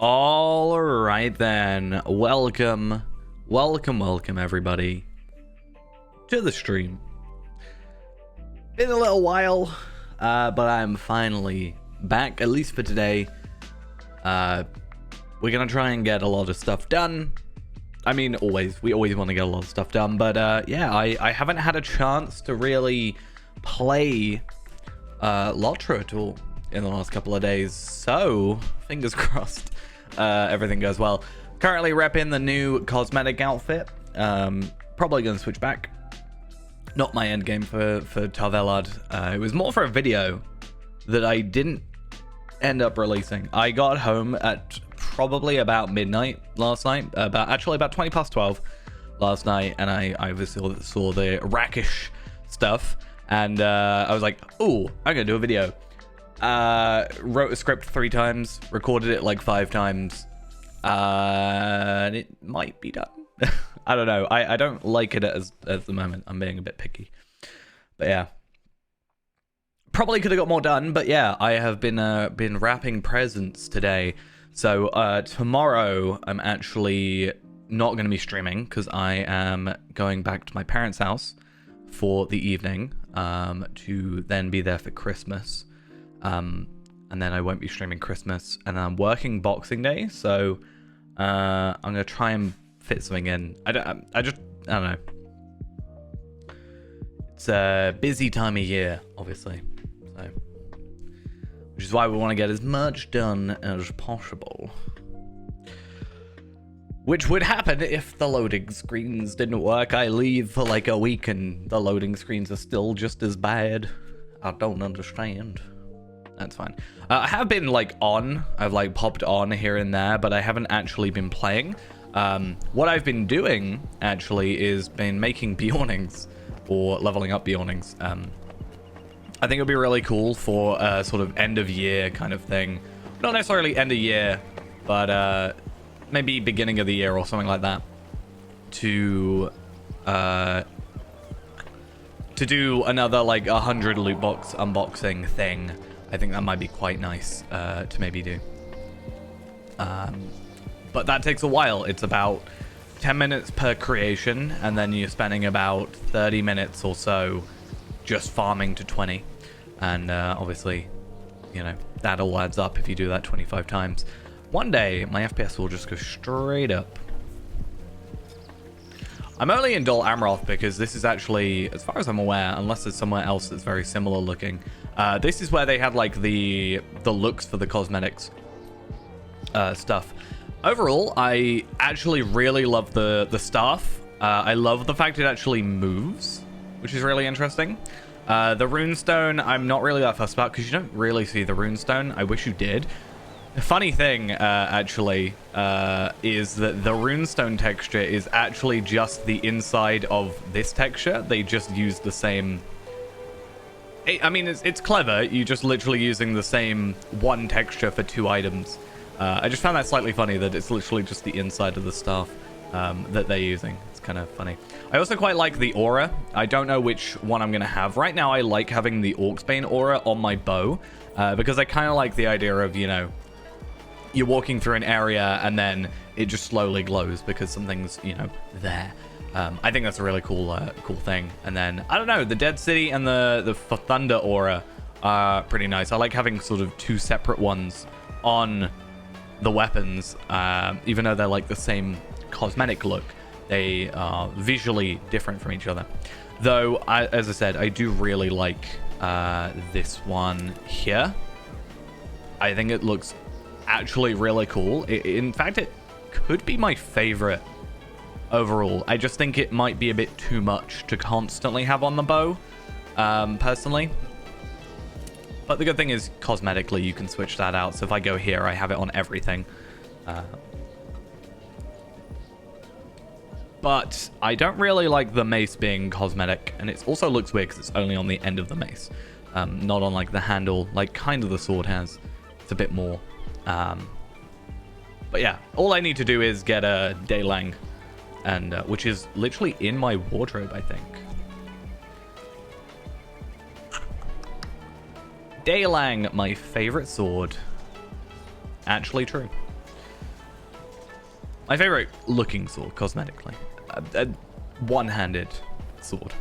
All right then, welcome everybody to the stream. Been a little while, but I'm finally back, at least for today. We're gonna try and get a lot of stuff done. I mean, we always want to get a lot of stuff done, but yeah, I haven't had a chance to really play LOTRO at all in the last couple of days, so fingers crossed everything goes well. Currently repping the new cosmetic outfit. Probably gonna switch back. Not my end game for Tarvelad. It was more for a video that I didn't end up releasing. I got home at probably about midnight last night, about 20 past 12 last night, and I obviously saw the Rakish stuff, and I was like, oh, I'm gonna do a video. Wrote a script 3 times, recorded it like 5 times, and it might be done. I don't know. I don't like it as the moment. I'm being a bit picky, but yeah, probably could have got more done. But yeah, I have been wrapping presents today. So tomorrow I'm actually not going to be streaming because I am going back to my parents' house for the evening to then be there for Christmas. And then I won't be streaming Christmas, and I'm working Boxing Day, so I'm gonna try and fit something in. I don't know. It's a busy time of year, obviously, so which is why we want to get as much done as possible. Which would happen if the loading screens didn't work. I leave for like a week and the loading screens are still just as bad. I don't understand. That's fine. I have been I've popped on here and there, but I haven't actually been playing. What I've been doing actually is been making Bjornings, or leveling up Bjornings. I think it would be really cool for a sort of end of year kind of thing. Not necessarily end of year, but maybe beginning of the year or something like that. To do another 100 loot box unboxing thing. I think that might be quite nice to maybe do. But that takes a while. It's about 10 minutes per creation, and then you're spending about 30 minutes or so just farming to 20. And obviously, that all adds up if you do that 25 times. One day, my FPS will just go straight up. I'm only in Dol Amroth because this is actually, as far as I'm aware, unless there's somewhere else that's very similar looking, this is where they had the looks for the cosmetics stuff. Overall, I actually really love the staff. I love the fact it actually moves, which is really interesting. The runestone, I'm not really that fussed about because you don't really see the runestone. I wish you did. The funny thing, actually, is that the runestone texture is actually just the inside of this texture. They just use the same... I mean, it's clever. You're just literally using the same one texture for 2 items. I just found that slightly funny that it's literally just the inside of the staff that they're using. It's kind of funny. I also quite like the aura. I don't know which one I'm going to have. Right now, I like having the Orcsbane aura on my bow because I kind of like the idea of, you're walking through an area and then it just slowly glows because something's, there. I think that's a really cool thing. And then, I don't know, the Dead City and the Thunder aura are pretty nice. I like having sort of 2 separate ones on the weapons, even though they're the same cosmetic look. They are visually different from each other. Though, as I said, I do really like this one here. I think it looks actually really cool. In fact, it could be my favorite overall. I just think it might be a bit too much to constantly have on the bow, personally. But the good thing is, cosmetically, you can switch that out. So if I go here, I have it on everything. But I don't really like the mace being cosmetic. And it also looks weird because it's only on the end of the mace. Not on the handle, kind of the sword has. It's a bit more. But yeah, all I need to do is get a Daylang, and which is literally in my wardrobe, I think. Daylang, my favorite sword. Actually true. My favorite looking sword, cosmetically. A one-handed sword.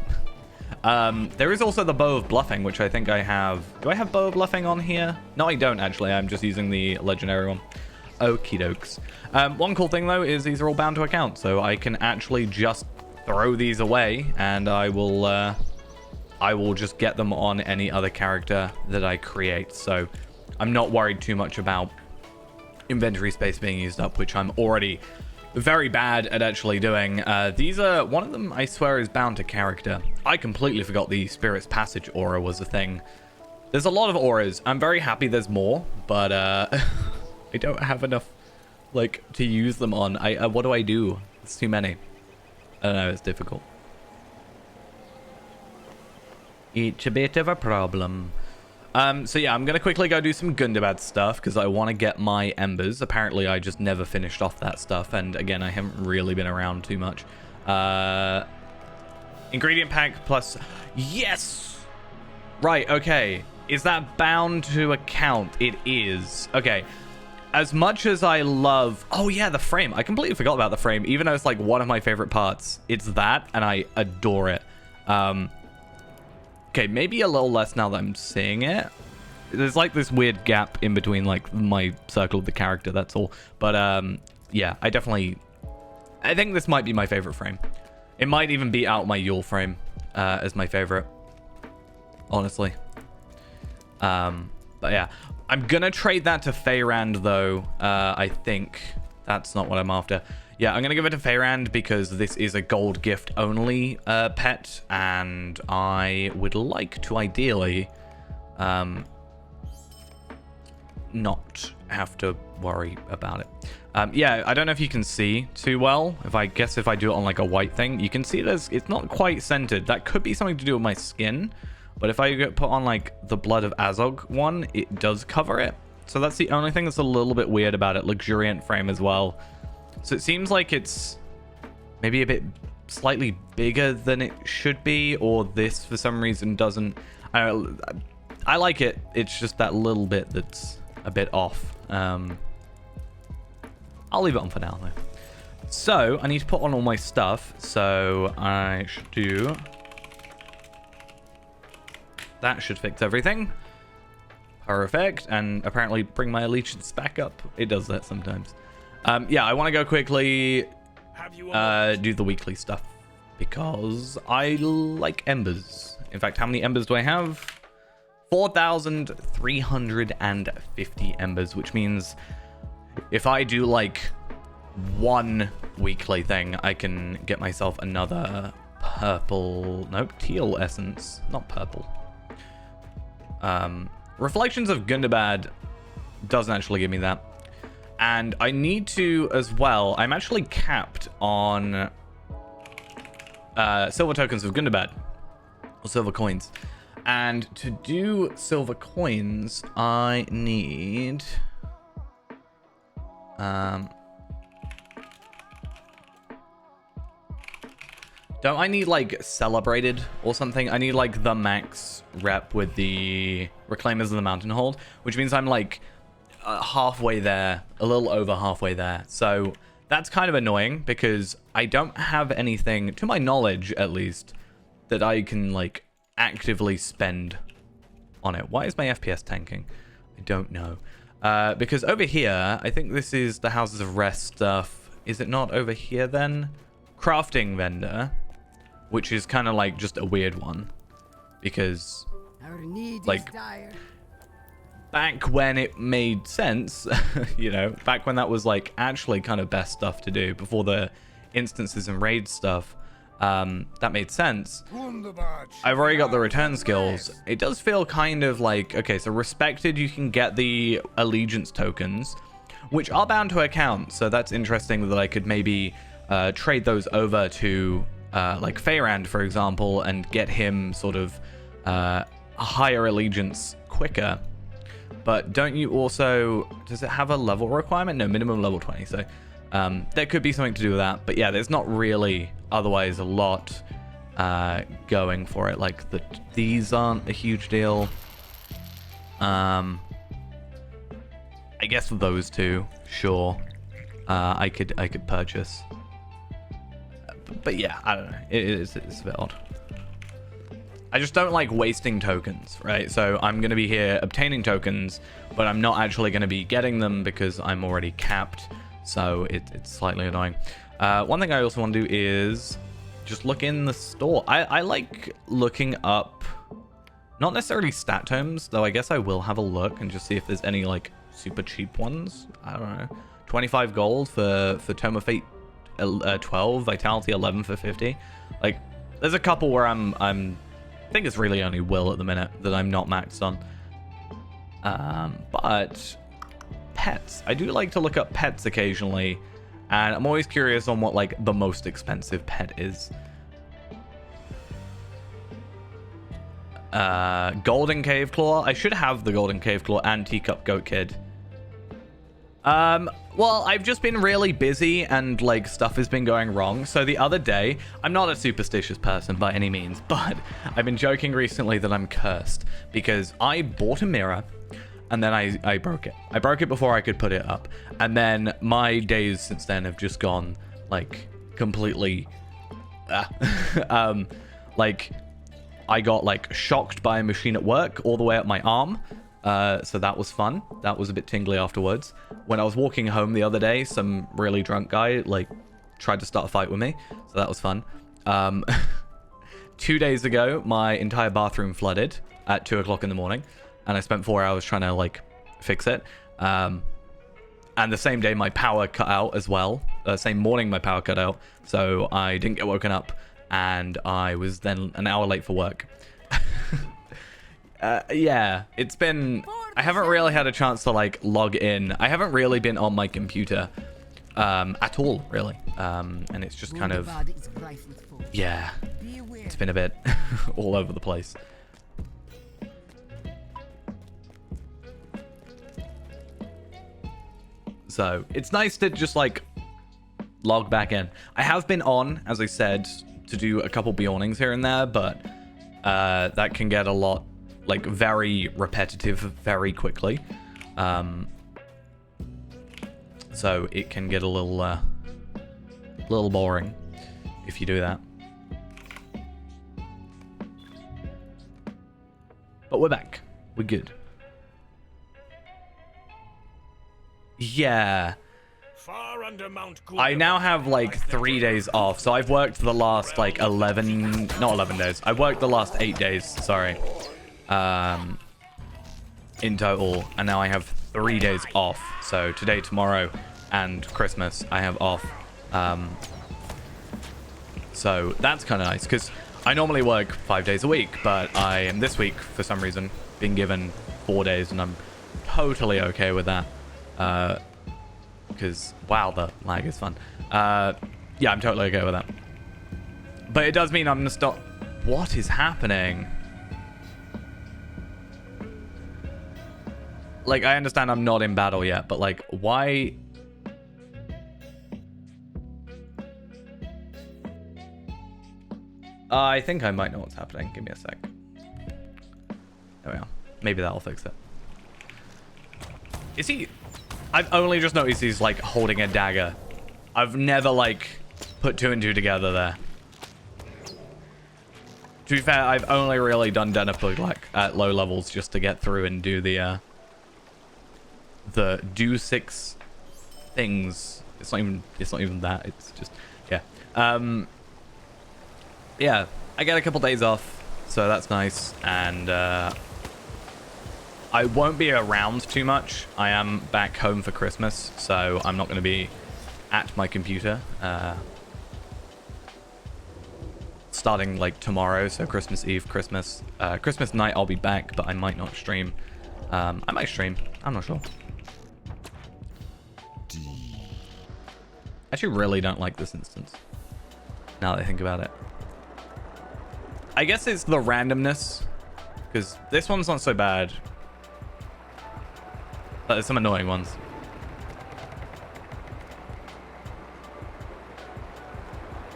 There is also the Bow of Bluffing, which I think I have. Do I have Bow of Bluffing on here? No, I don't, actually. I'm just using the legendary one. Okie dokes. One cool thing, though, is these are all bound to account, so I can actually just throw these away, and I will just get them on any other character that I create. So I'm not worried too much about inventory space being used up, which I'm already very bad at actually doing. These are, one of them I swear is bound to character. I completely forgot the Spirit's Passage aura was a thing. There's a lot of auras. I'm very happy there's more, but I don't have enough like to use them on. What do I do? It's too many. I don't know, it's difficult. It's a bit of a problem. So yeah, I'm gonna quickly go do some Gundabad stuff because I want to get my embers. Apparently, I just never finished off that stuff, and again, I haven't really been around too much. Ingredient pack plus... Yes! Right, okay. Is that bound to account? It is. Okay. As much as I love... Oh yeah, the frame. I completely forgot about the frame, even though it's like one of my favorite parts. It's that, and I adore it. Okay, maybe a little less now that I'm seeing it. There's like this weird gap in between like my circle of the character, that's all. But yeah, I think this might be my favorite frame. It might even beat out my Yule frame as my favorite, honestly. But yeah, I'm gonna trade that to Feyrand though. I think that's not what I'm after. Yeah, I'm gonna give it to Feyrand because this is a gold gift only pet, and I would like to ideally not have to worry about it. Yeah, I don't know if you can see too well. If I do it on like a white thing, you can see it's not quite centered. That could be something to do with my skin, but if I put on like the Blood of Azog one, it does cover it. So that's the only thing that's a little bit weird about it. Luxuriant frame as well. So it seems like it's maybe a bit slightly bigger than it should be, or this for some reason doesn't. I like it. It's just that little bit that's a bit off. I'll leave it on for now though. So I need to put on all my stuff. So I should do that. Should fix everything. Perfect. And apparently bring my allegiance back up. It does that sometimes. Yeah, I want to go quickly do the weekly stuff because I like embers. In fact, how many embers do I have? 4,350 embers, which means if I do like one weekly thing, I can get myself another teal essence, not purple. Reflections of Gundabad doesn't actually give me that. And I need to as well. I'm actually capped on silver tokens of Gundabad, or silver coins. And to do silver coins, I need don't I need like Celebrated or something? I need like the max rep with the Reclaimers of the Mountain Hold, which means I'm like halfway there, a little over halfway there. So that's kind of annoying because I don't have anything, to my knowledge at least, that I can like actively spend on it. Why is my FPS tanking? I don't know. Because over here, I think this is the Houses of Rest stuff. Is it not over here then? Crafting vendor, which is kind of like just a weird one because like back when it made sense, you know, back when that was like actually kind of best stuff to do before the instances and raid stuff, that made sense. I've already got the return skills. It does feel kind of like, okay, so respected, you can get the allegiance tokens, which are bound to account. So that's interesting that I could maybe trade those over to like Feyrand, for example, and get him sort of a higher allegiance quicker. But don't you also, does it have a level requirement? No, minimum level 20. So there could be something to do with that. But yeah, there's not really otherwise a lot going for it. Like these aren't a huge deal. I guess those two, sure. I could purchase. But yeah, I don't know. It's a bit odd. I just don't like wasting tokens, right? So I'm going to be here obtaining tokens, but I'm not actually going to be getting them because I'm already capped. So it's slightly annoying. One thing I also want to do is just look in the store. I like looking up, not necessarily stat tomes, though I guess I will have a look and just see if there's any like super cheap ones. I don't know. 25 gold for Tome of Fate 12, Vitality 11 for 50. Like, there's a couple where I think it's really only Will at the minute that I'm not maxed on. But pets. I do like to look up pets occasionally, and I'm always curious on what like the most expensive pet is. Golden Cave Claw. I should have the Golden Cave Claw and Teacup Goat Kid. Well, I've just been really busy and like stuff has been going wrong. So the other day, I'm not a superstitious person by any means, but I've been joking recently that I'm cursed because I bought a mirror and then I broke it. I broke it before I could put it up. And then my days since then have just gone like completely, like I got like shocked by a machine at work all the way up my arm. So that was fun. That was a bit tingly afterwards. When I was walking home the other day, some really drunk guy like tried to start a fight with me. So that was fun. 2 days ago, my entire bathroom flooded at 2 o'clock in the morning, and I spent 4 hours trying to like fix it. And the same day, my power cut out as well. Same morning, my power cut out, so I didn't get woken up, and I was then an hour late for work. Yeah, it's been... I haven't really had a chance to, like, log in. I haven't really been on my computer at all, really. And it's just kind of... Yeah, it's been a bit all over the place. So, it's nice to just, like, log back in. I have been on, as I said, to do a couple Bjornings here and there, but that can get a lot... like very repetitive very quickly, so it can get a little boring if you do that. But we're back, we're good. Yeah, I now have like 3 days off, so I've worked the last like 11 days. I worked the last 8 days, sorry, in total, and now I have 3 days off. So today, tomorrow, and Christmas I have off. So that's kind of nice because I normally work 5 days a week, but I am this week for some reason being given 4 days, and I'm totally okay with that. Because wow, the lag is fun. Yeah, I'm totally okay with that. But it does mean I'm gonna stop. What is happening? Like, I understand I'm not in battle yet, but, like, why... I think I might know what's happening. Give me a sec. There we are. Maybe that'll fix it. Is he... I've only just noticed he's, like, holding a dagger. I've never, like, put 2 and 2 together there. To be fair, I've only really done Denipug, like, at low levels just to get through and do the do 6 things. It's not even that. It's just, yeah. Yeah, I get a couple days off, so that's nice. And I won't be around too much. I am back home for Christmas, so I'm not going to be at my computer starting like tomorrow. So Christmas Eve, Christmas night, I'll be back, but I might not stream. I might stream. I'm not sure. I actually really don't like this instance, now that I think about it. I guess it's the randomness, because this one's not so bad, but there's some annoying ones.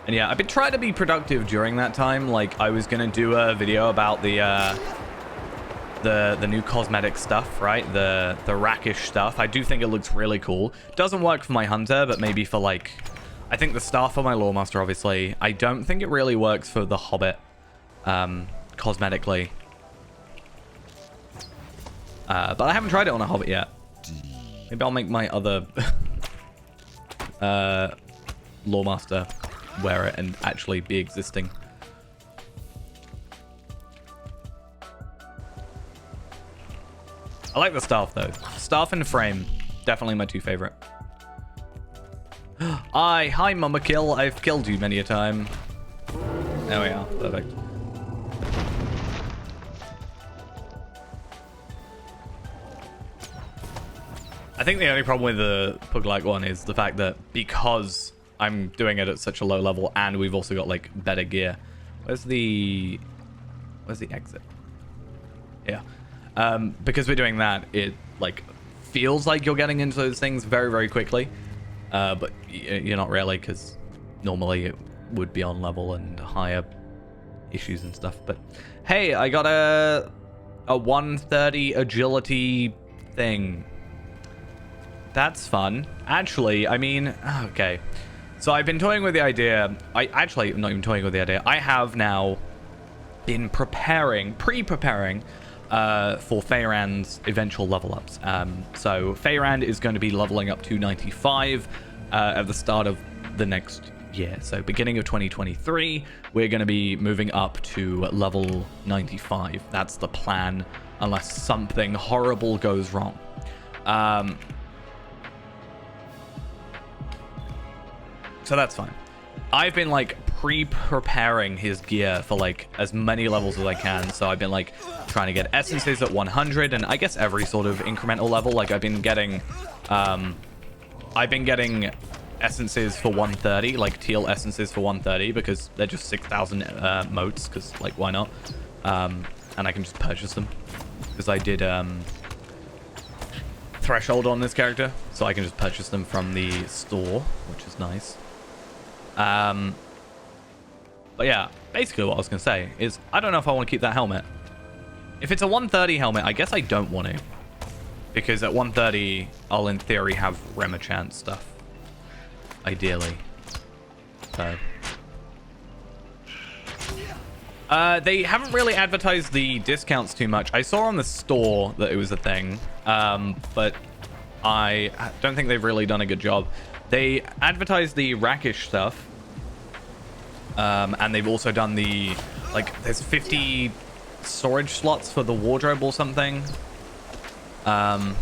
And yeah, I've been trying to be productive during that time. Like, I was gonna do a video about the the new cosmetic stuff, right? The rackish stuff. I do think it looks really cool. Doesn't work for my hunter, but maybe for like, I think the staff for my lawmaster, obviously. I don't think it really works for the hobbit, cosmetically. But I haven't tried it on a hobbit yet. Maybe I'll make my other lawmaster wear it and actually be existing. I like the staff though. Staff and frame, definitely my two favorite. Hi Mama Kill. I've killed you many a time. There we are. Perfect. I think the only problem with the Pug-like one is the fact that because I'm doing it at such a low level and we've also got like better gear. Where's the exit? Yeah. Because we're doing that, it like feels like you're getting into those things very, very quickly. But you're not really, because normally it would be on level and higher issues and stuff. But hey, I got a 130 agility thing. That's fun. Actually, I mean, okay. So I've been toying with the idea. I'm not even toying with the idea. I have now been pre-preparing for Feyrand's eventual level ups. So Feyrand is going to be leveling up to 95 at the start of the next year. So beginning of 2023, we're going to be moving up to level 95. That's the plan, unless something horrible goes wrong. So that's fine. I've been like pre-preparing his gear for like as many levels as I can. So I've been like trying to get essences at 100 and I guess every sort of incremental level. Like I've been getting essences for 130, like teal essences for 130 because they're just 6,000 motes because like why not? And I can just purchase them because I did threshold on this character, so I can just purchase them from the store, which is nice. But yeah, basically what I was going to say is I don't know if I want to keep that helmet. If it's a 130 helmet, I guess I don't want to. Because at 130, I'll in theory have Remachant stuff. Ideally. So. They haven't really advertised the discounts too much. I saw on the store that it was a thing. But I don't think they've really done a good job. They advertised the rackish stuff. And they've also done the, like, there's 50 storage slots for the wardrobe or something. But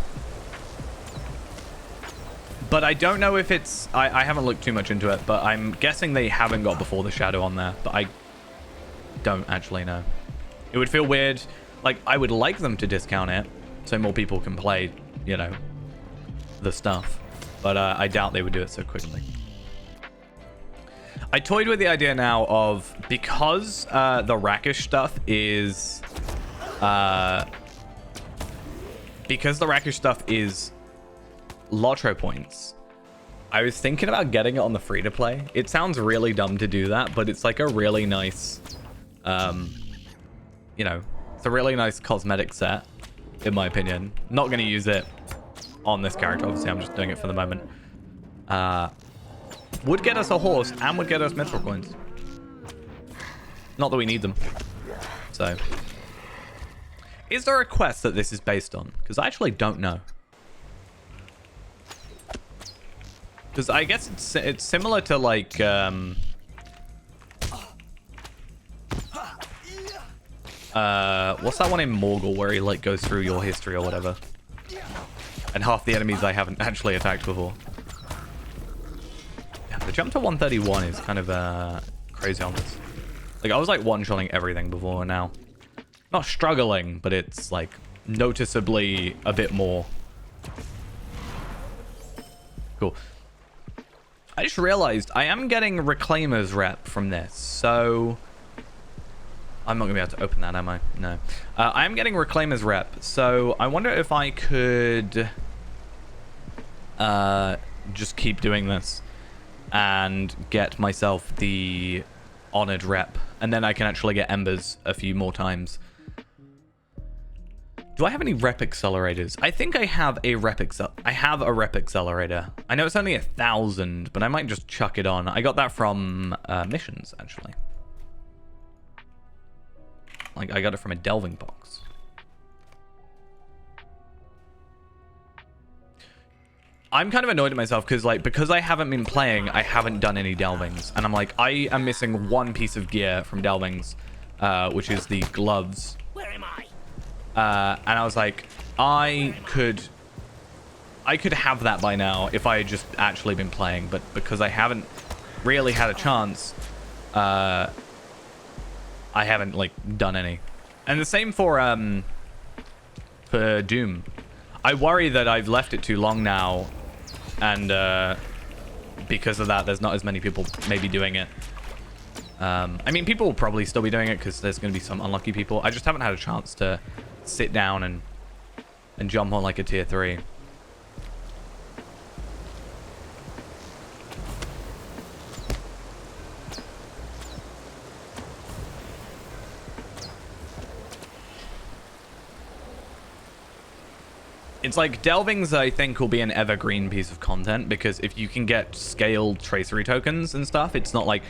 I don't know if it's, I haven't looked too much into it, but I'm guessing they haven't got Before the Shadow on there, but I don't actually know. It would feel weird. Like, I would like them to discount it so more people can play, you know, the stuff. But I doubt they would do it so quickly. I toyed with the idea now of, because the rackish stuff is LOTRO points, I was thinking about getting it on the free-to-play. It sounds really dumb to do that, but it's like a really nice, you know, it's a really nice cosmetic set, in my opinion. Not going to use it on this character, obviously. I'm just doing it for the moment. Would get us a horse and would get us mithril coins. Not that we need them. So, is there a quest that this is based on? Because I actually don't know. Because I guess it's similar to like what's that one in Morgul where he like goes through your history or whatever, and half the enemies I haven't actually attacked before. The jump to 131 is kind of crazy on this. Like, I was like one-shotting everything before, and now not struggling, but it's like noticeably a bit more. Cool. I just realized I am getting Reclaimer's rep from this, so I'm not gonna be able to open that, am I? No. I am getting Reclaimer's rep, so I wonder if I could just keep doing this and get myself the honored rep, and then I can actually get embers a few more times. Do I have any rep accelerators? I think I have a rep accelerator. I know it's only 1,000, but I might just chuck it on. I got that from missions, actually. Like, I got it from a delving box. I'm kind of annoyed at myself because, like, because I haven't been playing, I haven't done any delvings. And I'm like, I am missing one piece of gear from delvings, which is the gloves. Where am I? And I was like, I could have that by now if I had just actually been playing, but because I haven't really had a chance, I haven't like done any. And the same for Doom. I worry that I've left it too long now, and because of that, there's not as many people maybe doing it. I mean, people will probably still be doing it because there's going to be some unlucky people. I just haven't had a chance to sit down and jump on like a tier 3. It's like delvings, I think, will be an evergreen piece of content because if you can get scaled tracery tokens and stuff, it's not like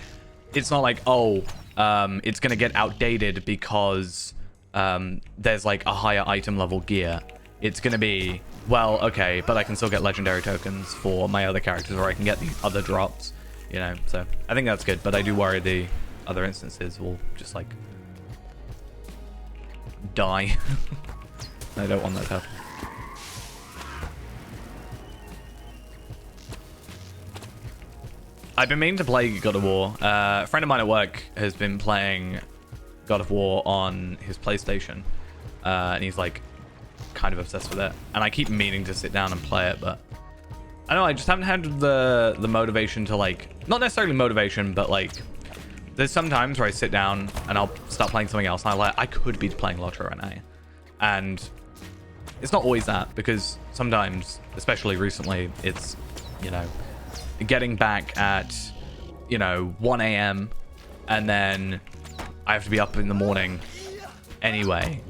oh, it's gonna get outdated because there's like a higher item level gear. It's gonna be, well, okay, but I can still get legendary tokens for my other characters, or I can get the other drops, you know. So I think that's good, but I do worry the other instances will just like die. I don't want that to happen. I've been meaning to play God of War. A friend of mine at work has been playing God of War on his PlayStation, and he's like kind of obsessed with it. And I keep meaning to sit down and play it, but I don't know, I just haven't had the motivation to, like, not necessarily motivation, but like there's some times where I sit down and I'll start playing something else, and I could be playing LOTRO right now, and it's not always that, because sometimes, especially recently, it's, you know, getting back at, you know, 1 a.m. and then I have to be up in the morning anyway,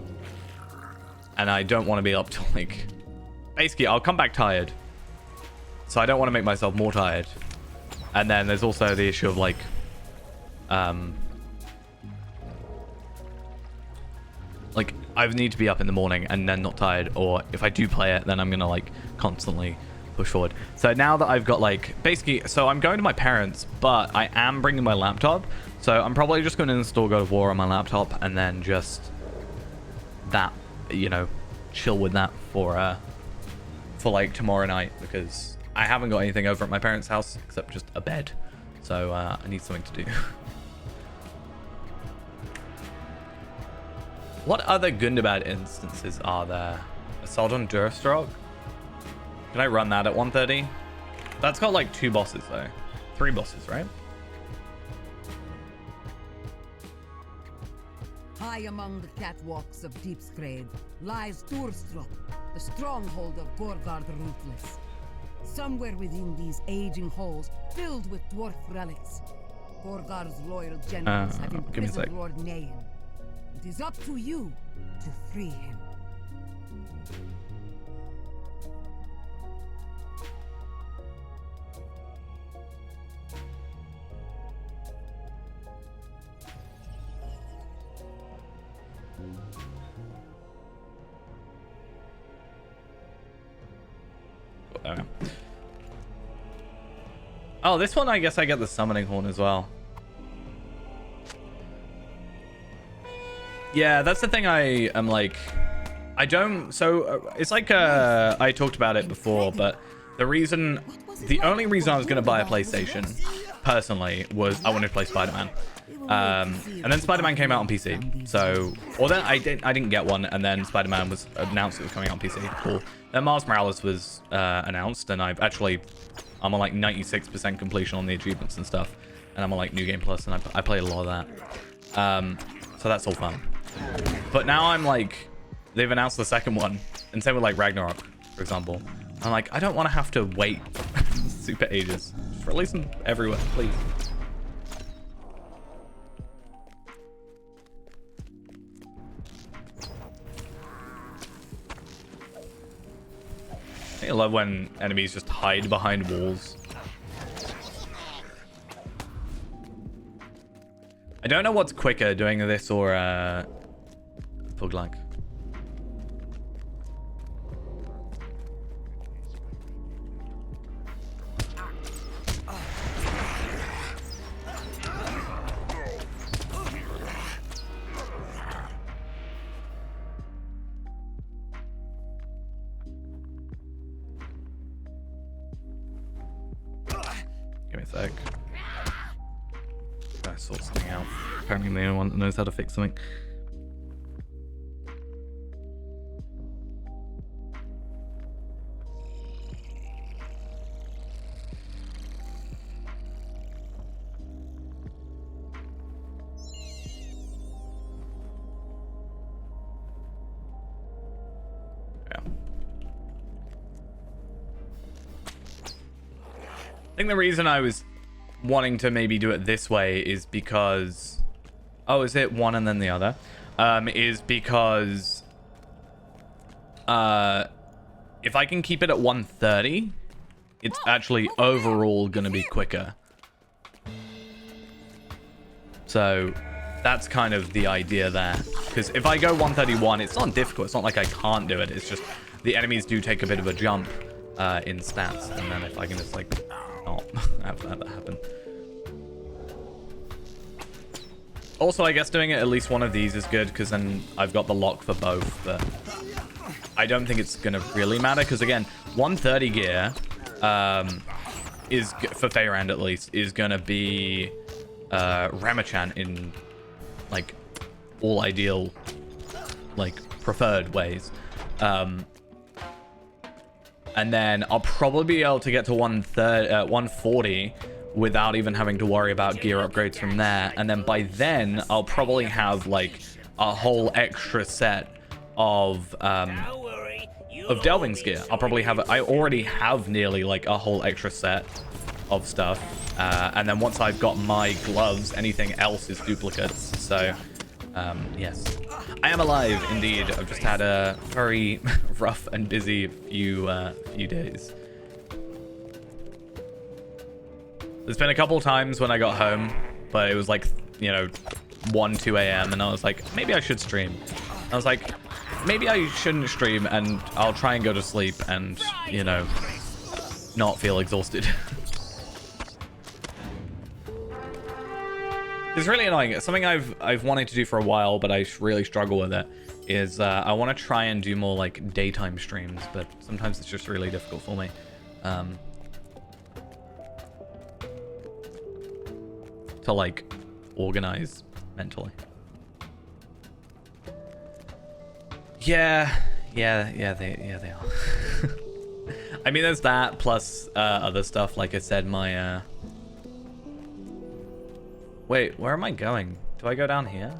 and I don't want to be up till like, basically I'll come back tired, so I don't want to make myself more tired. And then there's also the issue of like I need to be up in the morning and then not tired, or if I do play it, then I'm gonna like constantly push forward. So now that I've got like, basically, so I'm going to my parents, but I am bringing my laptop, so I'm probably just going to install God of War on my laptop and then just that, you know, chill with that for like tomorrow night, because I haven't got anything over at my parents' house except just a bed, so I need something to do. What other Gundabad instances are there? Assault on Durstrog? Can I run that at 130? That's got like 2 bosses though. 3 bosses, right? High among the catwalks of Deepsgrave lies Durstrog, the stronghold of Gorgard the Ruthless. Somewhere within these aging halls, filled with dwarf relics, Gorgard's loyal generals have imprisoned Lord Nain. It is up to you to free him. Oh, this one I guess I get the summoning horn as well. Yeah, that's the thing. I am like, I don't, so it's like I talked about it before, but the only reason I was going to buy a PlayStation personally was I wanted to play Spider-Man. And then Spider-Man came out on PC, so, or then I didn't get one, and then Spider-Man was announced it was coming out on PC. Cool. Then Miles Morales was announced, and I'm on like 96% completion on the achievements and stuff, and I'm on like New Game Plus, and I played a lot of that. So that's all fun. But now I'm like, they've announced the second one, and same with like Ragnarok, for example. I'm like, I don't want to have to wait super ages. Just release them everywhere, please. I love when enemies just hide behind walls. I don't know what's quicker, doing this or Puglag. Give me a sec. I sort something out. Apparently I'm the only one that knows how to fix something. Yeah. I think the reason I was wanting to maybe do it this way is because... Oh, is it one and then the other? Is because... if I can keep it at 130, it's actually overall going to be quicker. So that's kind of the idea there. Because if I go 131, it's not difficult. It's not like I can't do it. It's just the enemies do take a bit of a jump in stats. And then if I can just like not have that happen. Also, I guess doing it at least one of these is good because then I've got the lock for both. But I don't think it's going to really matter because, again, 130 gear is, for Feyrand at least, is going to be Ramachan in, like, all ideal, like, preferred ways. And then I'll probably be able to get to 140 without even having to worry about gear upgrades from there. And then by then, I'll probably have, like, a whole extra set of Delving's gear. I'll probably have... I already have nearly, like, a whole extra set of stuff. And then once I've got my gloves, anything else is duplicates. So, yes. I am alive, indeed. I've just had a very rough and busy few days. There's been a couple times when I got home, but it was like, you know, 1, 2 a.m. and I was like, maybe I should stream. I was like, maybe I shouldn't stream and I'll try and go to sleep and, you know, not feel exhausted. It's really annoying. It's something I've wanted to do for a while, but I really struggle with it. Is I want to try and do more like daytime streams, but sometimes it's just really difficult for me. To like organize mentally. Yeah, they are. I mean, there's that plus other stuff. Like I said, my wait, where am I going? Do I go down here?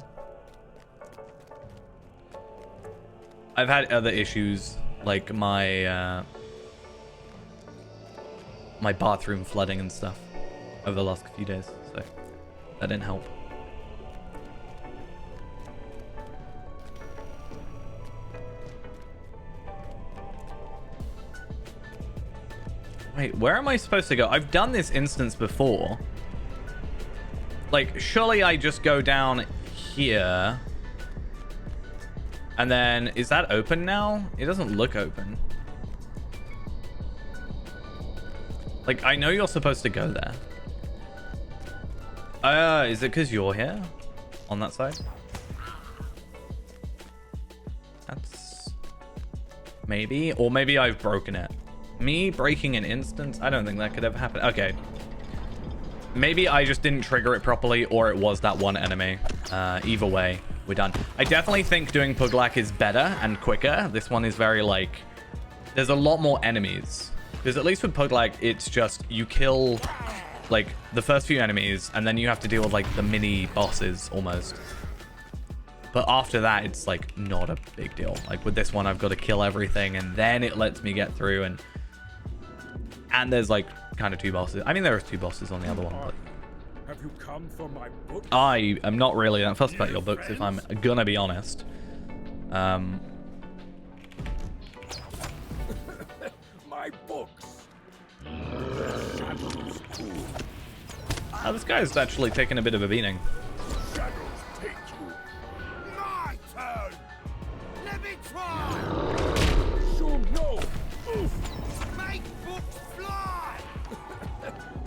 I've had other issues, like my my bathroom flooding and stuff over the last few days, so that didn't help. Wait, where am I supposed to go? I've done this instance before. Like, surely I just go down here. And then, is that open now? It doesn't look open. Like, I know you're supposed to go there. Is it because you're here? On that side? That's... maybe? Or maybe I've broken it. Me breaking an instance? I don't think that could ever happen. Okay. Maybe I just didn't trigger it properly, or it was that one enemy. Either way, we're done. I definitely think doing Puglag is better and quicker. This one is very, like... there's a lot more enemies. Because at least with Puglag, it's just you kill, like, the first few enemies, and then you have to deal with, like, the mini bosses, almost. But after that, it's, like, not a big deal. Like, with this one, I've got to kill everything, and then it lets me get through, and there's, like, kind of 2 bosses. I mean, there are 2 bosses on the other one, but... Have you come for my book? I am not really that fussed about your books, if I'm gonna be honest. My Oh, this guy's actually taking a bit of a beating. Shadows take you. My turn. Let me try. Shoot no. Oof. Make books fly.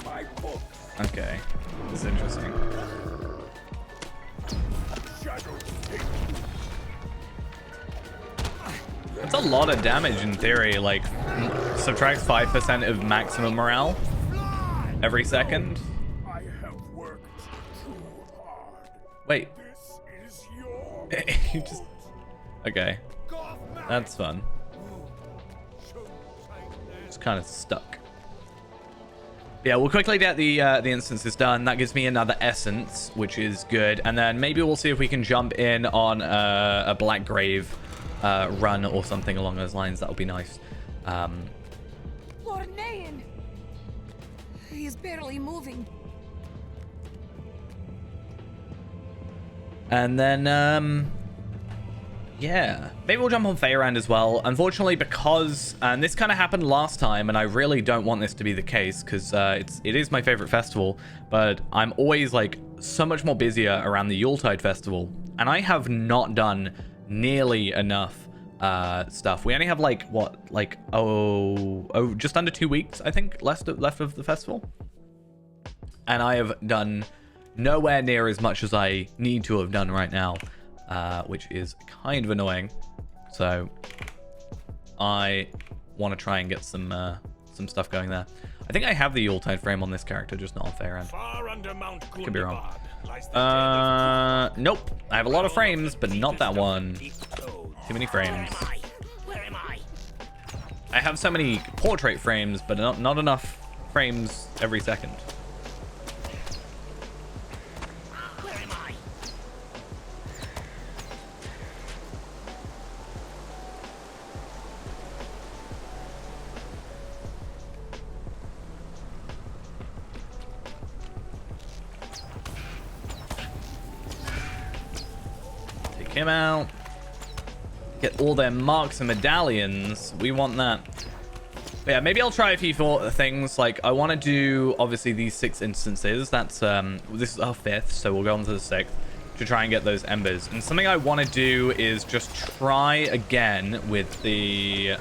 My books. Okay, this is interesting. Shadows take you. It's a lot of damage in theory, like subtracts 5% of maximum morale every second. I have worked too hard. Wait, This is your you just... Okay, that's fun. Just kind of stuck. Yeah, we'll quickly get the instances done. That gives me another essence, which is good. And then maybe we'll see if we can jump in on a Black Grave run or something along those lines. That'll be nice. Lord Nain! He is barely moving. And then, yeah, maybe we'll jump on Feyrand as well. Unfortunately, because, and this kind of happened last time, and I really don't want this to be the case, because it is my favorite festival, but I'm always, like, so much more busier around the Yuletide Festival, and I have not done nearly enough stuff. We only have, like, what, like, just under 2 weeks, I think, left of the festival. And I have done nowhere near as much as I need to have done right now, which is kind of annoying. So I want to try and get some stuff going there. I think I have the Yuletide frame on this character, just not on Feyrand. far under Mount Could be wrong. lies the Nope. I have a lot of frames, but not that one. Too many frames. Where am I? I have so many portrait frames, but not enough frames every second. Where am I? Take him out. Get all their marks and medallions. We want that. But yeah, maybe I'll try a few things. Like, I want to do, obviously, these 6 instances. That's, this is our 5th, so we'll go on to the 6th to try and get those embers. And something I want to do is just try again with the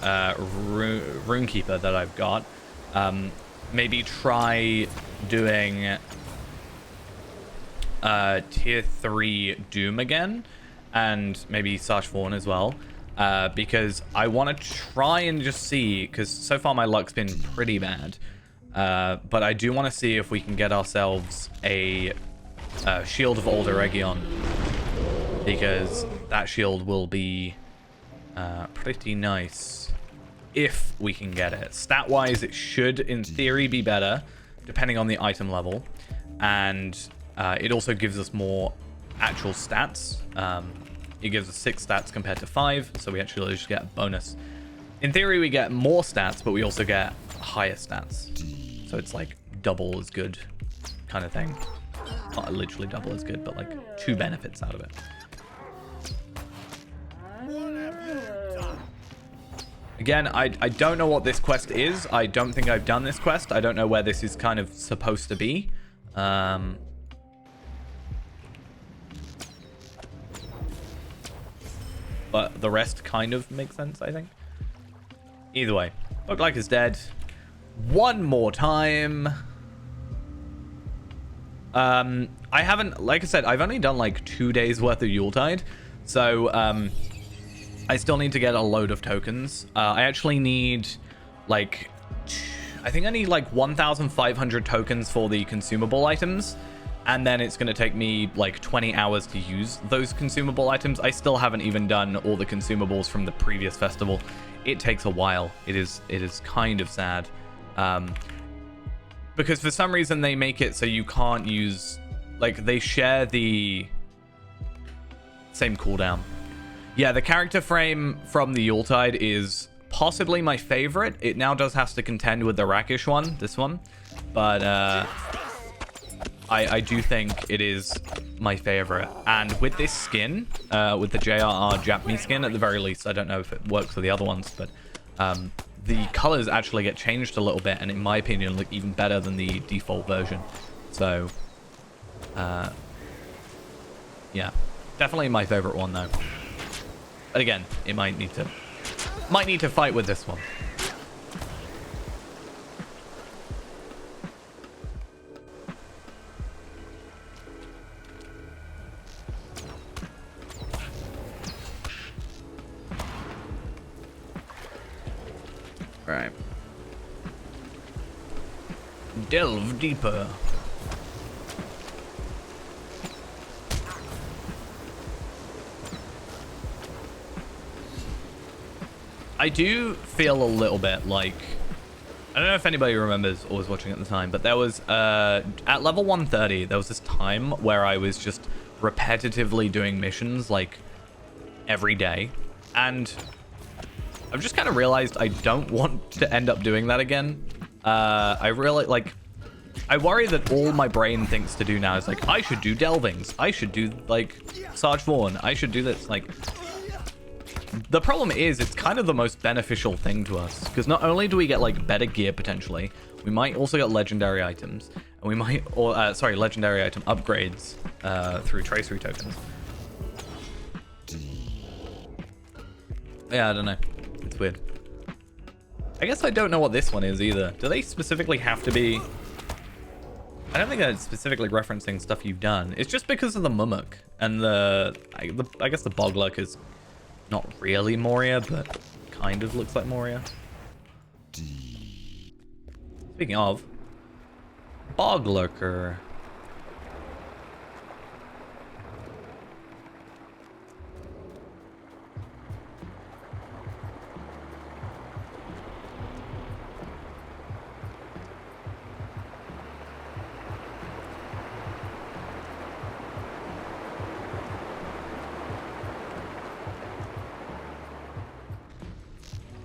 Runekeeper that I've got. Maybe try doing tier 3 Doom again, and maybe Sarge Fawn as well, because I want to try and just see, because so far my luck's been pretty bad, but I do want to see if we can get ourselves a Shield of Old Eregion, because that shield will be pretty nice if we can get it. Stat wise, it should in theory be better depending on the item level, and it also gives us more actual stats. It gives us 6 stats compared to 5, so we actually just get a bonus. In theory, we get more stats, but we also get higher stats, so it's like double as good kind of thing. Not literally double as good, but like 2 benefits out of it. Again, I don't know what this quest is. I don't think I've done this quest. I don't know where this is kind of supposed to be. But the rest kind of makes sense, I think. Either way, look like it's dead. One more time. I haven't, like I said, I've only done like 2 days worth of Yuletide. So, I still need to get a load of tokens. I actually need like, I think I need like 1,500 tokens for the consumable items. And then it's going to take me like 20 hours to use those consumable items. I still haven't even done all the consumables from the previous festival. It takes a while. It is kind of sad. Because for some reason they make it so you can't use, like, they share the same cooldown. Yeah, the character frame from the Yuletide is possibly my favorite. It now does have to contend with the Rakish one, this one. But I do think it is my favorite. And with this skin, with the JRR Japanese skin at the very least, I don't know if it works for the other ones, but the colors actually get changed a little bit, and in my opinion look even better than the default version. So Yeah, definitely my favorite one though. But again, it might need to fight with this one. Right. Delve deeper. I do feel a little bit like, I don't know if anybody remembers or was watching at the time, but there was at level 130 there was this time where I was just repetitively doing missions like every day, and I've just kind of realized I don't want to end up doing that again. I really, like, I worry that all my brain thinks to do now is like, I should do delvings. I should do, like, Sarge Vaughan. I should do this. Like, the problem is it's kind of the most beneficial thing to us, because not only do we get, like, better gear potentially, we might also get legendary items, and we might, or, legendary item upgrades through tracery tokens. Yeah, I don't know. It's weird. I guess I don't know what this one is either. Do they specifically have to be... I don't think they're specifically referencing stuff you've done. It's just because of the Mumuk and I guess the Boglurk is not really Moria, but kind of looks like Moria. Speaking of, Boglurker.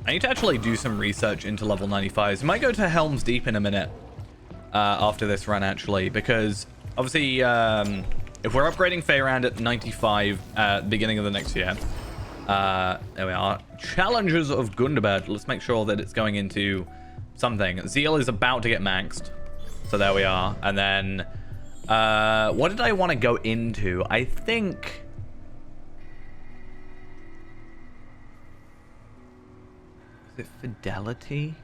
I need to actually do some research into level 95s. We might go to Helm's Deep in a minute after this run, actually, because obviously if we're upgrading Feyrand at 95 at the beginning of the next year, there we are. Challenges of Gundabad. Let's make sure that it's going into something. Zeal is about to get maxed, so there we are. And then what did I want to go into? I think... Is it Fidelity?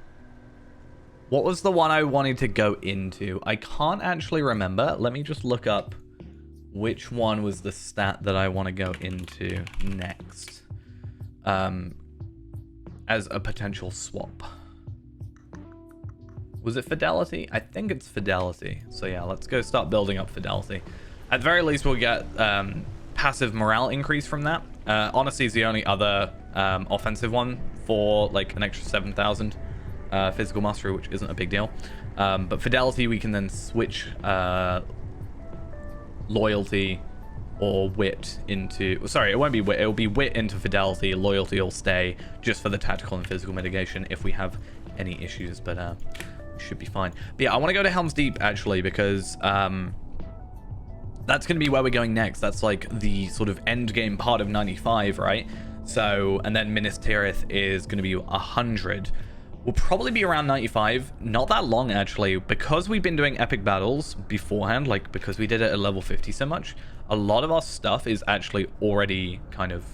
What was the one I wanted to go into? I can't actually remember. Let me just look up which one was the stat that I want to go into next as a potential swap. Was it Fidelity? I think it's Fidelity. So yeah, let's go start building up Fidelity. At the very least, we'll get passive morale increase from that. Honesty is the only other offensive one for like an extra 7,000 physical mastery, which isn't a big deal. But Fidelity, we can then switch loyalty or wit into... Sorry, it won't be wit. It will be wit into Fidelity. Loyalty will stay just for the tactical and physical mitigation if we have any issues, but we should be fine. But yeah, I want to go to Helm's Deep, actually, because that's going to be where we're going next. That's like the sort of end game part of 95, right? So, and then Minas Tirith is going to be 100. We'll probably be around 95. Not that long, actually, because we've been doing epic battles beforehand, like because we did it at level 50 so much. A lot of our stuff is actually already kind of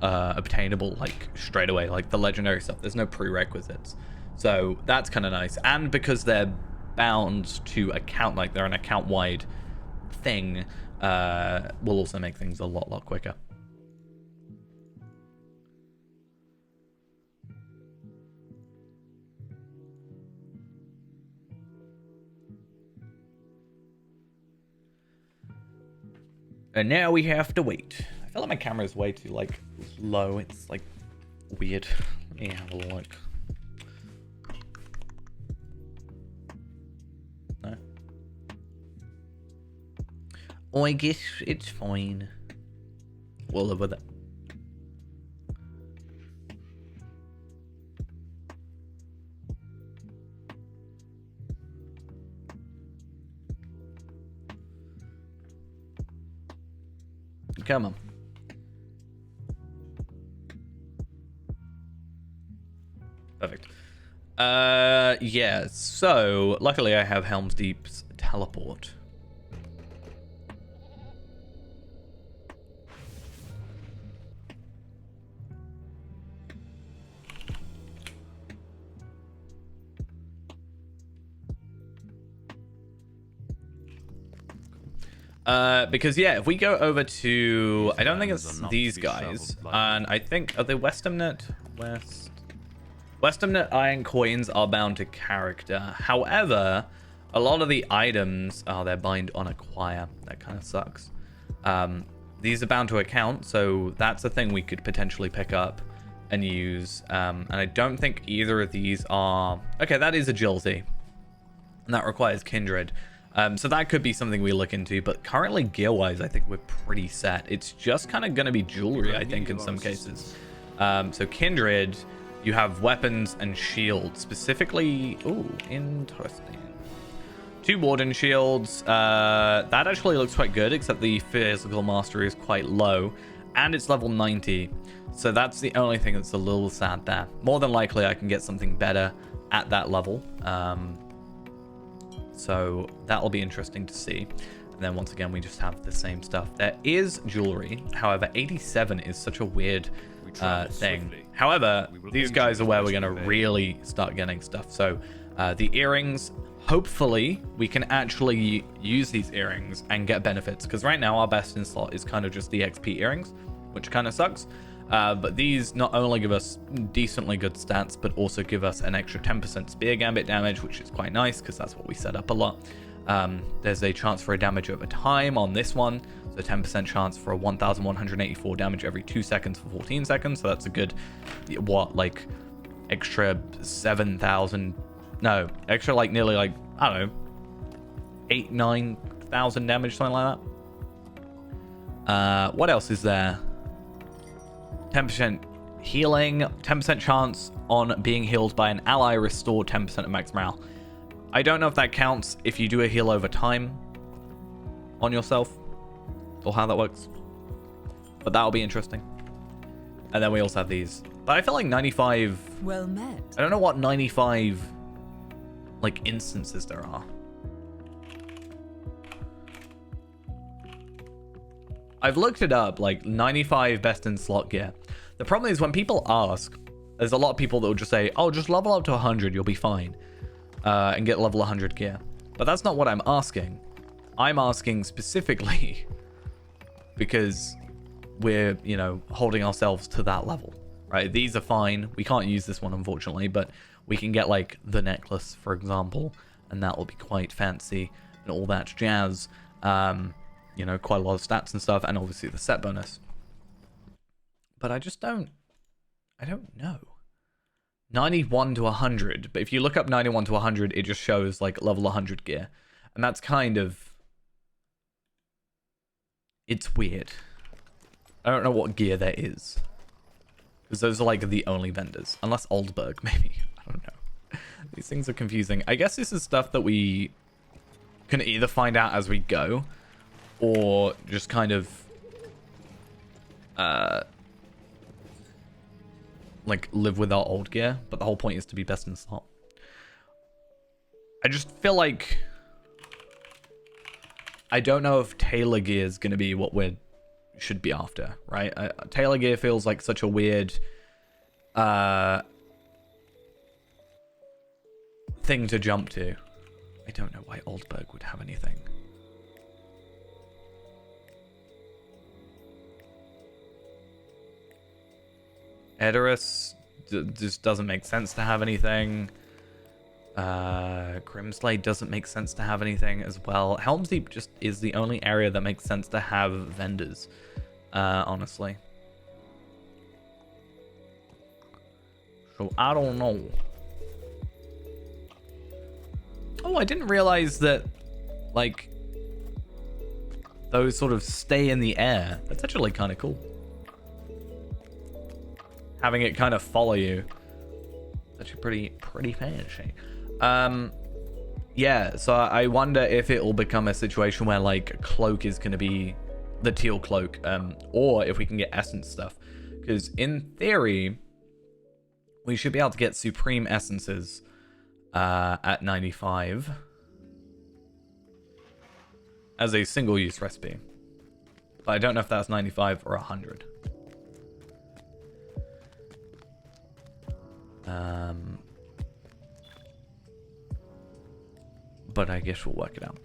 obtainable, like straight away, like the legendary stuff. There's no prerequisites. So that's kind of nice. And because they're bound to account, like they're an account-wide thing, will also make things a lot quicker. And now we have to wait. I feel like my camera is way too, like, low. It's, like, weird. Yeah, have a look. No? Oh, I guess it's fine. We'll live with it. Come on. Perfect. Yeah, so luckily I have Helm's Deep's teleport. Because yeah, if we go over to, I don't think it's these guys, and I think, are they Westamnet? Westamnet iron coins are bound to character. However, a lot of the items, oh, they're bind on acquire. That kind of sucks. These are bound to account, so that's a thing we could potentially pick up and use. And I don't think either of these are, okay, that is agility, and that requires kindred. So that could be something we look into, but currently gear-wise, I think we're pretty set. It's just kind of going to be jewelry, I think, in some cases. So kindred, you have weapons and shields, specifically. Ooh, interesting. 2 warden shields. That actually looks quite good, except the physical mastery is quite low, and it's level 90. So that's the only thing that's a little sad there. More than likely, I can get something better at that level. So that'll be interesting to see. And then once again, we just have the same stuff. There is jewelry. However, 87 is such a weird thing. However, these guys are where we're going to really start getting stuff. So the earrings, hopefully we can actually use these earrings and get benefits. Because right now our best in slot is kind of just the XP earrings, which kind of sucks. But these not only give us decently good stats, but also give us an extra 10% spear gambit damage, which is quite nice because that's what we set up a lot. There's a chance for a damage over time on this one. So 10% chance for a 1,184 damage every 2 seconds for 14 seconds. So that's a good, what, like extra 7,000, no, extra like nearly like, I don't know, 8,000-9,000 damage, something like that. What else is there? 10% healing, 10% chance on being healed by an ally, restore 10% of max morale. I don't know if that counts if you do a heal over time on yourself, or how that works, but that'll be interesting. And then we also have these, but I feel like 95, Well met. I don't know what 95 like instances there are. I've looked it up, like 95 best in slot gear. The problem is when people ask, there's a lot of people that will just say, oh, just level up to 100, you'll be fine, and get level 100 gear. But that's not what I'm asking. I'm asking specifically because we're, you know, holding ourselves to that level, right? These are fine. We can't use this one, unfortunately, but we can get like the necklace, for example, and that will be quite fancy and all that jazz. You know, quite a lot of stats and stuff, and obviously the set bonus. But I don't know. 91 to 100, but if you look up 91 to 100, it just shows like level 100 gear. And that's kind of, it's weird. I don't know what gear there is, because those are like the only vendors, unless Oldberg, maybe. I don't know. These things are confusing. I guess this is stuff that we can either find out as we go, or just kind of like live with our old gear, but the whole point is to be best in slot. I just feel like I don't know if Tailor gear is going to be what we should be after, right? Tailor gear feels like such a weird thing to jump to. I don't know why Oldberg would have anything. Edoras just doesn't make sense to have anything. Grimslade doesn't make sense to have anything as well. Helm's Deep just is the only area that makes sense to have vendors, honestly. So I don't know. Oh, I didn't realize that, like, those sort of stay in the air. That's actually kind of cool. Having it kind of follow you. Actually pretty fancy. Yeah, so I wonder if it will become a situation where like cloak is going to be the teal cloak, or if we can get essence stuff, because in theory we should be able to get supreme essences at 95 as a single use recipe, but I don't know if that's 95 or 100. But I guess we'll work it out.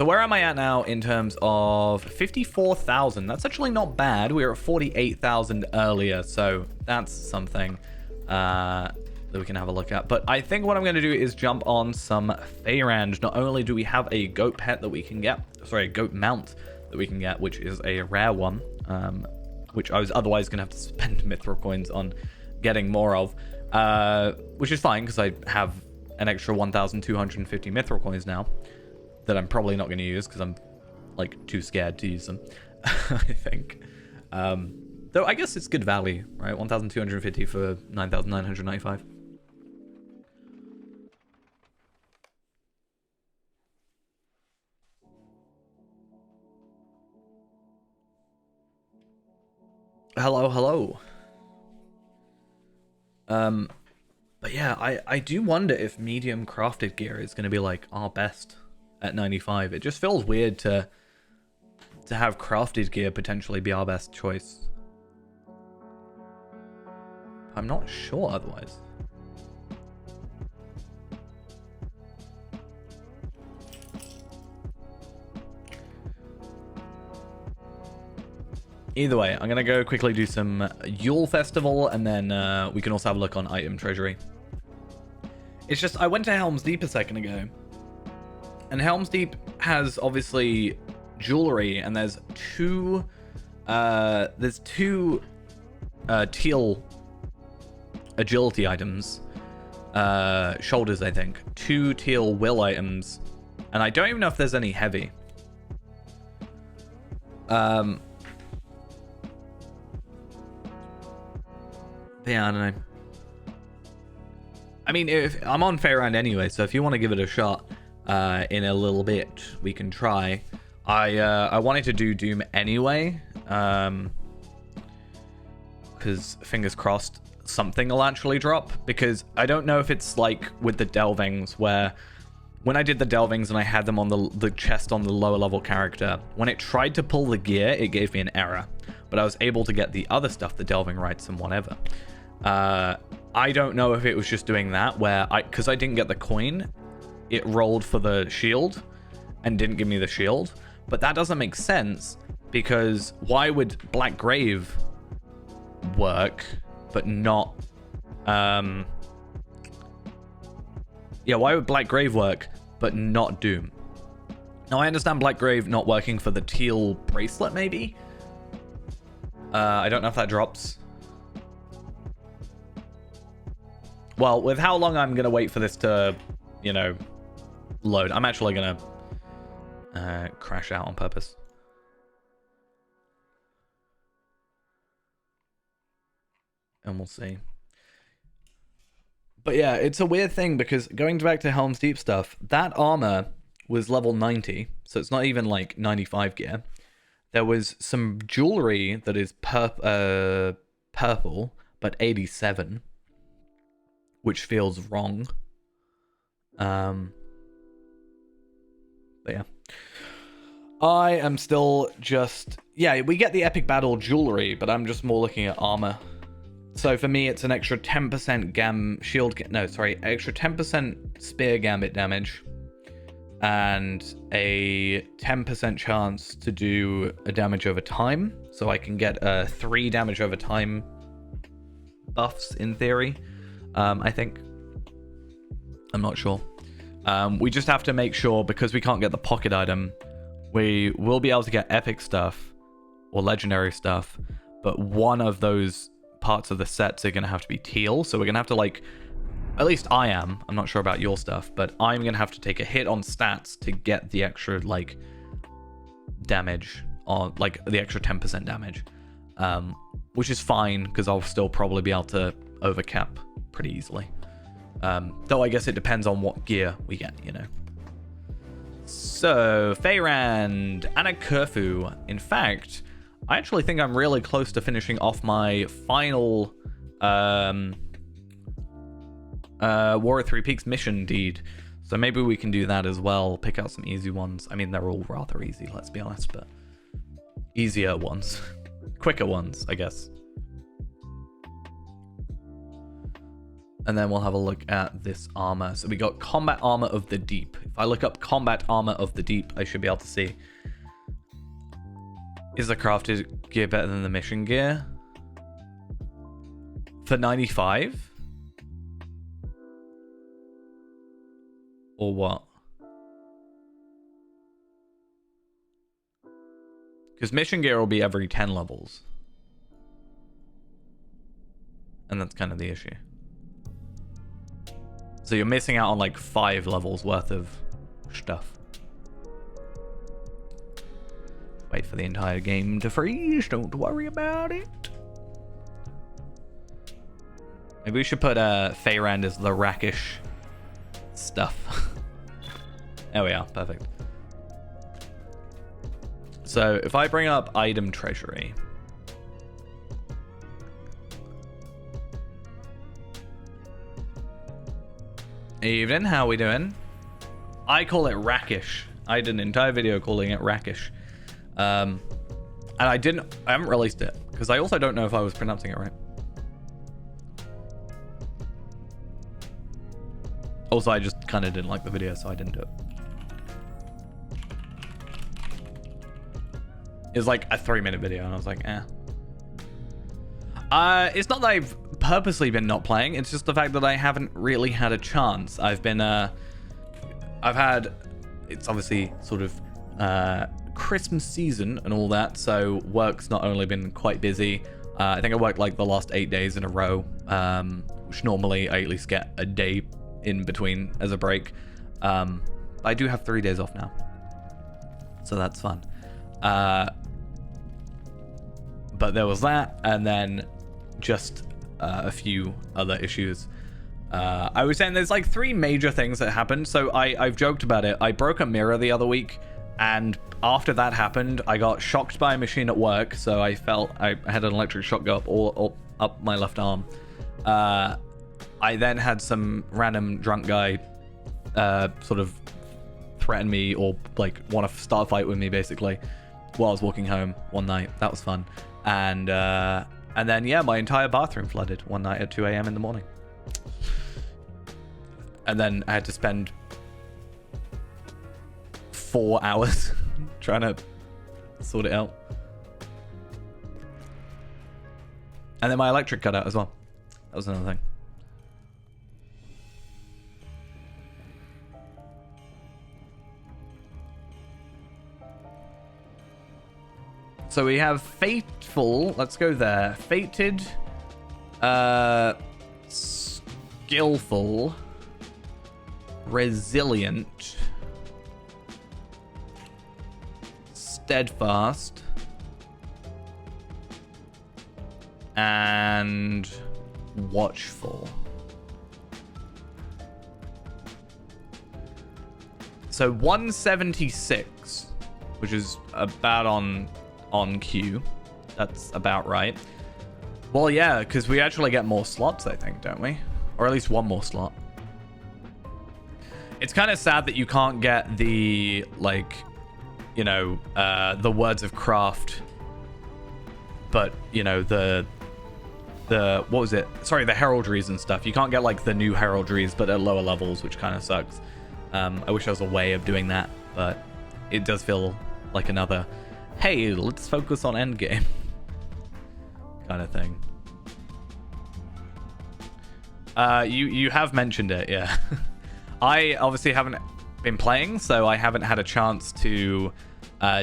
So where am I at now in terms of 54,000? That's actually not bad. We were at 48,000 earlier, so that's something that we can have a look at. But I think what I'm going to do is jump on some Feyrand. Not only do we have a goat pet that we can get, sorry, a goat mount that we can get, which is a rare one, which I was otherwise going to have to spend mithril coins on getting more of, which is fine because I have an extra 1,250 mithril coins now that I'm probably not going to use because I'm like too scared to use them. I think. Though I guess it's good value, right? 1,250 for 9,995. Hello. But yeah, I do wonder if medium crafted gear is going to be like our best at 95. It just feels weird to have crafted gear potentially be our best choice. I'm not sure otherwise. Either way, I'm going to go quickly do some Yule Festival, and then we can also have a look on Item Treasury. It's just, I went to Helm's Deep a second ago, and Helm's Deep has obviously jewelry, and there's two teal agility items, shoulders, I think, 2 teal will items, and I don't even know if there's any heavy. Yeah, I don't know. I mean, if I'm on Feyrand anyway, so if you want to give it a shot in a little bit, we can try. I wanted to do Doom anyway, because fingers crossed something will actually drop, because I don't know if it's like with the delvings where when I did the delvings and I had them on the chest on the lower level character, when it tried to pull the gear, it gave me an error, but I was able to get the other stuff, the delving rights and whatever. I don't know if it was just doing that where because I didn't get the coin, it rolled for the shield and didn't give me the shield, but that doesn't make sense, because why would Black Grave work but not why would Black Grave work but not Doom? Now I understand Black Grave not working for the teal bracelet, maybe. I don't know if that drops. Well, with how long I'm gonna wait for this to, you know, load, I'm actually gonna crash out on purpose. And we'll see. But yeah, it's a weird thing, because going back to Helm's Deep stuff, that armor was level 90, so it's not even like 95 gear. There was some jewelry that is purple, but 87, which feels wrong. But yeah. I am still just... Yeah, we get the epic battle jewelry, but I'm just more looking at armor. So for me, it's an extra 10% extra 10% spear gambit damage, and a 10% chance to do a damage over time. So I can get 3 damage over time buffs in theory. I think. I'm not sure. We just have to make sure, because we can't get the pocket item, we will be able to get epic stuff or legendary stuff, but one of those parts of the sets are going to have to be teal, so we're going to have to, like, at least I am, I'm not sure about your stuff, but I'm going to have to take a hit on stats to get the extra, like, damage, or, like, the extra 10% damage, which is fine, because I'll still probably be able to overcap pretty easily. Though I guess it depends on what gear we get, you know. So, Feyrand, Anna Kerfu. In fact, I actually think I'm really close to finishing off my final War of Three Peaks mission deed. So maybe we can do that as well. Pick out some easy ones. I mean, they're all rather easy, let's be honest, but easier ones. Quicker ones, I guess. And then we'll have a look at this armor. So we got combat armor of the deep. If I look up combat armor of the deep, I should be able to see. Is the crafted gear better than the mission gear? For 95? Or what? Because mission gear will be every 10 levels. And that's kind of the issue. So you're missing out on like 5 levels worth of stuff. Wait for the entire game to freeze. Don't worry about it. Maybe we should put Feyrand as the rackish stuff. There we are. Perfect. So if I bring up item treasury. Evening, how we doing? I call it rackish. I did an entire video calling it rackish. And I haven't released it because I also don't know if I was pronouncing it right. Also, I just kind of didn't like the video, so I didn't do it. It was like a 3-minute video, and I was like, eh. It's not that I've purposely been not playing. It's just the fact that I haven't really had a chance. It's obviously sort of Christmas season and all that, so work's not only been quite busy. I think I worked like the last 8 days in a row, which normally I at least get a day in between as a break. I do have 3 days off now, so that's fun. But there was that, and then just a few other issues. I was saying there's like 3 major things that happened. So I've joked about it. I broke a mirror the other week, and after that happened, I got shocked by a machine at work. So I had an electric shock go up my left arm. I then had some random drunk guy sort of threaten me or like want to start a fight with me basically while I was walking home one night. That was fun. And then yeah, my entire bathroom flooded one night at 2 a.m. in the morning. And then I had to spend 4 hours trying to sort it out. And then my electric cut out as well. That was another thing. So we have Fateful. Let's go there. Fated. Skillful. Resilient. Steadfast. And watchful. So 176, which is about on cue. That's about right. Well, yeah, because we actually get more slots, I think, don't we? Or at least one more slot. It's kind of sad that you can't get the, like, you know, the words of craft, but, you know, the what was it? Sorry, the heraldries and stuff. You can't get, like, the new heraldries, but at lower levels, which kind of sucks. I wish there was a way of doing that, but it does feel like another, hey, let's focus on endgame kind of thing. You have mentioned it, yeah. I obviously haven't been playing, so I haven't had a chance to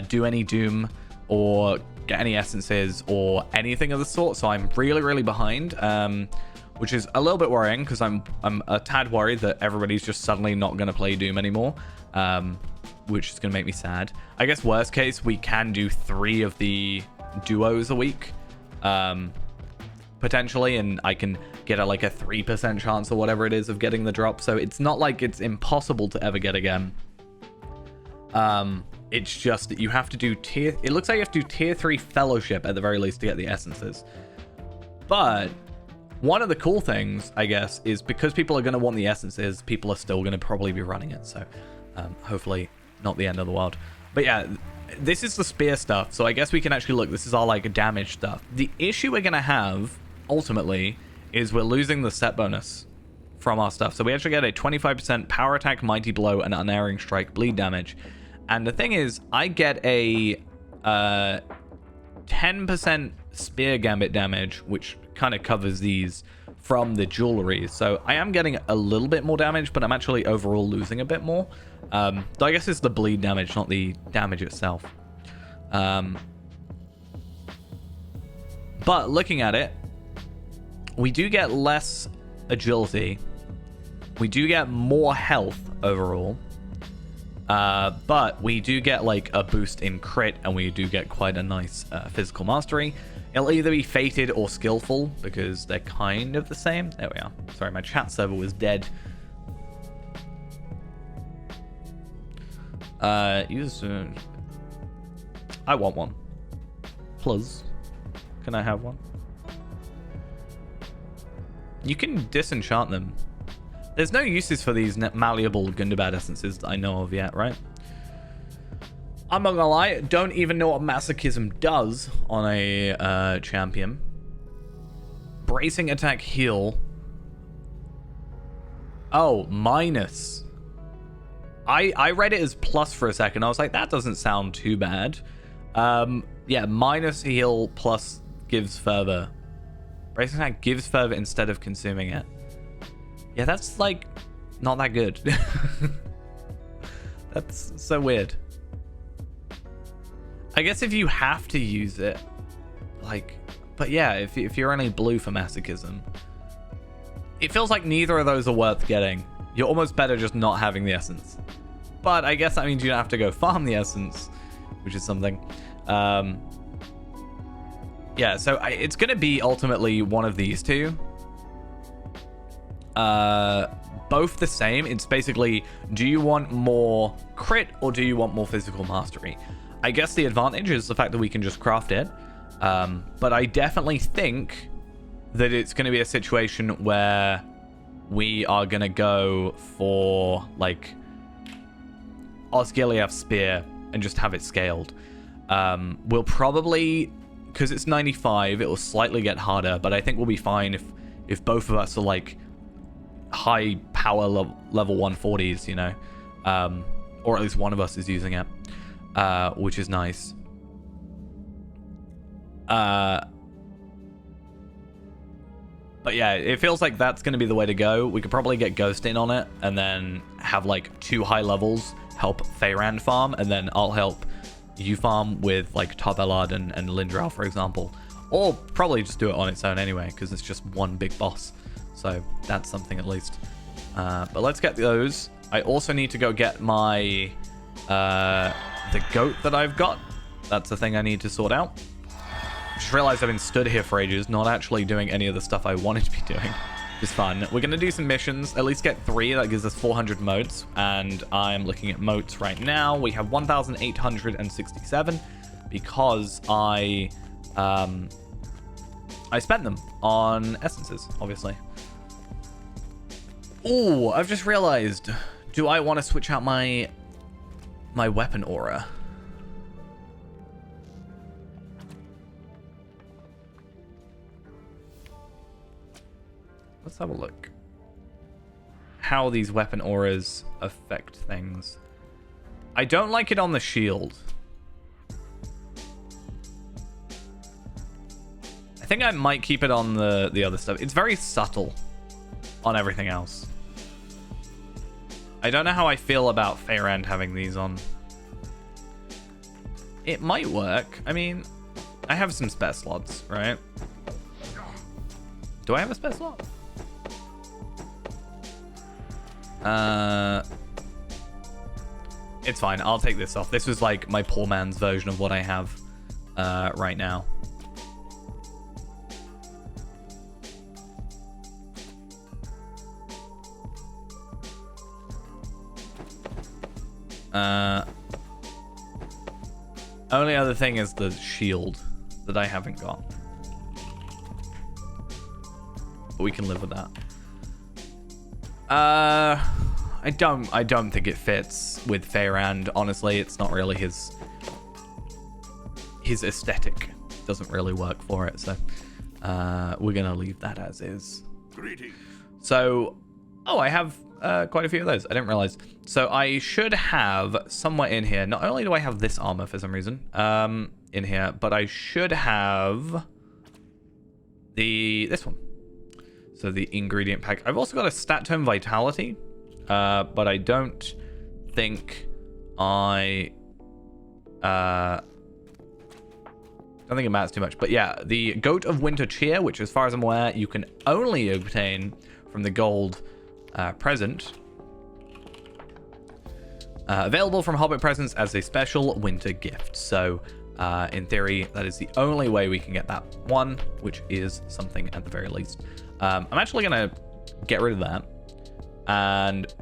do any Doom or get any essences or anything of the sort, so I'm really behind, which is a little bit worrying because I'm a tad worried that everybody's just suddenly not going to play Doom anymore, which is going to make me sad. I guess worst case, we can do 3 of the duos a week, potentially, and I can get like a 3% chance or whatever it is of getting the drop, so it's not like it's impossible to ever get again. It's just that you have to do it looks like you have to do tier 3 fellowship at the very least to get the essences. But one of the cool things, I guess, is because people are going to want the essences, people are still going to probably be running it, so hopefully not the end of the world. But yeah, this is the spear stuff, so I guess we can actually look. This is all like damage stuff. The issue we're going to have ultimately is we're losing the set bonus from our stuff. So we actually get a 25% power attack, mighty blow, and unerring strike bleed damage. And the thing is, I get a 10% spear gambit damage, which kind of covers these from the jewelry. So I am getting a little bit more damage, but I'm actually overall losing a bit more. Though I guess it's the bleed damage, not the damage itself. But looking at it, we do get less agility. We do get more health overall. But we do get like a boost in crit, and we do get quite a nice physical mastery. It'll either be fated or skillful because they're kind of the same. There we are. Sorry, my chat server was dead. Use. I want one. Plus, can I have one? You can disenchant them. There's no uses for these malleable Gundabad essences that I know of yet, right? I'm not gonna lie, don't even know what masochism does on a champion. Bracing attack heal. Oh, minus. I read it as plus for a second. I was like, that doesn't sound too bad. Yeah, minus heal plus gives fervor. Bracing attack gives fervor instead of consuming it. Yeah, that's like not that good. That's so weird. I guess if you have to use it, like, but yeah, if you're only blue for masochism, it feels like neither of those are worth getting. You're almost better just not having the essence. But I guess that means you don't have to go farm the essence, which is something. Yeah, so it's going to be ultimately one of these two. Both the same. It's basically, do you want more crit or do you want more physical mastery? I guess the advantage is the fact that we can just craft it. But I definitely think that it's going to be a situation where we are going to go for, like, Osgiliath's spear and just have it scaled. We'll probably, because it's 95, it will slightly get harder, but I think we'll be fine if both of us are, like, high power level 140s, you know, or at least one of us is using it, which is nice. But yeah, it feels like that's going to be the way to go. We could probably get Ghost in on it and then have like 2 high levels help Feyrand farm, and then I'll help you farm with like Top Ellard and Lindral, for example. Or probably just do it on its own anyway, because it's just one big boss. So that's something at least. But let's get those. I also need to go get my the goat that I've got. That's the thing I need to sort out. Just realized I've been stood here for ages, not actually doing any of the stuff I wanted to be doing. It's fun. We're going to do some missions, at least get 3. That gives us 400 motes. And I'm looking at motes right now. We have 1,867 because I spent them on essences, obviously. Oh, I've just realized. Do I want to switch out my weapon aura? Let's have a look. How these weapon auras affect things. I don't like it on the shield. I think I might keep it on the other stuff. It's very subtle on everything else. I don't know how I feel about Feyrand having these on. It might work. I mean, I have some spare slots, right? Do I have a spare slot? It's fine. I'll take this off. This was like my poor man's version of what I have right now. Only other thing is the shield that I haven't got. But we can live with that. I don't think it fits with Feyrand. Honestly, it's not really his aesthetic. Doesn't really work for it, so we're gonna leave that as is. Greetings. So Oh, I have quite a few of those. I didn't realize. So I should have somewhere in here. Not only do I have this armor for some reason in here, but I should have this one. So the ingredient pack. I've also got a stat tome vitality, but I don't think I don't think it matters too much. But yeah, the Goat of Winter Cheer, which as far as I'm aware, you can only obtain from the gold present. Available from Hobbit Presents as a special winter gift. So in theory, that is the only way we can get that one, which is something at the very least. I'm actually going to get rid of that. And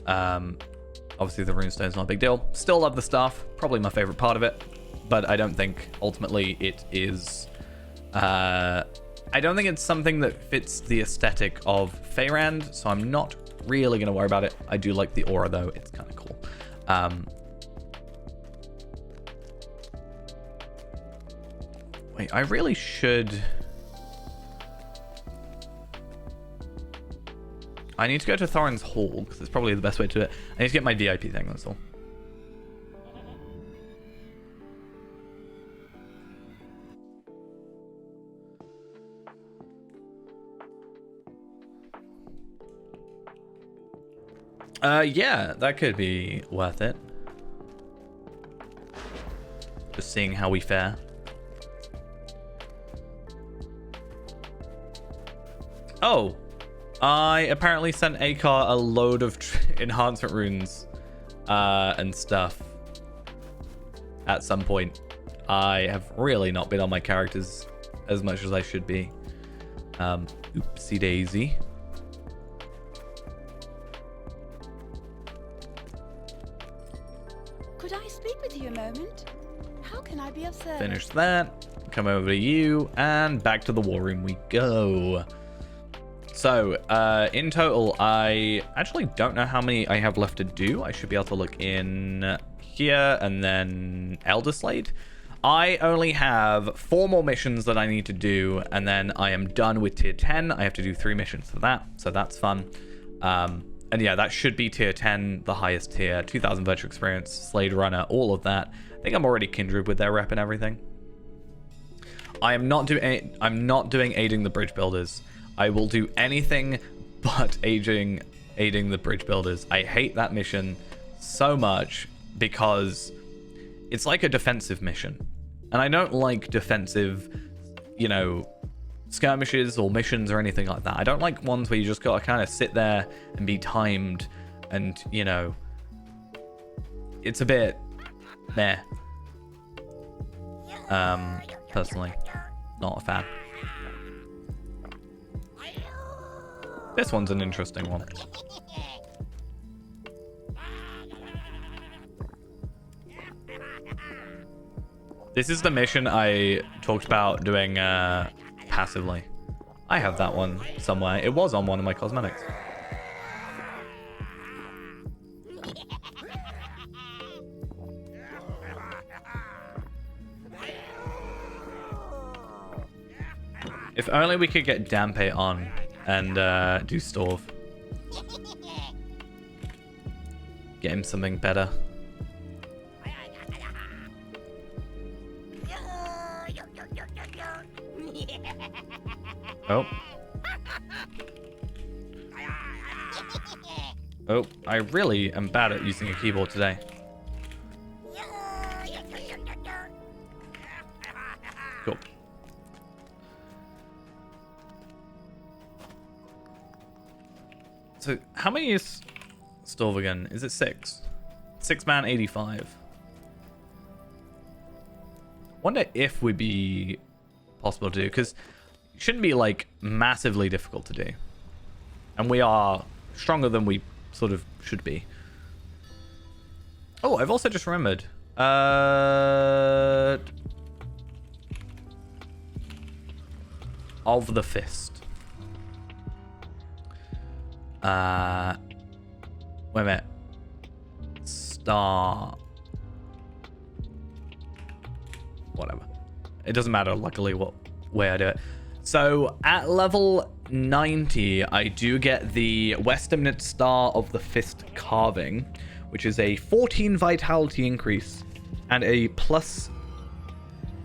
obviously the runestone's not a big deal. Still love the staff. Probably my favorite part of it. But I don't think ultimately it is... I don't think it's something that fits the aesthetic of Feyrand, so I'm not really going to worry about it. I do like the aura, though. It's kind of cool. Wait, I really should... I need to go to Thorin's Hall, because it's probably the best way to do it. I need to get my VIP thing, that's all. Yeah, that could be worth it. Just seeing how we fare. Oh, I apparently sent Akar a load of enhancement runes and stuff at some point. I have really not been on my characters as much as I should be. Oopsie daisy. Could I speak with you a moment? How can I be of service? Finish that. Come over to you, and back to the war room we go. So, in total, I actually don't know how many I have left to do. I should be able to look in here, and then Elder Slate. I only have 4 more missions that I need to do, and then I am done with tier 10. I have to do 3 missions for that, so that's fun. And yeah, that should be tier 10, the highest tier. 2,000 virtual experience, Slade Runner, all of that. I think I'm already kindred with their rep and everything. I'm not doing aiding the bridge builders. I will do anything but aiding the bridge builders. I hate that mission so much because it's like a defensive mission. And I don't like defensive, you know, skirmishes or missions or anything like that. I don't like ones where you just gotta kind of sit there and be timed and, you know, it's a bit meh. Personally, not a fan. This one's an interesting one. This is the mission I talked about doing passively. I have that one somewhere. It was on one of my cosmetics. If only we could get Dampe on and do Storv. Get him something better. Oh. Oh, I really am bad at using a keyboard today. Cool. So, how many is Storv again? Is it 6? 6 man 85. Wonder if would be possible to do, because it shouldn't be like massively difficult to do. And we are stronger than we sort of should be. Oh, I've also just remembered. Of the Fist. Wait a minute. Star. Whatever. It doesn't matter, luckily, what way I do it. So at level 90, I do get the Western Star of the Fist Carving, which is a 14 vitality increase and a plus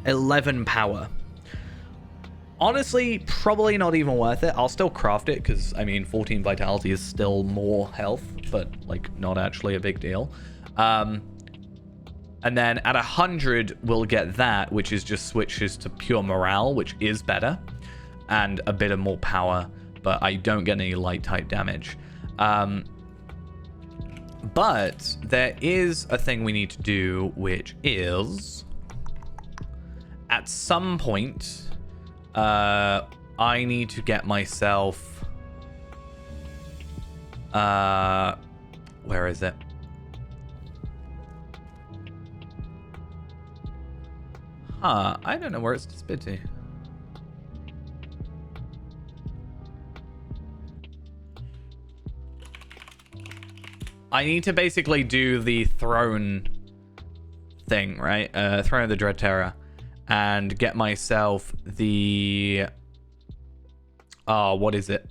11 power. Honestly, probably not even worth it. I'll still craft it because, I mean, 14 vitality is still more health, but, like, not actually a big deal. And then at 100, we'll get that, which is just switches to pure morale, which is better, and a bit of more power, but I don't get any light type damage. But there is a thing we need to do, which is at some point, I need to get myself, where is it? I don't know where it's displayed to. I need to basically do the throne thing, right? Throne of the Dread Terror. And get myself the... what is it?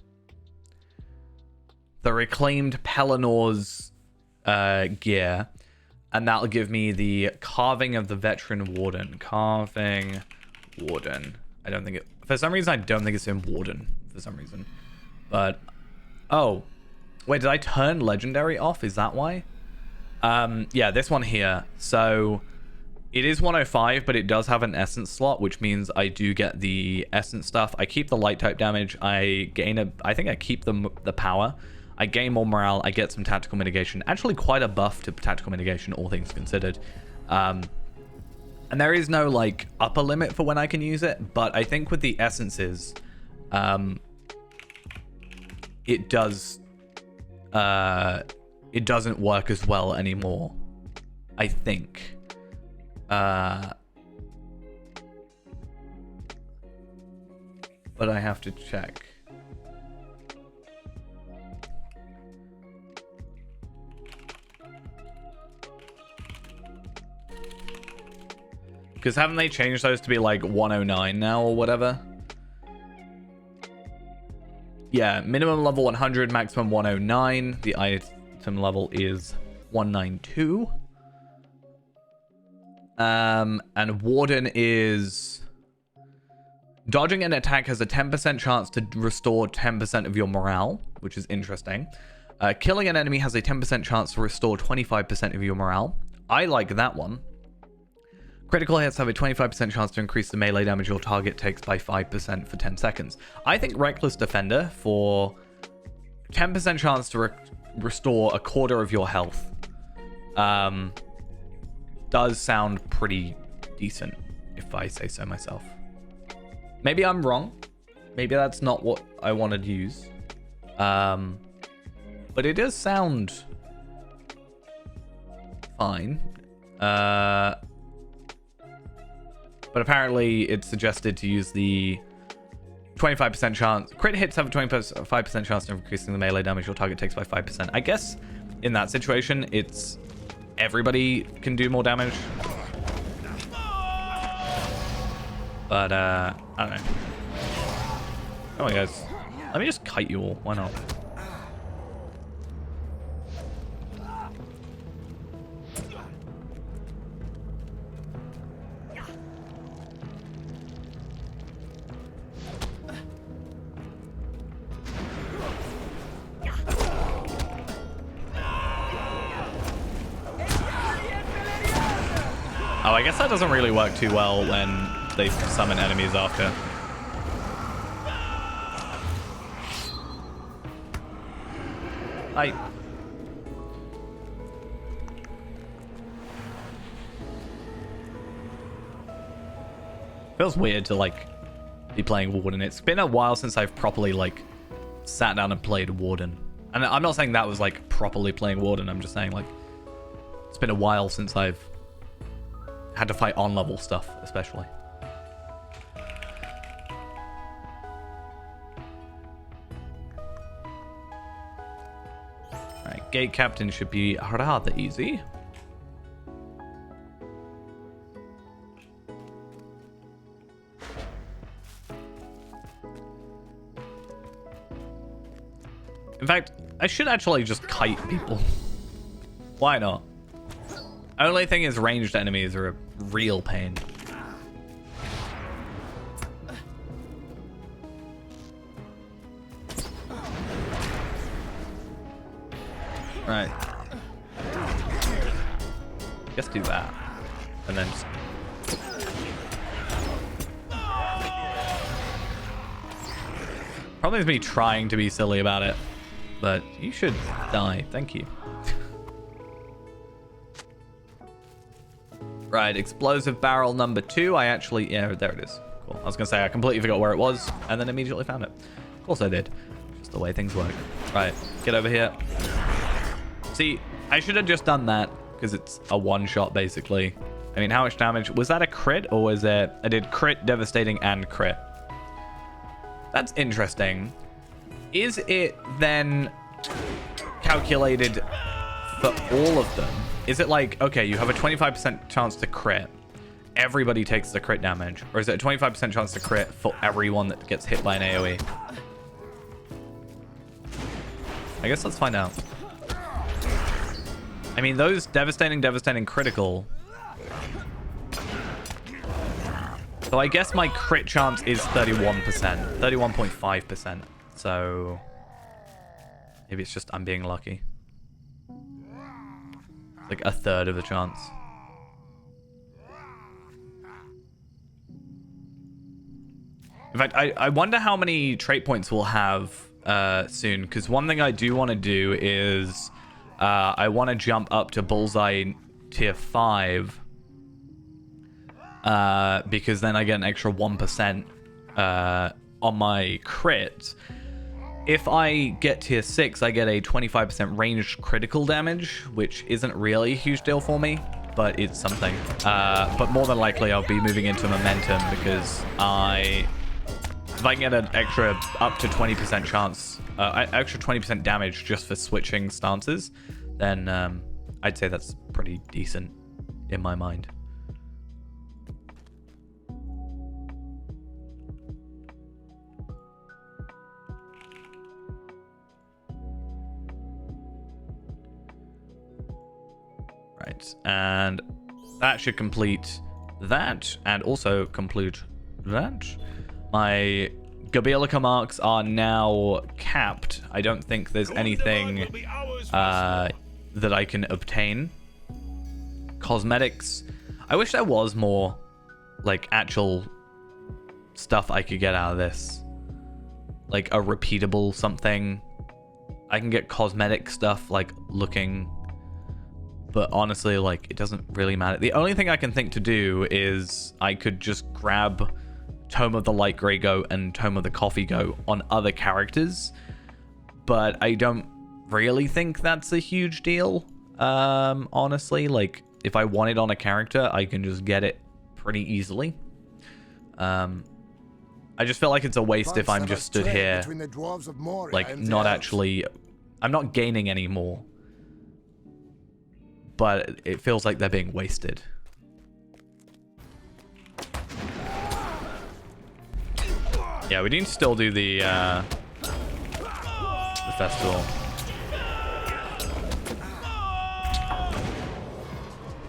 The Reclaimed Pelinor's gear. And that'll give me the Carving of the Veteran Warden. Carving Warden. I don't think it... For some reason, I don't think it's in Warden. For some reason. But... Oh. Wait, did I turn Legendary off? Is that why? Yeah, this one here. So... It is 105, but it does have an essence slot, which means I do get the essence stuff. I keep the light type damage. I gain I think I keep the power. I gain more morale. I get some tactical mitigation. Actually, quite a buff to tactical mitigation, all things considered. And there is no like upper limit for when I can use it, but I think with the essences, it doesn't work as well anymore. I think. But I have to check. Because haven't they changed those to be like 109 now or whatever? Yeah, minimum level 100, maximum 109. The item level is 192. And Warden is... Dodging an attack has a 10% chance to restore 10% of your morale, which is interesting. Killing an enemy has a 10% chance to restore 25% of your morale. I like that one. Critical hits have a 25% chance to increase the melee damage your target takes by 5% for 10 seconds. I think Reckless Defender for 10% chance to restore a quarter of your health does sound pretty decent, if I say so myself. Maybe I'm wrong. Maybe that's not what I wanted to use. But it does sound fine. But apparently it's suggested to use the 25% chance. Crit hits have a 25% chance of increasing the melee damage your target takes by 5%. I guess in that situation, it's everybody can do more damage. But, I don't know. Come on, guys. Let me just kite you all. Why not? Oh, I guess that doesn't really work too well when they summon enemies after. Feels weird to like be playing Warden. It's been a while since I've properly like sat down and played Warden. And I'm not saying that was like properly playing Warden. I'm just saying like it's been a while since I've had to fight on level stuff, especially. Alright, Gate Captain should be rather easy. In fact, I should actually just kite people. Why not? Only thing is ranged enemies are a real pain. Right. Just do that. And then just... Probably is me trying to be silly about it. But you should die. Thank you. Right, explosive barrel number 2. I actually... Yeah, there it is. Cool. I was going to say I completely forgot where it was and then immediately found it. Of course I did. Just the way things work. Right, get over here. See, I should have just done that because it's a one-shot basically. I mean, how much damage? Was that a crit or was it... I did crit, devastating, and crit. That's interesting. Is it then calculated for all of them? Is it like, okay, you have a 25% chance to crit. Everybody takes the crit damage. Or is it a 25% chance to crit for everyone that gets hit by an AoE? I guess let's find out. I mean, those devastating, critical. So I guess my crit chance is 31%. 31.5%. So maybe it's just I'm being lucky. It's like a third of the chance. In fact, I wonder how many trait points we'll have soon. Because one thing I do want to do is I want to jump up to Bullseye tier 5. Because then I get an extra 1% on my crit. If I get tier 6, I get a 25% ranged critical damage, which isn't really a huge deal for me, but it's something. But more than likely, I'll be moving into momentum because if I can get an extra up to 20% chance, extra 20% damage just for switching stances, then I'd say that's pretty decent in my mind. Right, and that should complete that, and also complete that. My Gabilica marks are now capped. I don't think there's anything that I can obtain. Cosmetics. I wish there was more, like, actual stuff I could get out of this. Like a repeatable something. I can get cosmetic stuff, like looking... But honestly, like, it doesn't really matter. The only thing I can think to do is I could just grab Tome of the Light Grey Goat and Tome of the Coffee Goat on other characters. But I don't really think that's a huge deal, honestly. Like, if I want it on a character, I can just get it pretty easily. I just feel like it's a waste if I'm just stood here, like, not actually... I'm not gaining any more. But it feels like they're being wasted. Yeah, we need to still do the festival.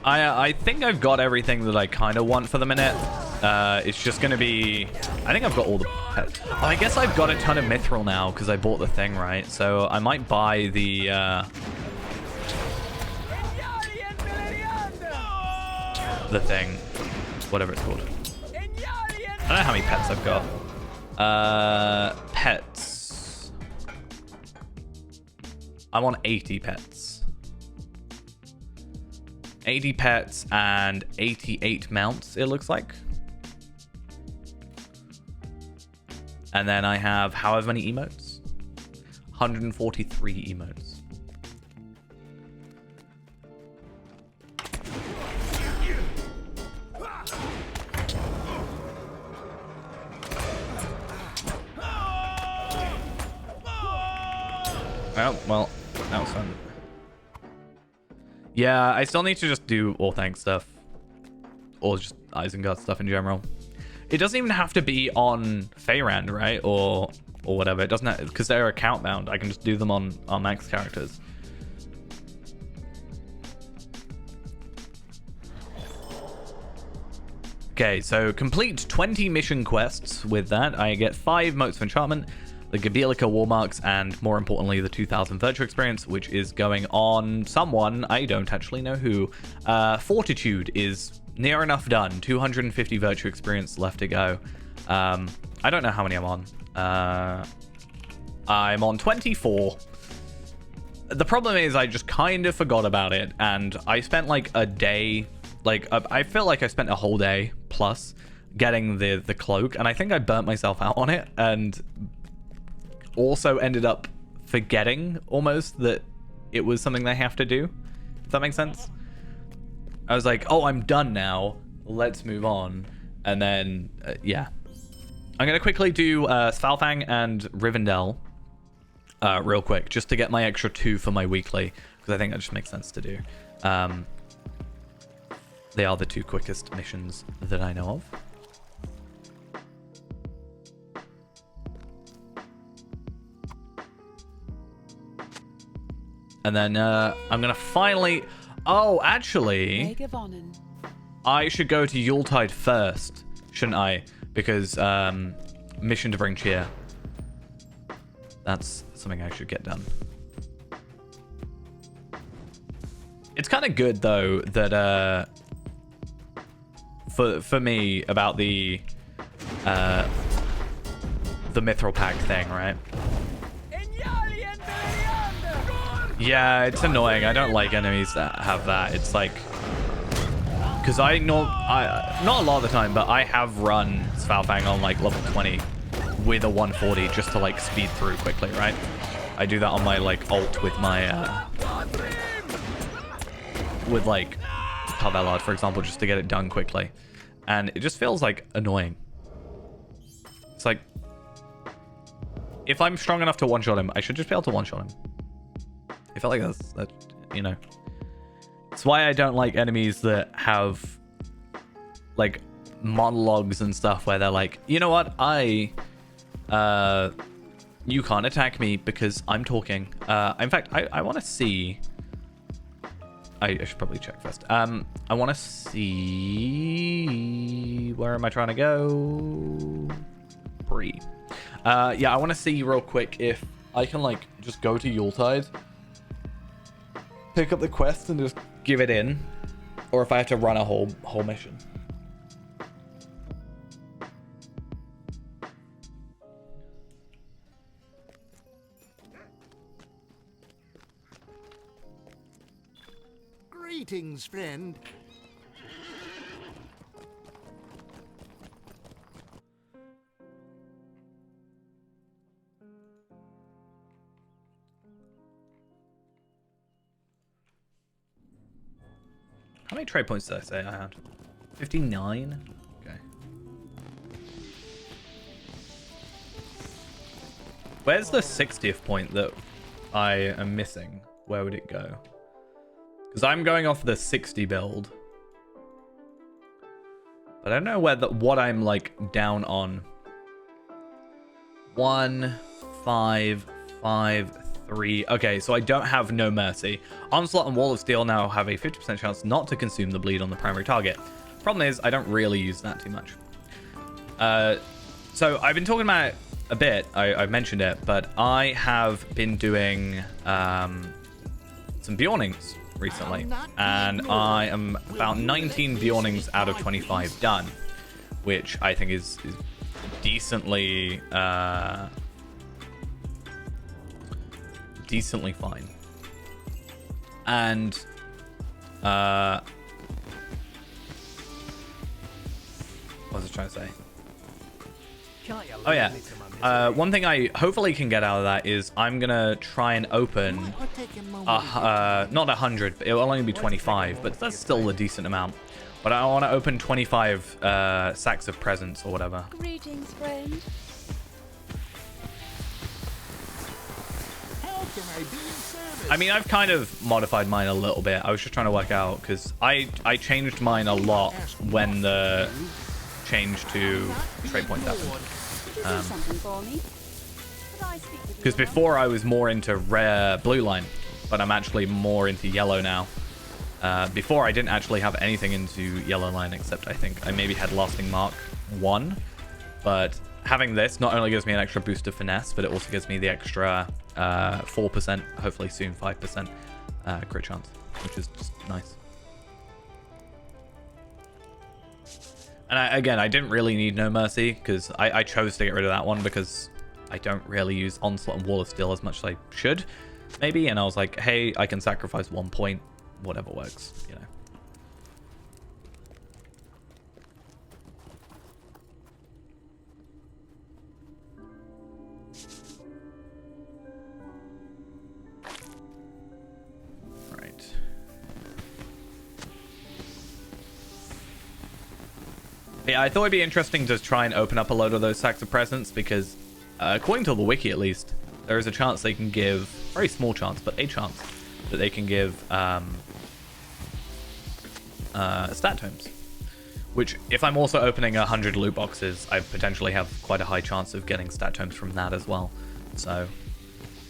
I think I've got everything that I kind of want for the minute. It's just going to be... I think I've got all the pets. Oh, I guess I've got a ton of Mithril now because I bought the thing, right? So I might buy the thing, whatever it's called. I don't know how many pets I've got. Pets. I want 80 pets. 80 pets and 88 mounts, it looks like. And then I have however many emotes? 143 emotes. Oh, well, that was fun. Yeah, I still need to just do all thanks stuff. Or just Isengard stuff in general. It doesn't even have to be on Feyrand, right? Or or whatever. It doesn't because they're account bound. I can just do them on max characters. Okay, so complete 20 mission quests. With that, I get 5 motes of enchantment, the Gabilica war marks, and more importantly, the 2000 virtue experience, which is going on someone. I don't actually know who. Fortitude is near enough done. 250 virtue experience left to go. I don't know how many I'm on. I'm on 24. The problem is I just kind of forgot about it, and I spent like a day, I feel like I spent a whole day plus getting the cloak, and I think I burnt myself out on it, and also ended up forgetting almost that it was something they have to do. If that makes sense? I was like, oh, I'm done now. Let's move on. And then, yeah. I'm going to quickly do Svalfang and Rivendell real quick, just to get my extra 2 for my weekly, because I think that just makes sense to do. They are the 2 quickest missions that I know of. And then I'm going to finally... Oh, actually, I should go to Yuletide first, shouldn't I? Because mission to bring cheer. That's something I should get done. It's kind of good, though, that for me about the Mithril Pack thing, right? Yeah, it's annoying. I don't like enemies that have that. It's like, because not a lot of the time, but I have run Svalfang on like level 20 with a 140 just to like speed through quickly, right? I do that on my like ult with my with like Palvelard, for example, just to get it done quickly, and it just feels like annoying. It's like, if I'm strong enough to one-shot him, I should just be able to one-shot him. I feel like that's you know, it's why I don't like enemies that have like monologues and stuff where they're like, you know what, you can't attack me because I'm talking. In fact, I want to see. I should probably check first. I want to see, where am I trying to go? Bree. Yeah, I want to see real quick if I can like just go to Yuletide, pick up the quest and just give it in, or if I have to run a whole mission. Greetings, friend. How many trade points did I say I had? 59? Okay. Where's the 60th point that I am missing? Where would it go? Because I'm going off the 60 build. But I don't know what I'm like down on. 1, 5, 5, 3. Okay, so I don't have No Mercy. Onslaught and Wall of Steel now have a 50% chance not to consume the bleed on the primary target. Problem is, I don't really use that too much. So I've been talking about it a bit. I've mentioned it, but I have been doing some Bjornings recently, and I am about 19 Bjornings out of 25 done, which I think is decently fine. And what was I trying to say? Oh yeah, one thing I hopefully can get out of that is I'm gonna try and open not 100, it'll only be 25, but that's still a decent amount. But I want to open 25 sacks of presents or whatever. Greetings, friend. I mean, I've kind of modified mine a little bit. I was just trying to work out, because I changed mine a lot when the change to trade points happened. Something for me. I speak with you? Because before I was more into rare blue line, but I'm actually more into yellow now. Before I didn't actually have anything into yellow line, except I think I maybe had lasting mark 1. But having this not only gives me an extra boost of finesse, but it also gives me the extra 4%, hopefully soon 5% crit chance, which is just nice. And again, I didn't really need No Mercy because I chose to get rid of that one because I don't really use Onslaught and Wall of Steel as much as I should, maybe. And I was like, hey, I can sacrifice 1 point, whatever works, you know. Right. Yeah, I thought it'd be interesting to try and open up a load of those sacks of presents because, according to the wiki at least, there is a chance they can give, very small chance, but a chance that they can give stat tomes. Which, if I'm also opening 100 loot boxes, I potentially have quite a high chance of getting stat tomes from that as well. So,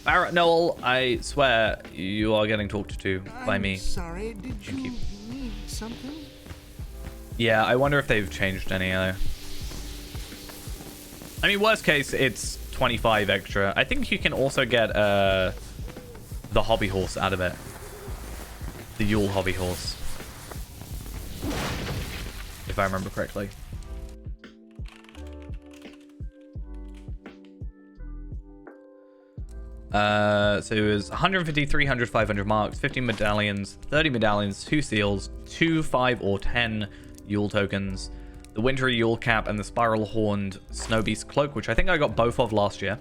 Barrett Noel, I swear you are getting talked to by me. Sorry, did you need something? Yeah, I wonder if they've changed any other. I mean, worst case, it's 25 extra. I think you can also get the hobby horse out of it. The Yule hobby horse. If I remember correctly. So it was 150, 300, 500 marks, 15 medallions, 30 medallions, 2 seals, 2, 5, or 10 Yule tokens, the Wintry Yule Cap, and the Spiral Horned Snow Beast Cloak, which I think I got both of last year.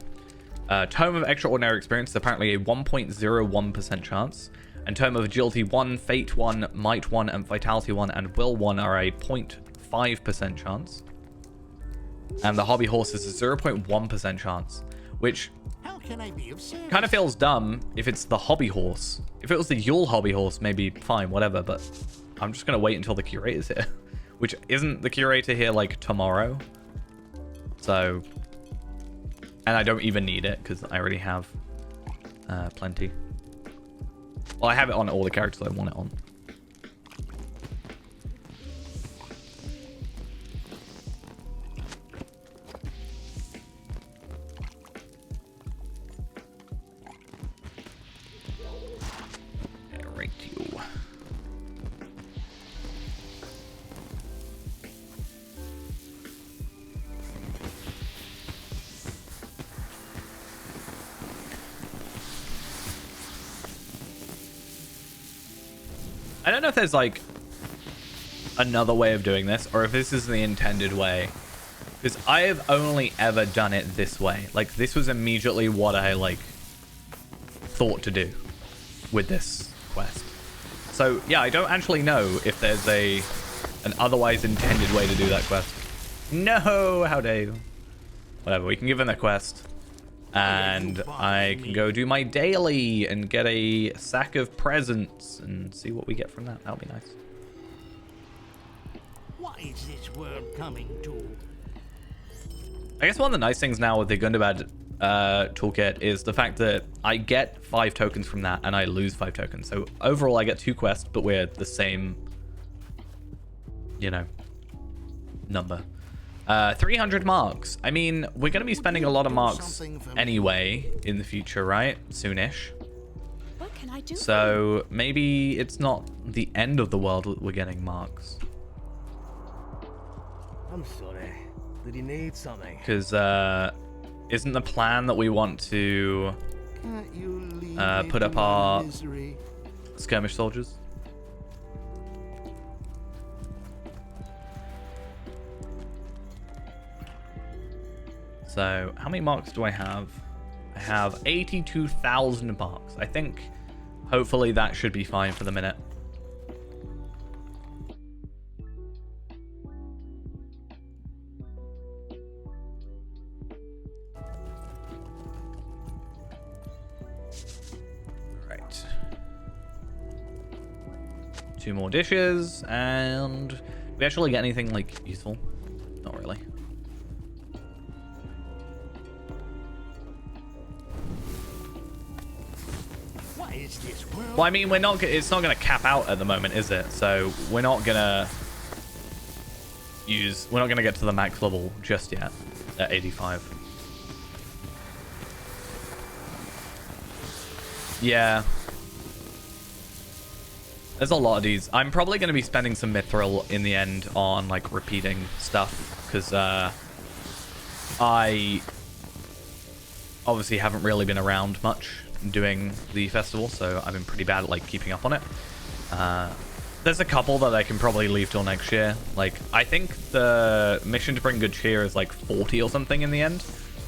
Tome of Extraordinary Experience is apparently a 1.01% chance, and Tome of Agility 1, Fate 1, Might 1, and Vitality 1, and Will 1 are a 0.5% chance. And the Hobby Horse is a 0.1% chance, which How can I be of service? kind of feels dumb if it's the Hobby Horse. If it was the Yule Hobby Horse, maybe fine, whatever, but I'm just going to wait until the Curator's here. Which isn't the Curator here, like, tomorrow? So... And I don't even need it, because I already have plenty. Well, I have it on all the characters I want it on. Right, you. I don't know if there's like another way of doing this or if this is the intended way, because I have only ever done it this way. Like, this was immediately what I like thought to do with this quest. So yeah, I don't actually know if there's an otherwise intended way to do that quest. No, how dare you. Whatever, we can give them the quest. And I can go do my daily and get a sack of presents and see what we get from that. That'll be nice. What is this world coming to? I guess one of the nice things now with the Gundabad toolkit is the fact that I get 5 tokens from that and I lose 5 tokens. So overall I get 2 quests, but we're the same, you know, number. 300 marks. I mean, we're going to be spending a lot of marks anyway in the future, right? Soonish. What can I do? So maybe it's not the end of the world that we're getting marks. I'm sorry. Did you need something? Because isn't the plan that we want to Can't you leave put me up to my our misery? skirmish soldiers? So, how many marks do I have? I have 82,000 marks. I think, hopefully, that should be fine for the minute. Right. 2 more dishes, and do we actually get anything, like, useful? Not really. Is this world? Well, I mean, it's not gonna cap out at the moment, is it? So we're not gonna get to the max level just yet at 85. Yeah. There's a lot of these. I'm probably going to be spending some mithril in the end on like repeating stuff because I obviously haven't really been around much doing the festival, so I've been pretty bad at like keeping up on it. There's a couple that I can probably leave till next year. Like, I think the mission to bring good cheer is like 40 or something in the end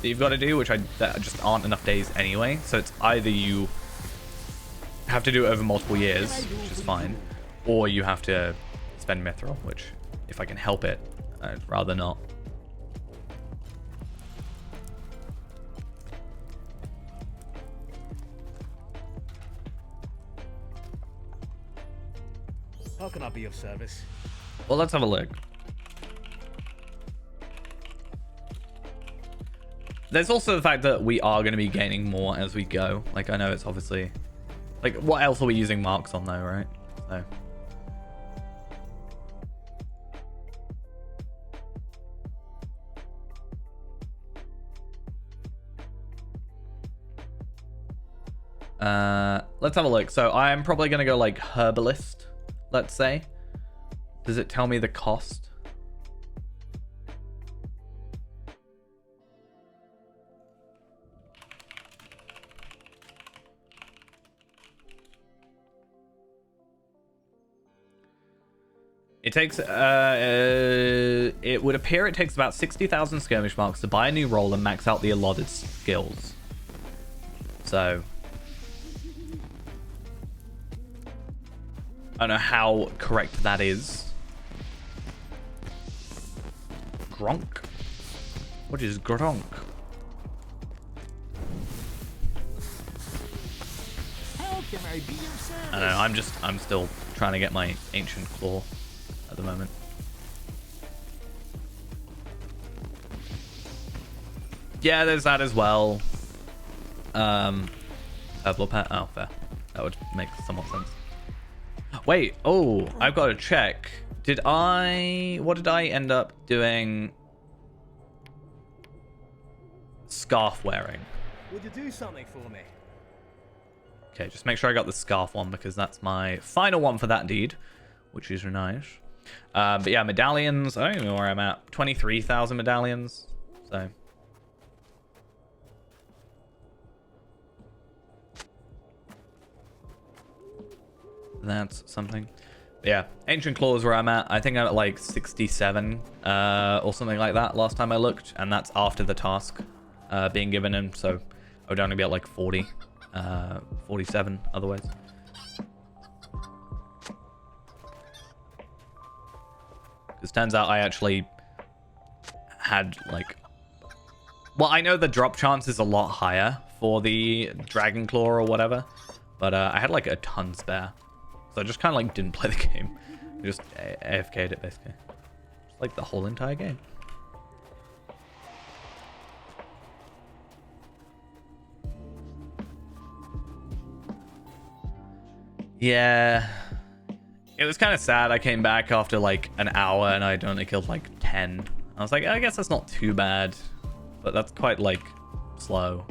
that you've got to do, that just aren't enough days anyway. So it's either you have to do it over multiple years, which is fine, or you have to spend mithril, which, if I can help it, I'd rather not. How can I be of service? Well, let's have a look. There's also the fact that we are going to be gaining more as we go. Like, I know it's obviously... Like, what else are we using marks on, though, right? So... let's have a look. So I'm probably going to go, like, herbalist, let's say. Does it tell me the cost? It takes, it would appear it takes about 60,000 skirmish marks to buy a new role and max out the allotted skills. So, I don't know how correct that is. Gronk? What is Gronk? How can I be of service? I don't know, I'm still trying to get my ancient claw at the moment. Yeah, there's that as well. Herbal pet. Oh, fair. That would make somewhat sense. Wait, oh, I've got to check. What did I end up doing? Scarf wearing. Would you do something for me? Okay, just make sure I got the scarf one because that's my final one for that deed, which is nice. But yeah, medallions. I don't even know where I'm at. 23,000 medallions. So. That's something. But yeah, ancient claw is where I'm at. I think I'm at like 67 or something like that last time I looked, and that's after the task being given in. So I would only be at like 40, 47 otherwise. Because turns out I actually had like, well, I know the drop chance is a lot higher for the dragon claw or whatever, but I had like a ton spare. So I just kind of like didn't play the game. I just AFK'd it basically. Just like the whole entire game. Yeah. It was kind of sad. I came back after like an hour and I'd only killed like 10. I was like, I guess that's not too bad. But that's quite like slow.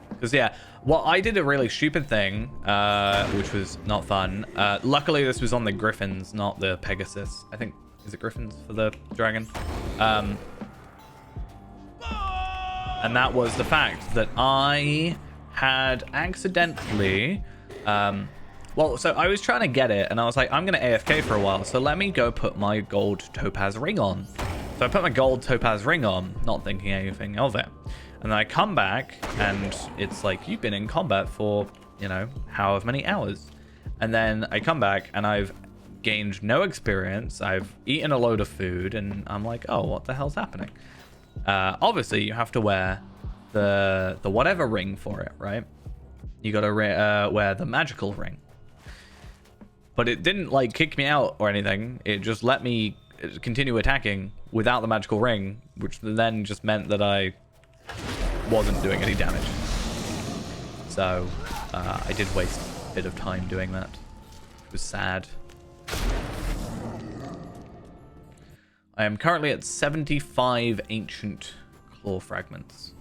Because yeah, well, I did a really stupid thing, which was not fun. Luckily, this was on the Griffins, not the Pegasus. I think, is it Griffins for the dragon? And that was the fact that I had accidentally... well, so I was trying to get it, and I was like, I'm going to AFK for a while, so let me go put my gold topaz ring on. So I put my gold topaz ring on, not thinking anything of it. And then I come back, and it's like, you've been in combat for, you know, however many hours. And then I come back, and I've gained no experience. I've eaten a load of food, and I'm like, oh, what the hell's happening? Obviously, you have to wear the whatever ring for it, right? You got to wear the magical ring. But it didn't, like, kick me out or anything. It just let me continue attacking without the magical ring, which then just meant that I... wasn't doing any damage. So, I did waste a bit of time doing that. It was sad. I am currently at 75 ancient claw fragments.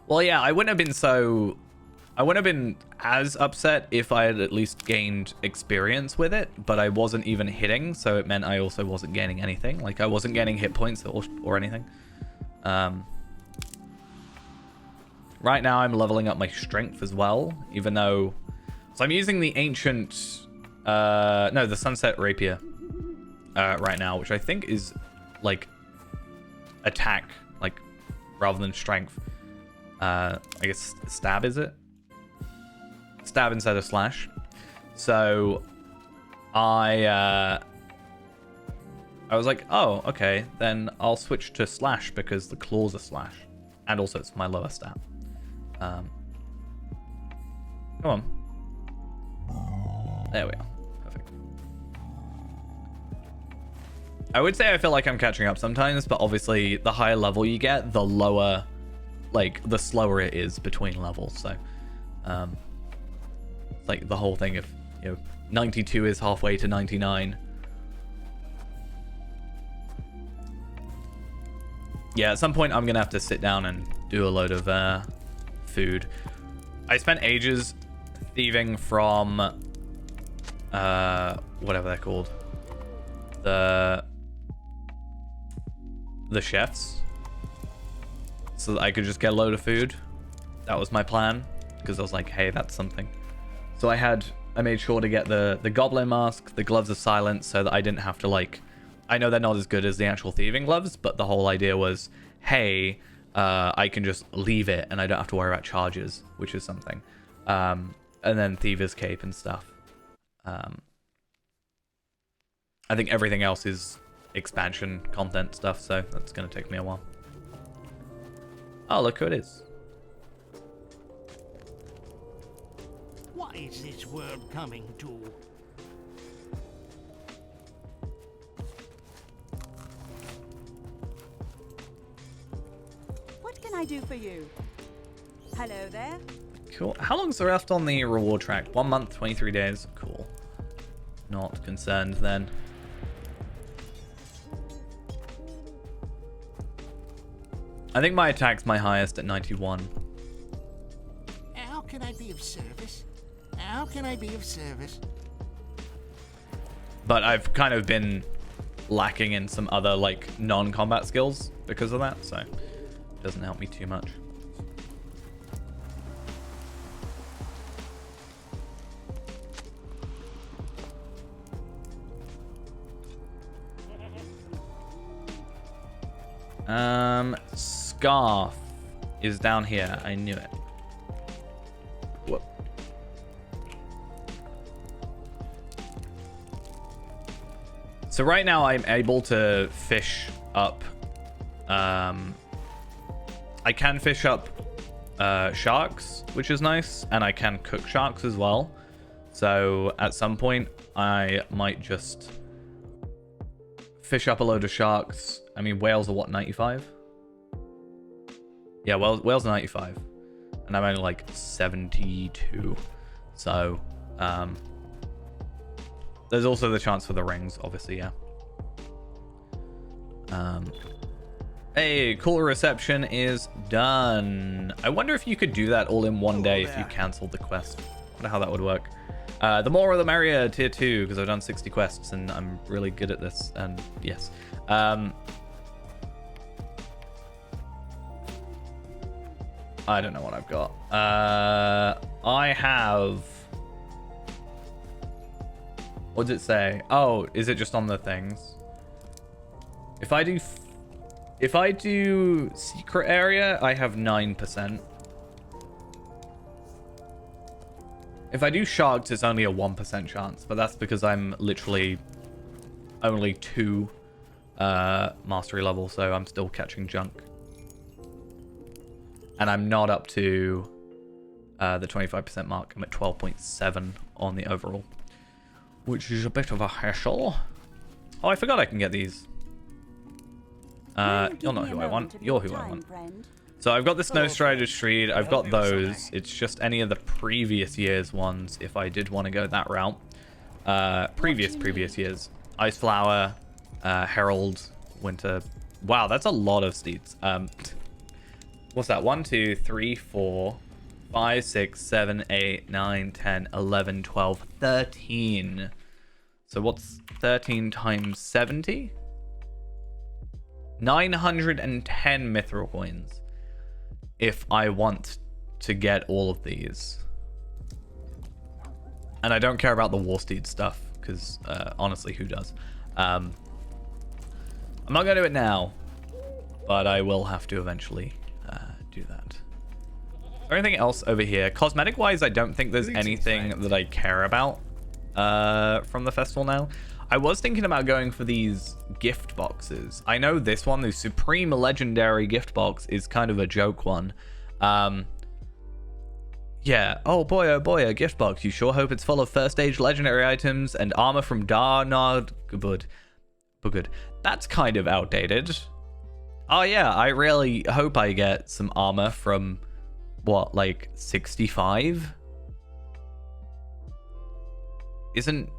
Well, yeah, I wouldn't have been as upset if I had at least gained experience with it, but I wasn't even hitting, so it meant I also wasn't gaining anything. Like, I wasn't gaining hit points or anything. Right now, I'm leveling up my strength as well, even though... So I'm using the ancient... no, the Sunset Rapier right now, which I think is, like, attack, like, rather than strength. I guess stab, is it? Stab instead of slash. So I was like, oh, okay, then I'll switch to slash because the claws are slash, and also it's my lower stat. Come on. There we are. Perfect. I would say I feel like I'm catching up sometimes, but obviously the higher level you get, the lower, like, the slower it is between levels. So, like the whole thing of, 92 is halfway to 99. Yeah, at some point I'm gonna have to sit down and do a load of food. I spent ages thieving from whatever they're called, the chefs, so that I could just get a load of food. That was my plan, because I was like, hey, that's something. So I made sure to get the goblin mask, the gloves of silence, so that I didn't have to, like, I know they're not as good as the actual thieving gloves, but the whole idea was, hey, I can just leave it and I don't have to worry about charges, which is something. And then Thiever's Cape and stuff. I think everything else is expansion content stuff, so that's going to take me a while. Oh, look who it is. What is this world coming to? What can I do for you? Hello there. Cool. How long's the left on the reward track? 1 month, 23 days. Cool. Not concerned then. I think my attack's my highest at 91. How can I be of service? How can I be of service? But I've kind of been lacking in some other, like, non-combat skills because of that, so it doesn't help me too much. Scarf is down here. I knew it. Whoop. So right now I'm able to fish up. I can fish up sharks, which is nice, and I can cook sharks as well. So at some point I might just fish up a load of sharks. I mean, whales are what, 95? Yeah, whales are 95. And I'm only like 72. So, there's also the chance for the rings, obviously, yeah. Hey, cooler reception is done. I wonder if you could do that all in one day if you canceled the quest. I wonder how that would work. The more the merrier, tier 2, because I've done 60 quests and I'm really good at this. And yes. I don't know what I've got. I have... What does it say? Oh, is it just on the things? If I do secret area, I have 9%. If I do sharks, it's only a 1% chance, but that's because I'm literally only 2 mastery level, so I'm still catching junk. And I'm not up to the 25% mark. I'm at 12.7 on the overall, which is a bit of a hassle. Oh, I forgot I can get these. You're not who I want. You're who I want. So I've got the Snow Hello, Strider friend. Street. Can I I've help got you with those. something? It's just any of the previous year's ones if I did want to go that route. Previous years. Ice Flower, Herald, Winter. Wow, that's a lot of steeds. What's that? 1, 2, 3, 4, 5, 6, 7, 8, 9, 10, 11, 12, 13. So what's 13 times 70? 910 mithril coins. If I want to get all of these. And I don't care about the War Steed stuff, because honestly, who does? I'm not going to do it now, but I will have to eventually do that. Is there anything else over here? Cosmetic-wise, I don't think there's anything that I care about from the festival now. I was thinking about going for these gift boxes. I know this one, the Supreme Legendary gift box, is kind of a joke one. Yeah. Oh boy, a gift box. You sure hope it's full of first stage legendary items and armor from Darnard Bugud. That's kind of outdated. Oh yeah, I really hope I get some armor from, what, like 65? Isn't...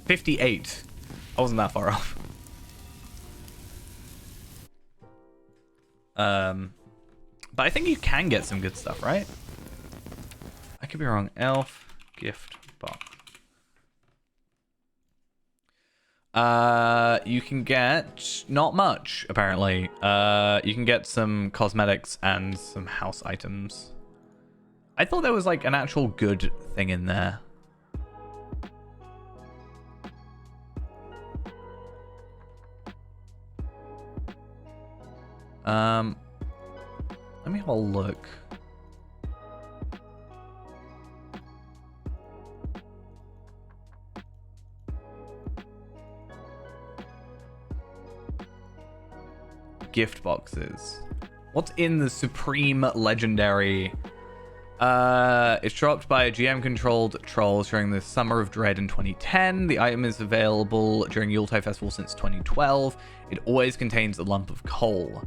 $58. I wasn't that far off. But I think you can get some good stuff, right? I could be wrong. Elf gift box. You can get not much, apparently. You can get some cosmetics and some house items. I thought there was like an actual good thing in there. Let me have a look. Gift boxes. What's in the Supreme Legendary? It's dropped by GM-controlled trolls during the Summer of Dread in 2010. The item is available during Yuletide Festival since 2012. It always contains a lump of coal.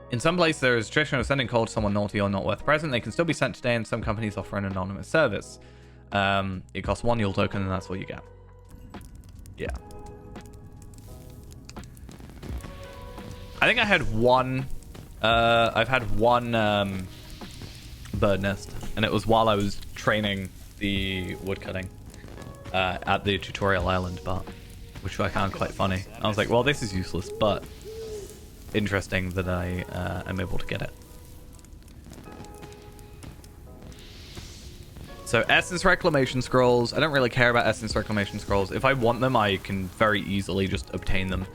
In some places, there is a tradition of sending coal to someone naughty or not worth a present. They can still be sent today, and some companies offer an anonymous service. It costs 1 Yule token, and that's all you get. Yeah. I think I had one... I've had one bird nest, and it was while I was training the woodcutting at the tutorial island part, which I found quite funny. I was like, well, this is useless, but interesting that I am able to get it. So Essence Reclamation Scrolls. I don't really care about Essence Reclamation Scrolls. If I want them, I can very easily just obtain them.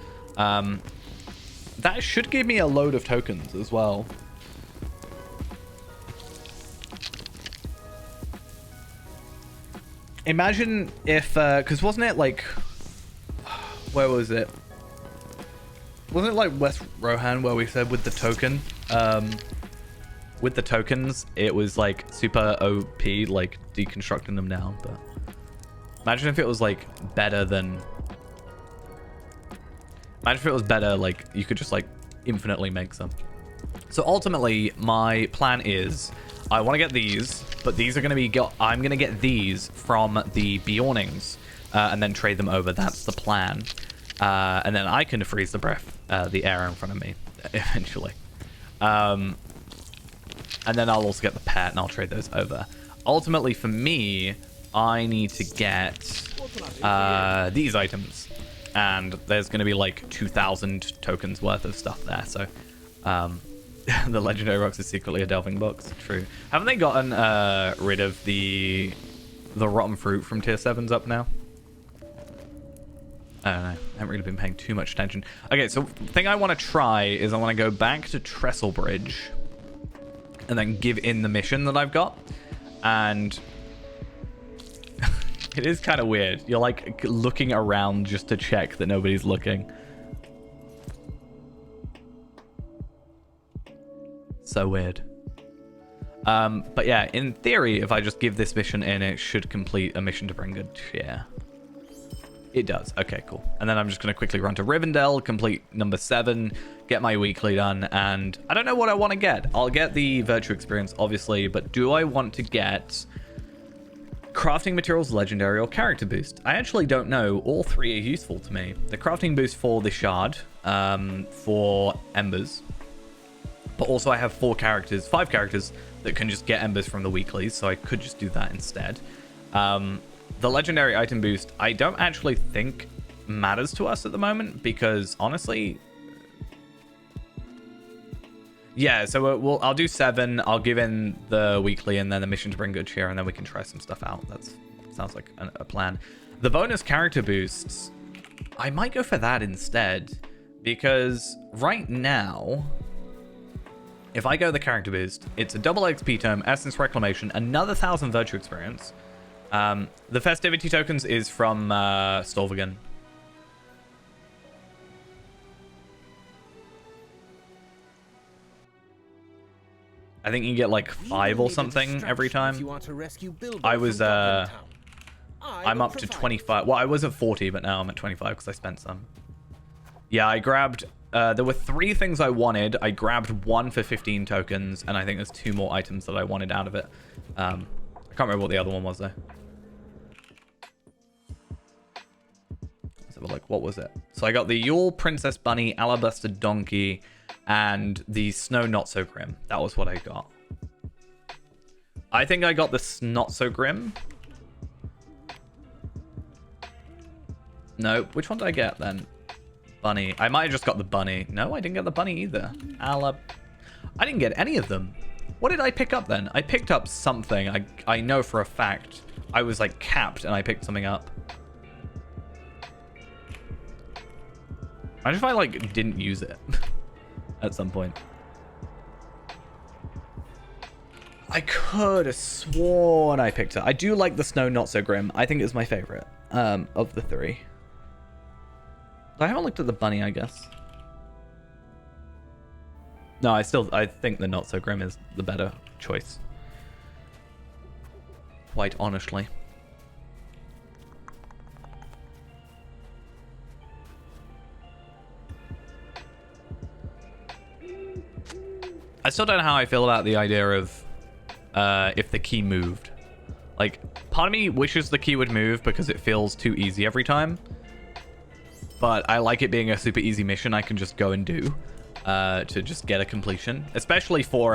That should give me a load of tokens as well. Imagine if, because wasn't it like, where was it? Wasn't it like West Rohan where we said with the token, with the tokens, it was like super OP, like deconstructing them down, but imagine if it was like better than... Imagine if it was better, like, you could just, like, infinitely make some. So, ultimately, my plan is, I want to get these, but these are going to be... I'm going to get these from the Bjornings, and then trade them over. That's the plan. And then I can freeze the air in front of me, eventually. And then I'll also get the pet, and I'll trade those over. Ultimately, for me, I need to get these items. And there's going to be like 2,000 tokens worth of stuff there. So the Legendary Box is secretly a delving box. True. Haven't they gotten rid of the rotten fruit from tier 7s up now? I don't know. I haven't really been paying too much attention. Okay, so the thing I want to try is I want to go back to Trestle Bridge and then give in the mission that I've got. And... it is kind of weird. You're like looking around just to check that nobody's looking. So weird. But yeah, in theory, if I just give this mission in, it should complete a mission to bring good cheer. It does. Okay, cool. And then I'm just going to quickly run to Rivendell, complete number 7, get my weekly done, and I don't know what I want to get. I'll get the virtue experience, obviously, but do I want to get crafting materials, legendary, or character boost? I actually don't know. All 3 are useful to me. The crafting boost for the shard, for embers, but also I have 5 characters that can just get embers from the weeklies, so I could just do that instead. The legendary item boost, I don't actually think matters to us at the moment because honestly, yeah. So I'll do 7. I'll give in the weekly and then the mission to bring good cheer, and then we can try some stuff out. That sounds like a plan. The bonus character boosts, I might go for that instead because right now, if I go the character boost, it's a double XP tome, essence reclamation, another 1,000 virtue experience. The festivity tokens is from Stolvagan. I think you can get like 5 or something every time. I was I'm up to 25. Well, I was at 40, but now I'm at 25 because I spent some. Yeah, I grabbed there were 3 things I wanted. I grabbed 1 for 15 tokens, and I think there's 2 more items that I wanted out of it. I can't remember what the other one was though. Like, what was it? So I got the Yule Princess Bunny, Alabaster Donkey, and the Snow Not So Grim. That was what I got. I think I got the Not So Grim. No, which one did I get then? Bunny. I might have just got the bunny. No, I didn't get the bunny either. I didn't get any of them. What did I pick up then? I picked up something. I know for a fact. I was like capped and I picked something up. Imagine if I like didn't use it at some point. I could have sworn I picked it. I do like the Snow Not So Grim. I think it's my favorite of the 3. I haven't looked at the bunny, I guess. No, I think the Not So Grim is the better choice. Quite honestly. I still don't know how I feel about the idea of if the key moved. Like, part of me wishes the key would move because it feels too easy every time. But I like it being a super easy mission I can just go and do to just get a completion. Especially for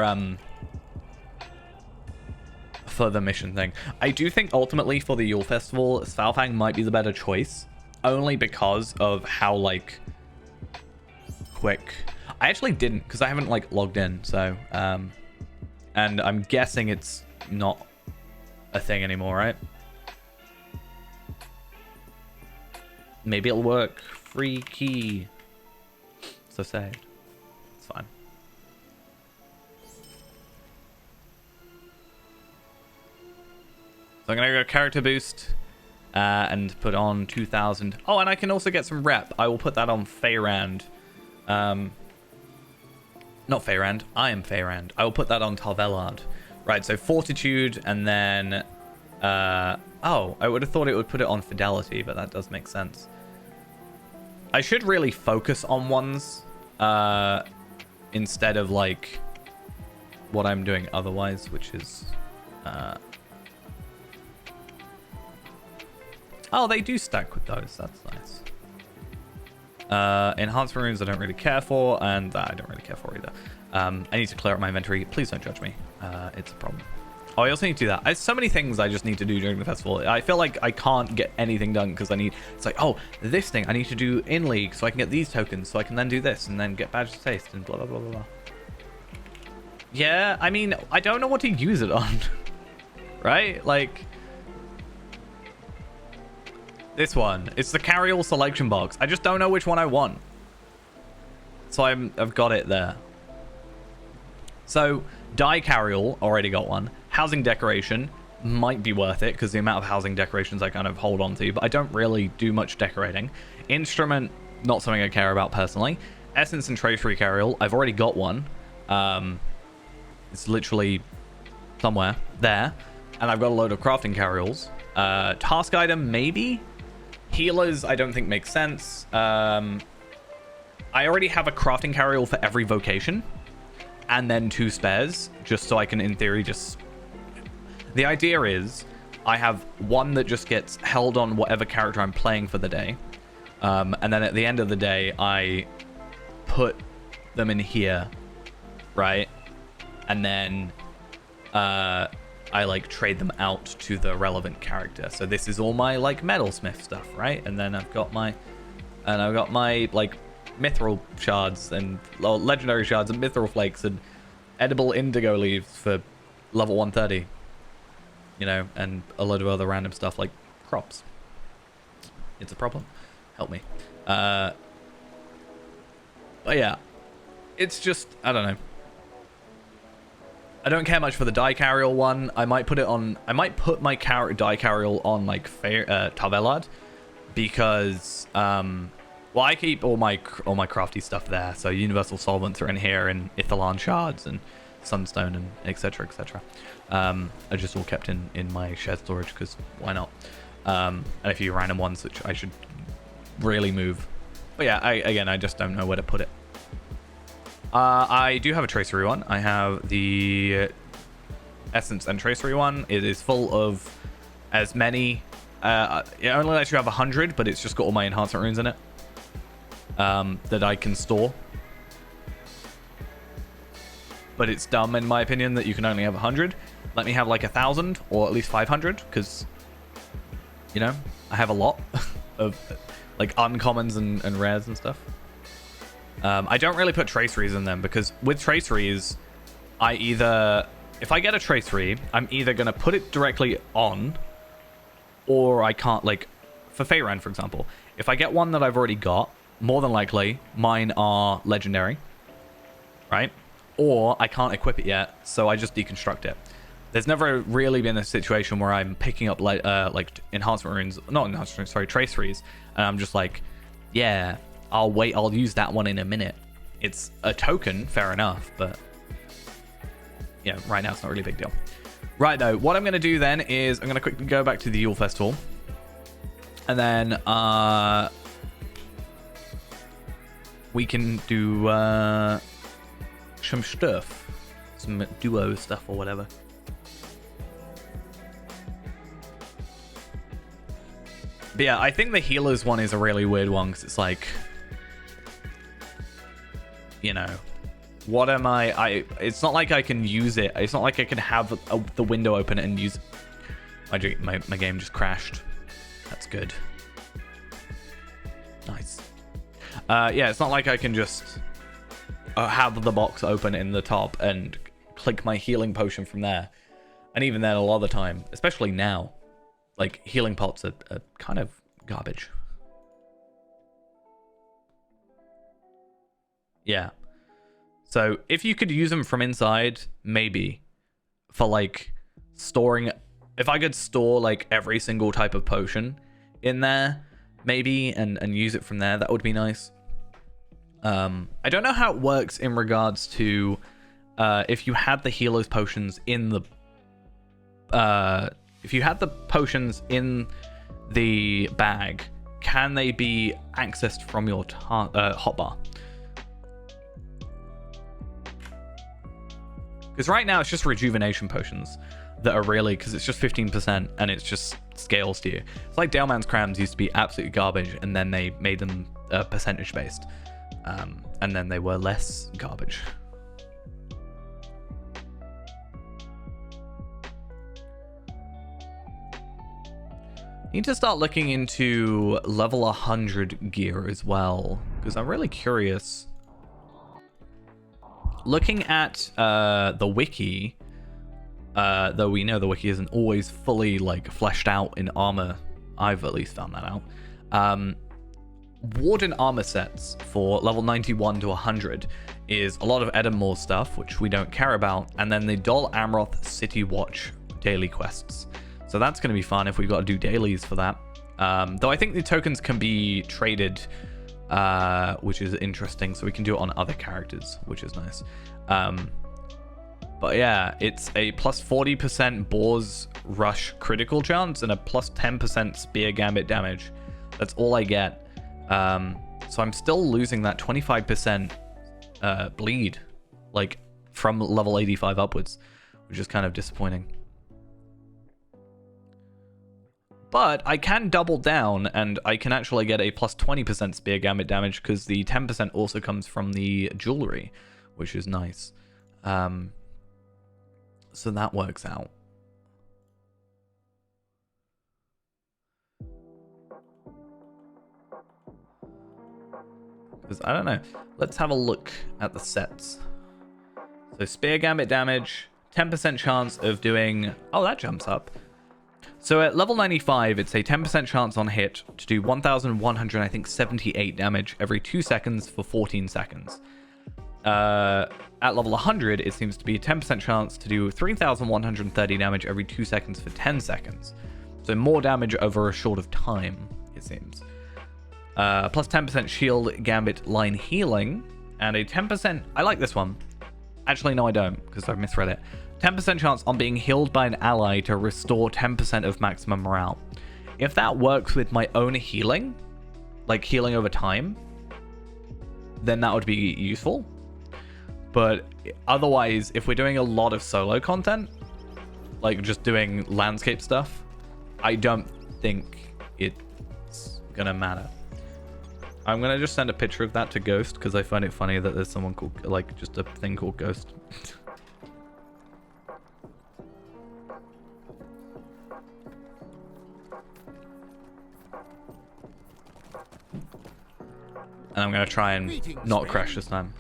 the mission thing. I do think ultimately for the Yule Festival, Svalfang might be the better choice. Only because of how, like, quick... I actually didn't, because I haven't, like, logged in, so... and I'm guessing it's not a thing anymore, right? Maybe it'll work. Free key. So sad. It's fine. So I'm going to go character boost and put on 2,000. Oh, and I can also get some rep. I will put that on Feyrand. Not Feyrand. I am Feyrand. I will put that on Talvelard. Right, so Fortitude and then... oh, I would have thought it would put it on Fidelity, but that does make sense. I should really focus on ones instead of, like, what I'm doing otherwise, which is... oh, they do stack with those. That's nice. Enhancement runes I don't really care for, and that I don't really care for either. I need to clear up my inventory. Please don't judge me. It's a problem. Oh, I also need to do that. There's so many things I just need to do during the festival. I feel like I can't get anything done because I need... It's like, oh, this thing I need to do in League so I can get these tokens so I can then do this and then get Badge of Taste and blah, blah, blah, blah, blah. Yeah, I mean, I don't know what to use it on. Right? Like... This one. It's the carry-all selection box. I just don't know which one I want. So I've got it there. So, die carry-all, already got one. Housing decoration might be worth it because the amount of housing decorations I kind of hold on to, but I don't really do much decorating. Instrument, not something I care about personally. Essence and treasury carry-all, I've already got one. It's literally somewhere there, and I've got a load of crafting carryalls. Task item, maybe. Healers, I don't think makes sense. I already have a crafting carryall for every vocation, and then 2 spares, just so I can, in theory, just... The idea is, I have one that just gets held on whatever character I'm playing for the day, and then at the end of the day, I put them in here, right? And then I like trade them out to the relevant character. So this is all my like metalsmith stuff, right? And then I've got my like mithril shards and legendary shards and mithril flakes and edible indigo leaves for level 130, you know, and a load of other random stuff like crops. It's a problem. Help me. But yeah, it's just, I don't know. I don't care much for the die carryall one. I might put my die carryall on like Tavelad, because well, I keep all my crafty stuff there. So universal solvents are in here, and Ithalan shards and sunstone and etc etc. Are just all kept in my shared storage because why not? And a few random ones which I should really move. But yeah, I just don't know where to put it. I do have a tracery one. I have the essence and tracery one. It is full of as many. It only lets you have 100, but it's just got all my enhancement runes in it that I can store. But it's dumb, in my opinion, that you can only have 100. Let me have like 1,000 or at least 500, because you know I have a lot of like uncommons and rares and stuff. I don't really put traceries in them because with traceries, if I get a tracery, I'm either going to put it directly on, or I can't, like, for Feyran, for example. If I get one that I've already got, more than likely, mine are legendary, right? Or I can't equip it yet, so I just deconstruct it. There's never really been a situation where I'm picking up, like enhancement runes, not enhancement runes, sorry, traceries, and I'm just like, yeah, I'll use that one in a minute. It's a token, fair enough, but yeah, right now it's not really a big deal. Right though, what I'm going to do then is I'm going to quickly go back to the Yule Festival, and then we can do some stuff, some duo stuff or whatever. But yeah, I think the healers one is a really weird one because it's like, you know, what am it's not like I can use it. It's not like I can have the window open and use it. My game just crashed. That's good. Nice. Yeah, it's not like I can just have the box open in the top and click my healing potion from there. And even then, a lot of the time, especially now, like healing pots are kind of garbage. Yeah. So if you could use them from inside, maybe for like storing, if I could store like every single type of potion in there, maybe, and use it from there, that would be nice. I don't know how it works in regards to if you had the healer's potions in the if you had the potions in the bag, can they be accessed from your hotbar? Because right now it's just rejuvenation potions that are really, because it's just 15% and it's just scales to you. It's like Daleman's crams used to be absolutely garbage, and then they made them percentage based, and then they were less garbage. Need to start looking into level 100 gear as well, because I'm really curious. Looking at the wiki, though we know the wiki isn't always fully like fleshed out in armor, I've at least found that out. Warden armor sets for level 91 to 100 is a lot of Edenmore stuff, which we don't care about, and then the Dol Amroth City Watch daily quests. So that's going to be fun if we've got to do dailies for that. Though I think the tokens can be traded, which is interesting. So we can do it on other characters, which is nice. But yeah, it's a plus 40% Boar's Rush critical chance and a plus 10% Spear Gambit damage. That's all I get. So I'm still losing that 25% bleed, like from level 85 upwards, which is kind of disappointing. But I can double down and I can actually get a plus 20% Spear Gambit damage because the 10% also comes from the jewelry, which is nice. So that works out. Because I don't know. Let's have a look at the sets. So Spear Gambit damage, 10% chance of doing... Oh, that jumps up. So at level 95, it's a 10% chance on hit to do 1,178 damage every 2 seconds for 14 seconds. At level 100, it seems to be a 10% chance to do 3,130 damage every 2 seconds for 10 seconds. So more damage over a short of time, it seems. Plus 10% shield gambit line healing, and a 10%... I like this one. Actually, no, I don't, because I've misread it. 10% chance on being healed by an ally to restore 10% of maximum morale. If that works with my own healing, like healing over time, then that would be useful. But otherwise, if we're doing a lot of solo content, like just doing landscape stuff, I don't think it's gonna matter. I'm gonna just send a picture of that to Ghost because I find it funny that there's someone called, like, just a thing called Ghost. And I'm gonna try and not crash this time.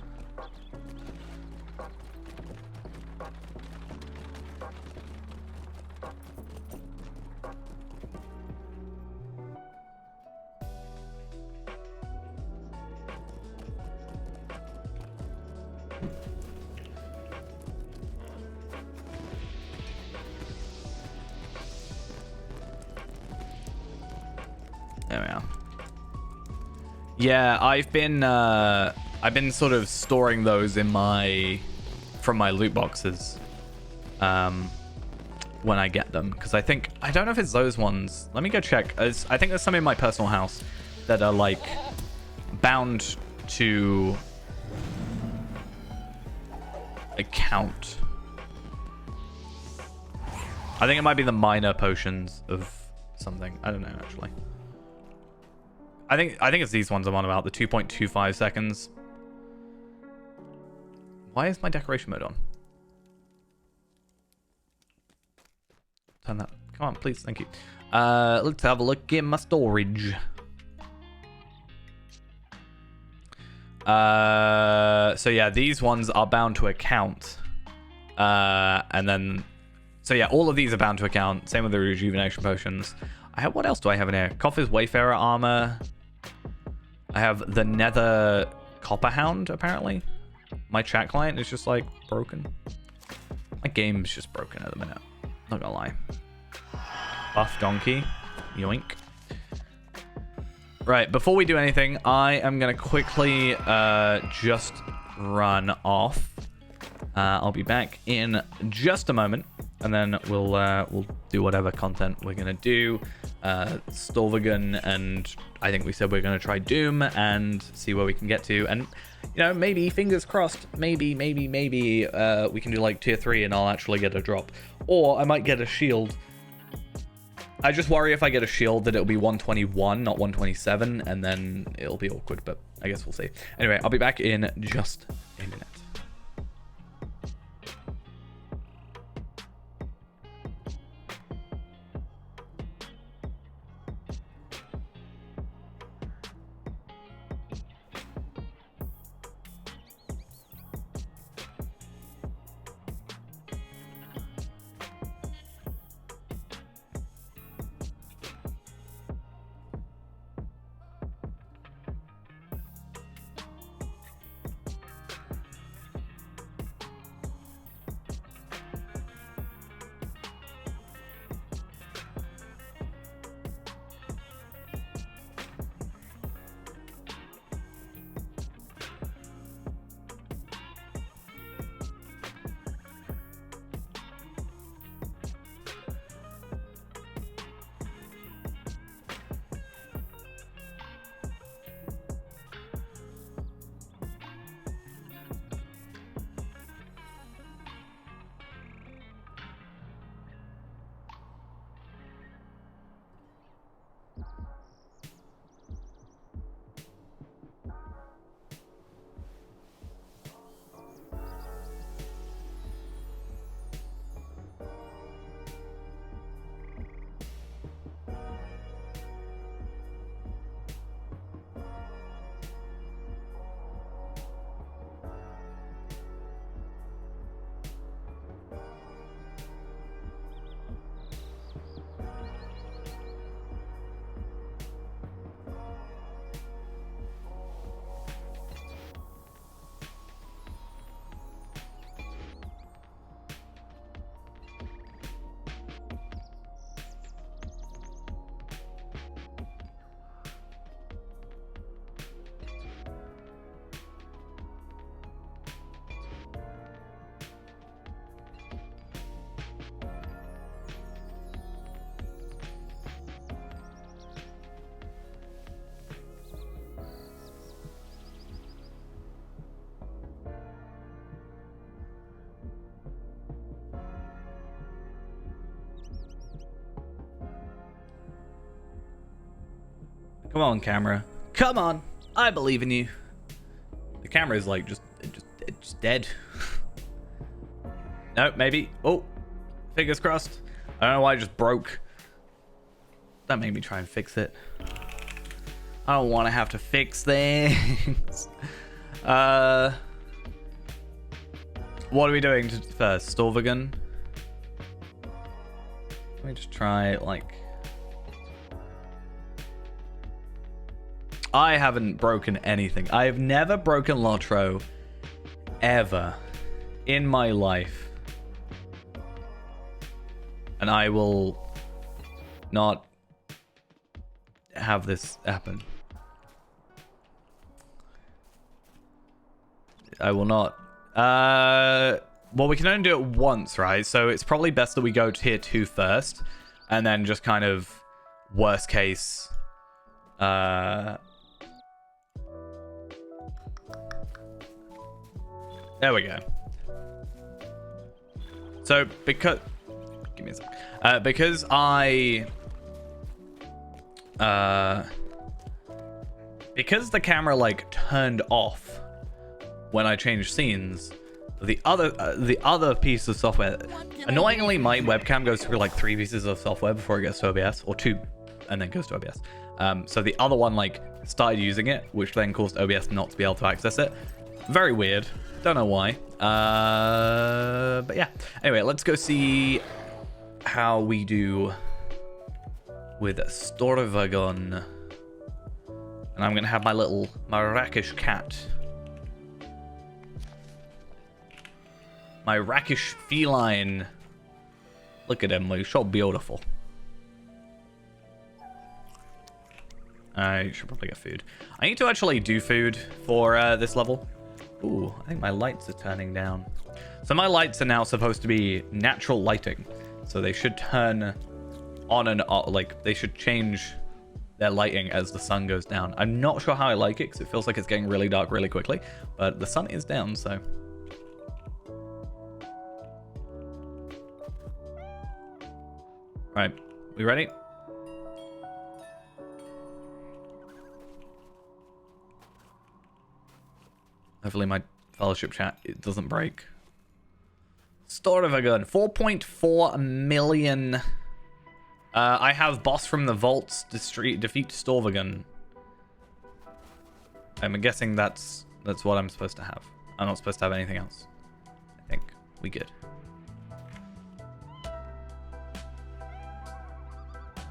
There we are. Yeah, I've been sort of storing those in from my loot boxes when I get them, because I don't know if it's those ones. Let me go check. I think there's some in my personal house that are like bound to account. I think it might be the minor potions of something. I don't know, actually. I think it's these ones I'm on about, the 2.25 seconds. Why is my decoration mode on? Turn that. Come on, please. Thank you. Let's have a look in my storage. So yeah, these ones are bound to account. And then... So yeah, all of these are bound to account. Same with the rejuvenation potions. What else do I have in here? Coffer's Wayfarer armor. I have the Nether Copperhound, apparently. My chat client is just, like, broken. My game's just broken at the minute. Not gonna lie. Buff Donkey. Yoink. Right, before we do anything, I am gonna quickly just run off. I'll be back in just a moment. And then we'll do whatever content we're gonna do. Storvagon, and I think we said we're gonna try Doom and see where we can get to. And you know, maybe, fingers crossed, maybe we can do like tier 3 and I'll actually get a drop, or I might get a shield. I just worry if I get a shield that it'll be 121, not 127, and then it'll be awkward. But I guess we'll see. Anyway, I'll be back in just a minute. Come on, camera. Come on. I believe in you. The camera is like just dead. No, maybe. Oh, fingers crossed. I don't know why it just broke. That made me try and fix it. I don't want to have to fix things. What are we doing first? Storvagon? Let me just try, like... I haven't broken anything. I have never broken LOTRO ever in my life. And I will not have this happen. I will not. Well, we can only do it once, right? So it's probably best that we go tier 2 first, and then just kind of worst case. There we go. So because, give me a sec. Because the camera like turned off when I changed scenes, the other piece of software, annoyingly my webcam goes through like 3 pieces of software before it gets to OBS, or 2 and then goes to OBS. So the other one like started using it, which then caused OBS not to be able to access it. Very weird. Don't know why. But yeah. Anyway, let's go see how we do with Storvagon. And I'm gonna have my little Marrakesh cat. My rakish feline. Look at him, he's so beautiful. I should probably get food. I need to actually do food for this level. Ooh, I think my lights are turning down. So my lights are now supposed to be natural lighting. So they should turn on and off, like they should change their lighting as the sun goes down. I'm not sure how I like it because it feels like it's getting really dark really quickly, but the sun is down, so. Right, we ready? Hopefully my fellowship chat, it doesn't break. Storvagon, 4.4 million. I have boss from the vaults, defeat Storvagon. I'm guessing that's what I'm supposed to have. I'm not supposed to have anything else. I think we good.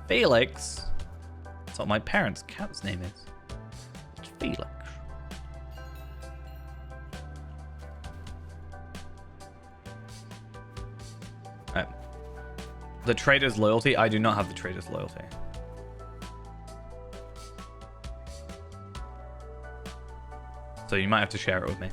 Felix. That's what my parents' cat's name is. It's Felix. Right. The trader's loyalty. I do not have the trader's loyalty. So you might have to share it with me.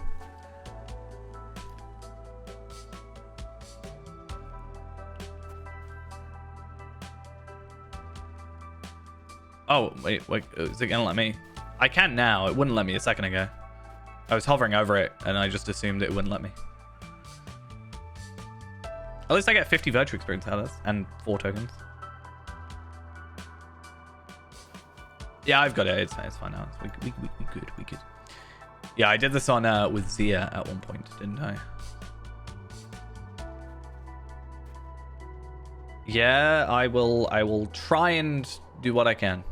Oh, wait, is it gonna let me? I can now. It wouldn't let me a second ago. I was hovering over it and I just assumed it wouldn't let me. At least I get 50 virtue experience out of this and 4 tokens. Yeah, I've got it. It's fine now. We good. Yeah, I did this on with Zia at one point, didn't I? Yeah, I will try and do what I can.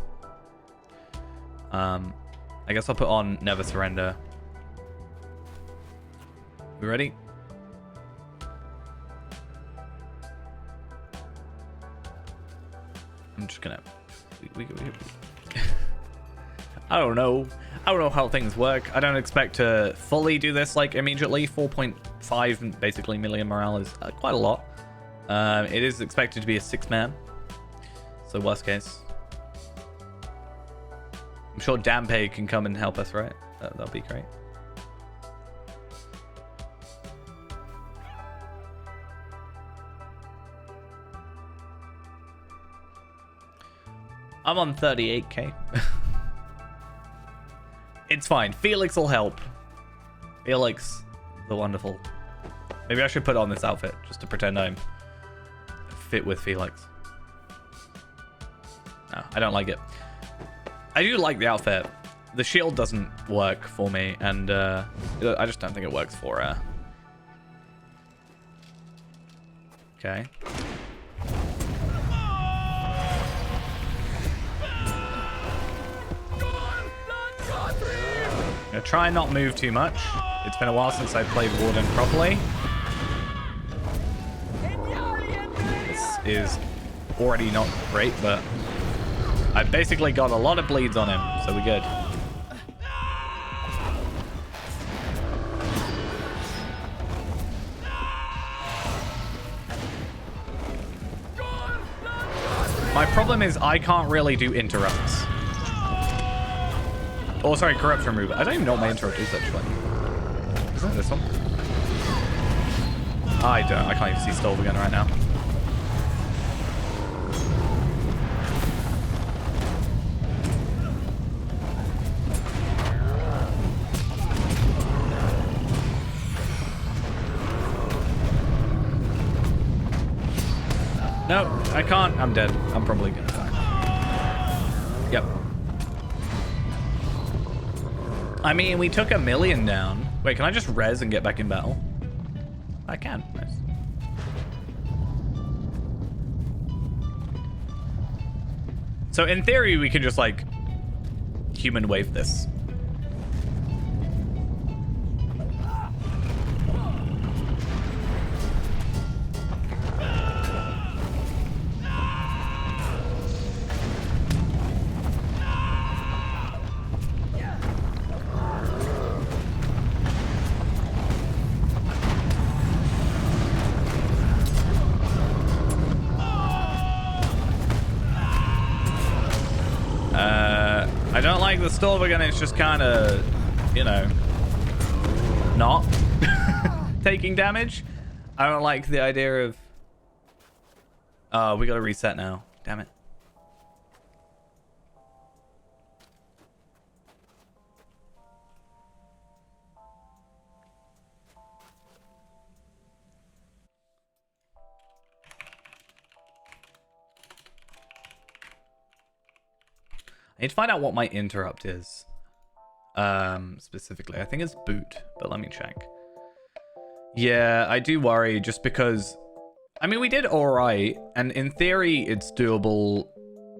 I guess I'll put on Never Surrender. We ready? I'm just gonna... I don't know how things work. I don't expect to fully do this like immediately. 4.5 basically million morale is quite a lot. It is expected to be a 6-man. So worst case. I'm sure Dampe can come and help us, right? That'll be great. I'm on 38k. It's fine. Felix will help. Felix, the wonderful. Maybe I should put on this outfit just to pretend I'm fit with Felix. No, I don't like it. I do like the outfit. The shield doesn't work for me, and I just don't think it works for her. Okay. I'm gonna try and not move too much. It's been a while since I played Warden properly. This is already not great, but I basically got a lot of bleeds on him, so we're good. My problem is I can't really do interrupts. Oh, sorry, corruption removal. I don't even know what my interrupt is, actually. Is that this one? I don't. I can't even see Stolv again right now. No, I can't. I'm dead. I'm probably gonna die. Yep. I mean, we took 1,000,000 down. Wait, can I just res and get back in battle? I can. Nice. So in theory, we can just like human wave this. I don't like the Stolv again. It's just kind of, you know, not taking damage. I don't like the idea of... Oh, we got to reset now. Damn it. I need to find out what my interrupt is. Specifically. I think it's boot, but let me check. Yeah, I do worry just because... I mean, we did alright, and in theory, it's doable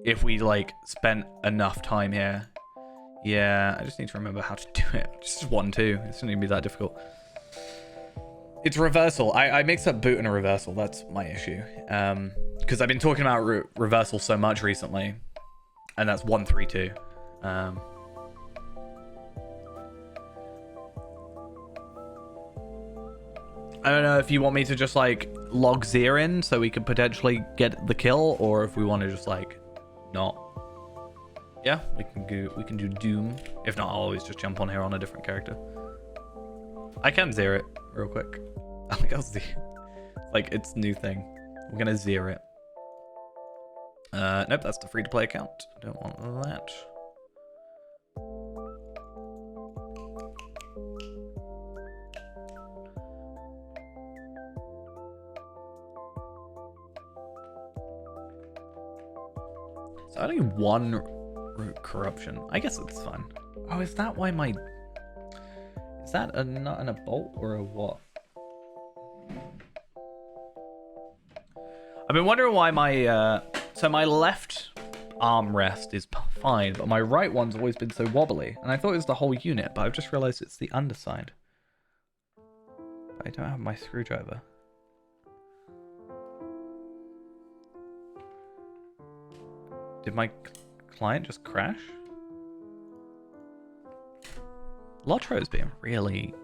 if we, like, spent enough time here. Yeah, I just need to remember how to do it. Just 1, 2. It's not even be that difficult. It's reversal. I mix up boot and a reversal. That's my issue. Because I've been talking about reversal so much recently. And that's 1, 3, 2. I don't know if you want me to just like log Zir in so we could potentially get the kill, or if we want to just like not. Yeah, we can do Doom. If not, I'll always just jump on here on a different character. I can Zir it real quick. I think I'll see. Like it's new thing. We're gonna Zir it. Nope, that's the free-to-play account. Don't want that. So only 1 corruption. I guess it's fine. Oh, is that why my... Is that a nut and a bolt or a what? I've been wondering why my... So my left armrest is fine, but my right one's always been so wobbly. And I thought it was the whole unit, but I've just realized it's the underside. I don't have my screwdriver. Did my client just crash? LOTRO's been really,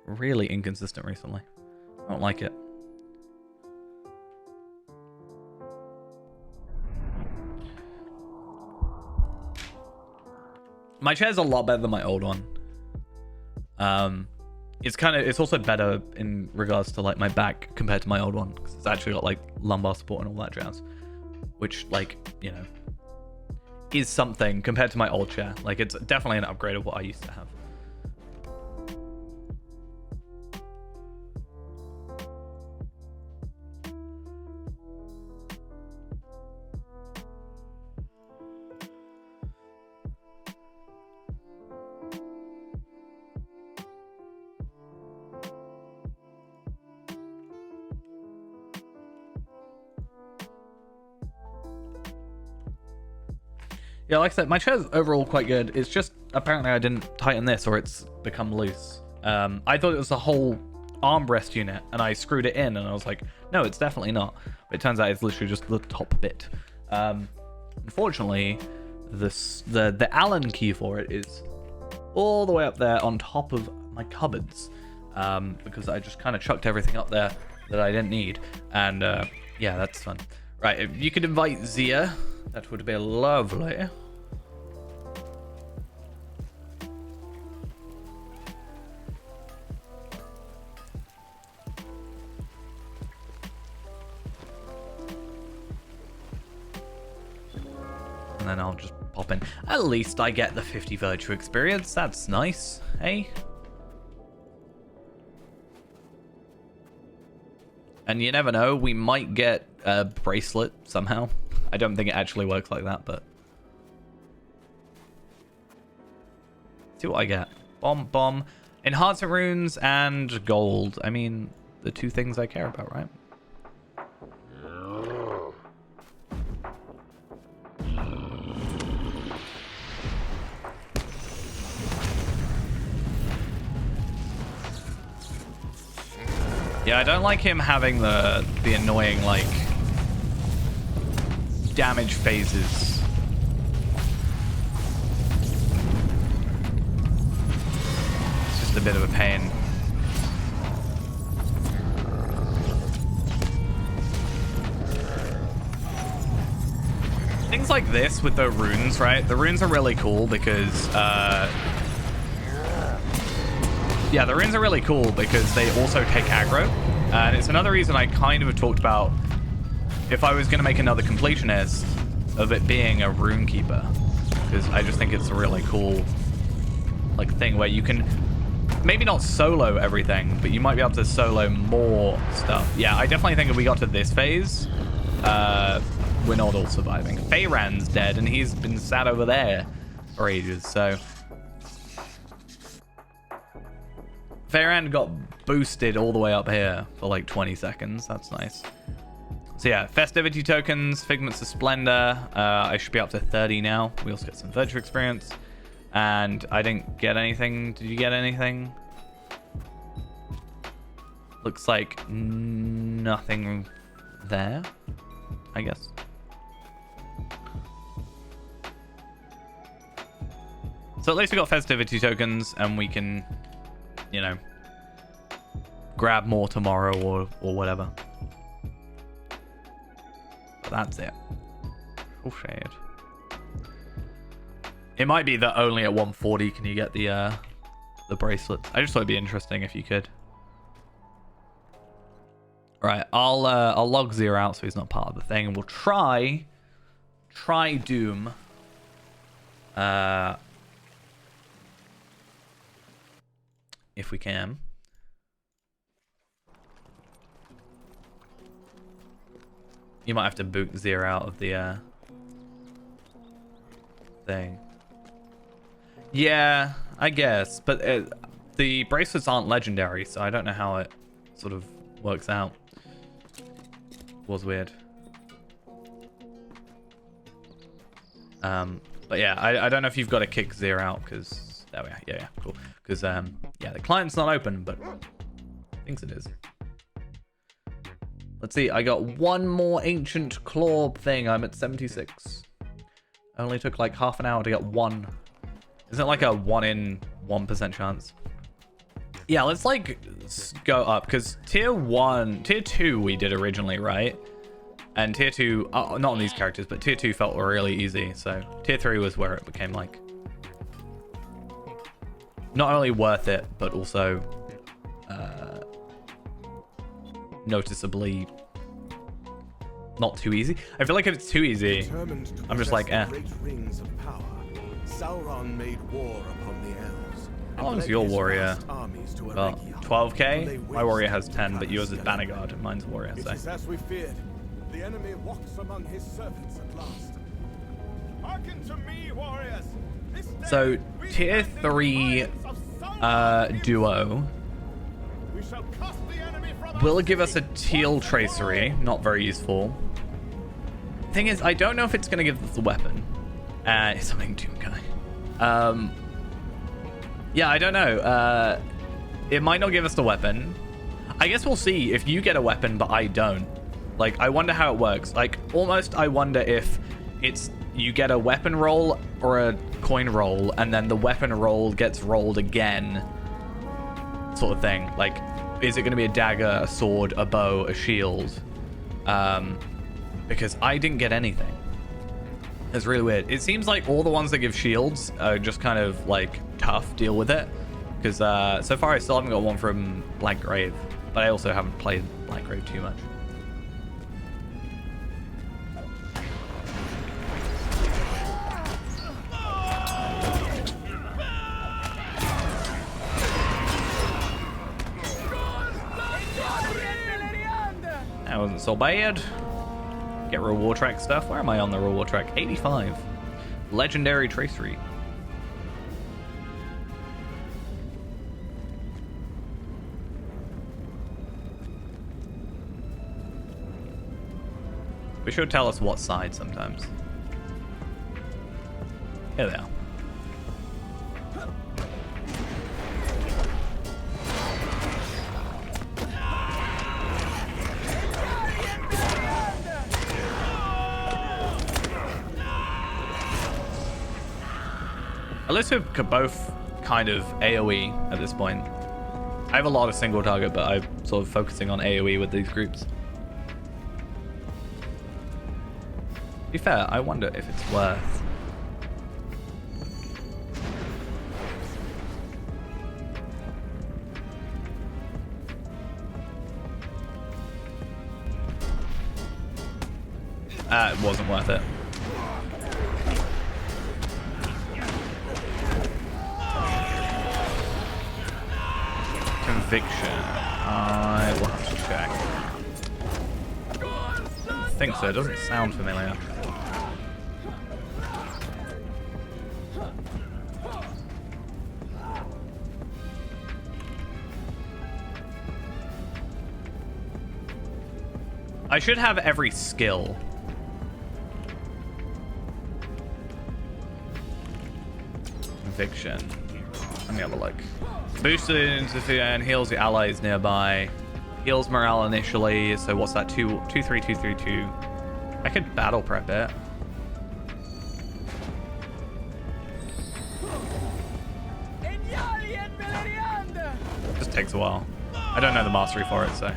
really inconsistent recently. I don't like it. My chair's a lot better than my old one. It's also better in regards to like my back compared to my old one, because it's actually got like lumbar support and all that jazz, which like, you know, is something compared to my old chair. Like it's definitely an upgrade of what I used to have. Yeah, like I said, my chair's overall quite good. It's just apparently I didn't tighten this or it's become loose. I thought it was the whole armrest unit and I screwed it in and I was like, no, it's definitely not. But it turns out it's literally just the top bit. Unfortunately, the Allen key for it is all the way up there on top of my cupboards, because I just kind of chucked everything up there that I didn't need. And yeah, that's fun. Right, if you could invite Zia, that would be lovely. And then I'll just pop in. At least I get the 50 virtue experience. That's nice, hey? And you never know, we might get a bracelet somehow. I don't think it actually works like that, but... see what I get. Bomb. Enhancement runes and gold. I mean, the two things I care about, right? Yeah, I don't like him having the annoying, like, damage phases. It's just a bit of a pain. Things like this with the runes, right? The runes are really cool because, yeah, the runes are really cool because they also take aggro. And it's another reason I kind of have talked about if I was going to make another completionist of it being a rune keeper. Because I just think it's a really cool, like, thing where you can maybe not solo everything, but you might be able to solo more stuff. Yeah, I definitely think if we got to this phase, we're not all surviving. Feyran's dead and he's been sat over there for ages, so... Feyran got boosted all the way up here for like 20 seconds. That's nice. So yeah, festivity tokens, figments of splendor. I should be up to 30 now. We also get some virtue experience. And I didn't get anything. Did you get anything? Looks like nothing there, I guess. So at least we got festivity tokens and we can, you know, grab more tomorrow or whatever. But that's it. Oh shit. It might be that only at 140 can you get the bracelet. I just thought it'd be interesting if you could. Right, I'll log Zero out so he's not part of the thing, and we'll try Doom. If we can. You might have to boot Zero out of the thing. Yeah, I guess, but the bracelets aren't legendary, so I don't know how it sort of works out. Was weird. But yeah, I don't know if you've got to kick Zero out because there we are. Yeah, cool. Because yeah, the client's not open, but thinks it is. Let's see. I got one more ancient claw thing. I'm at 76. Only took like half an hour to get one. Isn't it like a 1 in 1% chance? Yeah, let's like go up because tier 2 we did originally, right? And tier 2, not on these characters, but tier 2 felt really easy. So tier 3 was where it became like not only worth it, but also noticeably not too easy. I feel like if it's too easy, I'm just like, eh. Sauron made war upon the elves. How long's your warrior? Well, 12k? My warrior has 10, but yours is Bannerguard and mine's warrior, so. It is as we feared. The enemy walks among his servants at last. Hearken to me, warriors. This day So, we tier stand in 3 defiance of Sauron's duo We shall cast the enemy from will our give us a city teal once and for tracery. all. Not very useful. Thing is, I don't know if it's going to give us the weapon. Something Doom Guy. Yeah, I don't know. It might not give us the weapon. I guess we'll see if you get a weapon, but I don't. Like, I wonder how it works. Like, almost I wonder if it's you get a weapon roll or a coin roll, and then the weapon roll gets rolled again, sort of thing. Like, is it going to be a dagger, a sword, a bow, a shield? Because I didn't get anything. It's really weird. It seems like all the ones that give shields are just kind of like tough, deal with it. Because so far I still haven't got one from Blank Grave, but I also haven't played Blank Grave too much. That wasn't so bad. Get reward track stuff. Where am I on the reward track? 85. Legendary Tracery. We should tell us what side sometimes. Here they are. At least we're both kind of AoE at this point. I have a lot of single target, but I'm sort of focusing on AoE with these groups. To be fair, I wonder if it's worth. It wasn't worth it. Conviction. I will have to check. I don't think so. It doesn't sound familiar. I should have every skill. Conviction. Let me have a look. Boosted and heals the allies nearby. Heals morale initially. So what's that? 2-3-2-3-2. I could battle prep it. Just takes a while. I don't know the mastery for it, so.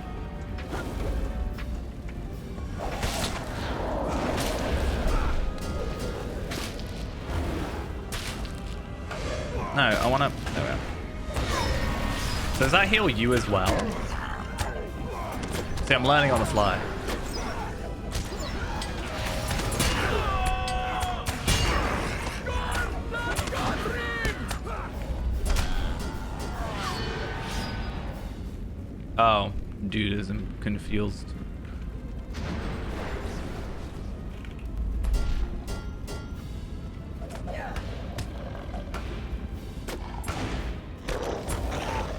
No, I want to. There we go. So does that heal you as well? See, I'm learning on the fly. Oh, dude, I'm confused.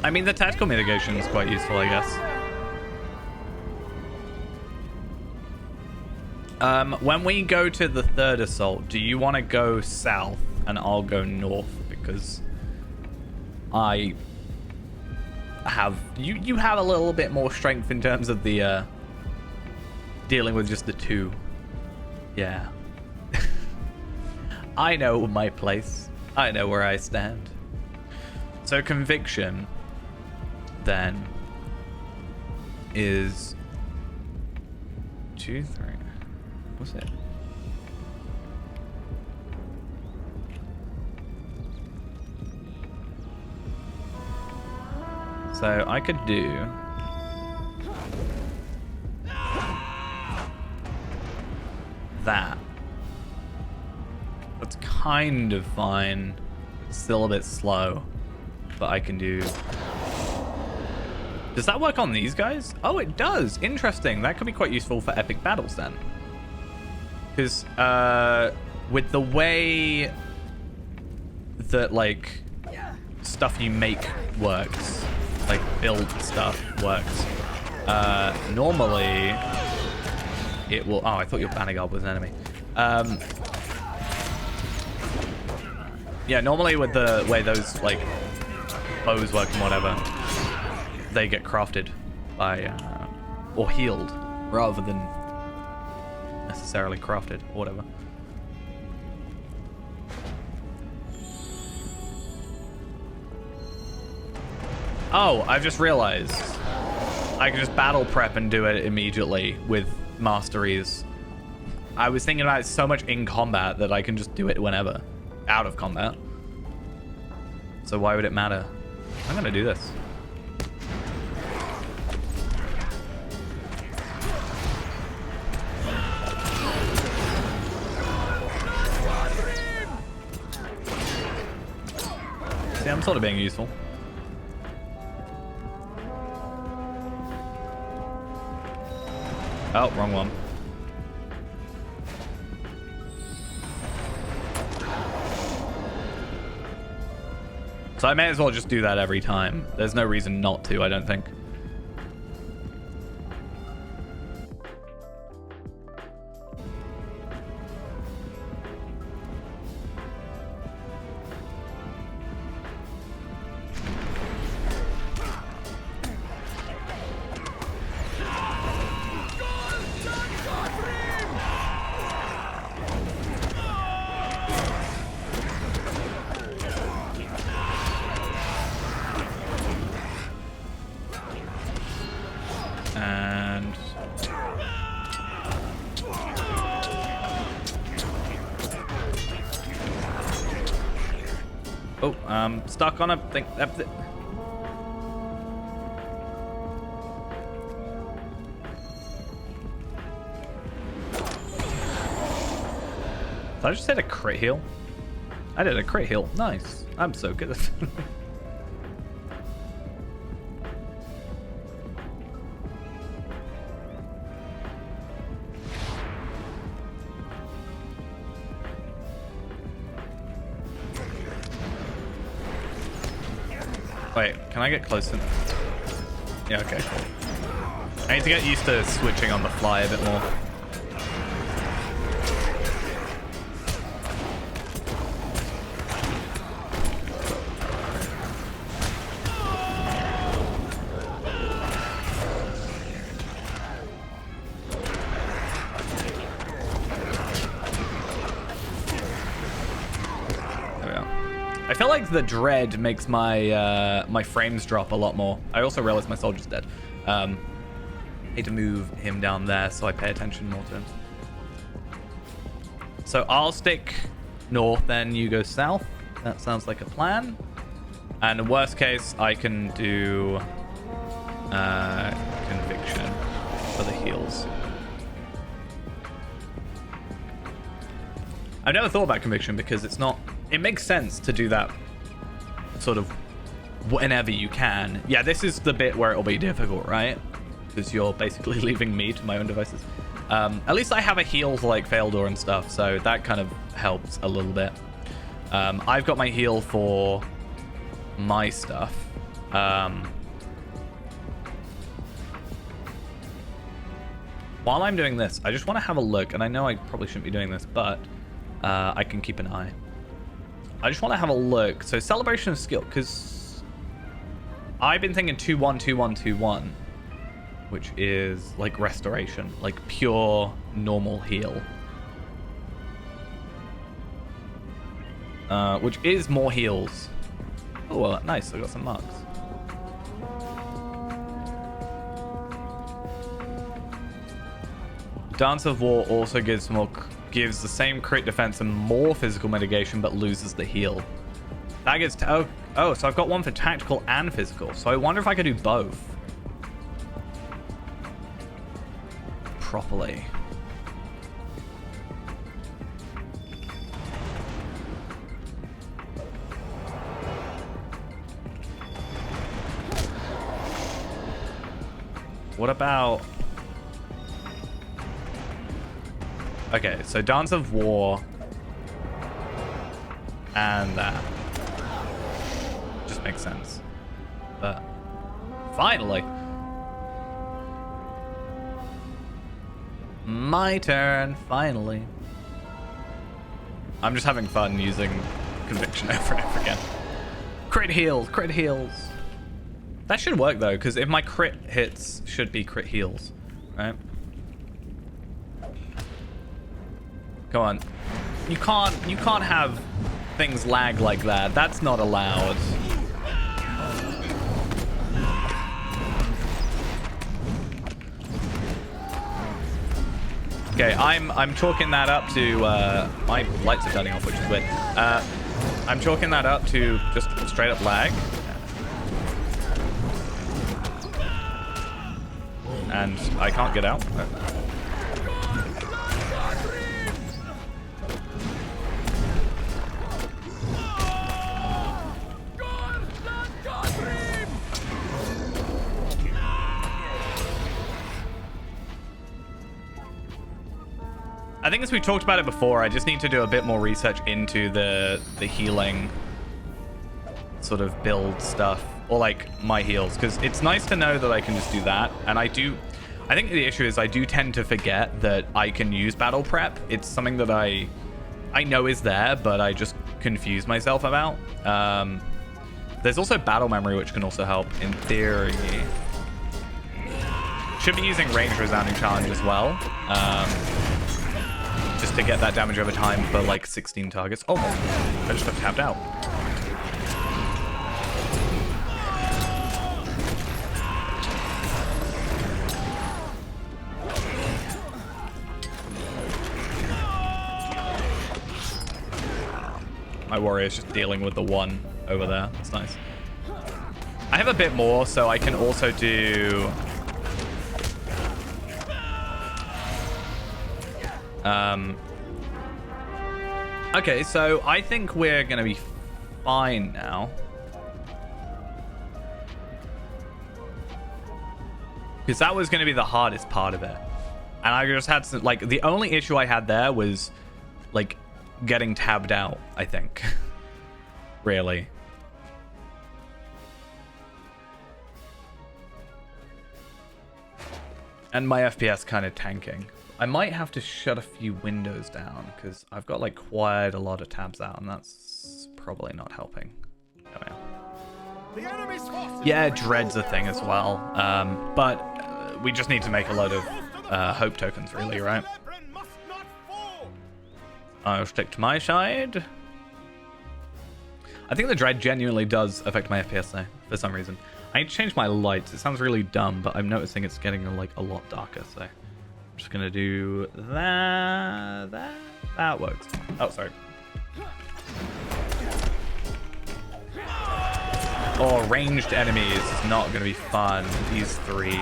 I mean, the tactical mitigation is quite useful, I guess. When we go to the third assault, do you want to go south and I'll go north? Because I have... You have a little bit more strength in terms of the... dealing with just the two. Yeah. I know my place. I know where I stand. So conviction... then is 2, 3. What's it? So I could do that. That's kind of fine. Still a bit slow, but I can do. Does that work on these guys? Oh, it does. Interesting. That could be quite useful for epic battles then. Because with the way that, like, stuff you make works, like build stuff works, normally it will... Oh, I thought your banner guard was an enemy. Yeah, normally with the way those like bows work and whatever, they get crafted by or healed rather than necessarily crafted or whatever. Oh, I've just realized I can just battle prep and do it immediately with masteries. I was thinking about it so much in combat that I can just do it whenever out of combat. So why would it matter? I'm gonna do this. See, I'm sort of being useful. Oh, wrong one. So I may as well just do that every time. There's no reason not to, I don't think. And oh, I'm stuck on a thing. Did I just hit a crit heal? I did a crit heal. Nice. I'm so good at it. Wait, can I get closer? Yeah, okay, cool. I need to get used to switching on the fly a bit more. I feel like the dread makes my my frames drop a lot more. I also realized my soldier's dead. Need to move him down there so I pay attention more to him. So I'll stick north, then you go south. That sounds like a plan. And in worst case, I can do conviction for the heals. I've never thought about conviction because it's not... It makes sense to do that sort of whenever you can. Yeah, this is the bit where it'll be difficult, right? Because you're basically leaving me to my own devices. At least I have a heal for like Faildor and stuff, so that kind of helps a little bit. I've got my heal for my stuff. While I'm doing this, I just want to have a look, and I know I probably shouldn't be doing this, but I can keep an eye. I just want to have a look. So celebration of skill, because I've been thinking 2-1, 2-1, 2-1, which is like restoration, like pure normal heal. Which is more heals. Oh, well, nice. I got some marks. Dance of War also gives the same crit defense and more physical mitigation, but loses the heal. That gets to, oh, so I've got one for tactical and physical. So I wonder if I could do both properly. What about... Okay, so Dance of War and that just makes sense. But finally, my turn. Finally, I'm just having fun using conviction over and over again. Crit heals, crit heals. That should work though, because if my crit hits, should be crit heals, right? Come on. You can't have things lag like that. That's not allowed. Okay, I'm chalking that up to my lights are turning off, which is weird. I'm chalking that up to just straight up lag. And I can't get out. I think as we talked about it before, I just need to do a bit more research into the healing sort of build stuff, or like my heals, because it's nice to know that I can just do that. And I think the issue is I do tend to forget that I can use battle prep. It's something that I know is there, but I just confuse myself about. There's also battle memory, which can also help in theory. Should be using range resounding challenge as well. Just to get that damage over time for like 16 targets. Oh, I just got tapped out. My warrior's just dealing with the one over there. That's nice. I have a bit more, so I can also do... Okay, so I think we're gonna be fine now. Because that was gonna be the hardest part of it. And I just had some, like, the only issue I had there was, like, getting tabbed out, I think. Really. And my FPS kind of tanking. I might have to shut a few windows down because I've got like quite a lot of tabs out and that's probably not helping. There we are. Yeah, dread's a thing as well. But we just need to make a load of hope tokens really, right? I'll stick to my side. I think the dread genuinely does affect my FPS though, for some reason. I need to change my lights. It sounds really dumb, but I'm noticing it's getting like a lot darker, so... Just gonna do that. That works. Oh, sorry. Oh, ranged enemies is not gonna be fun. These three.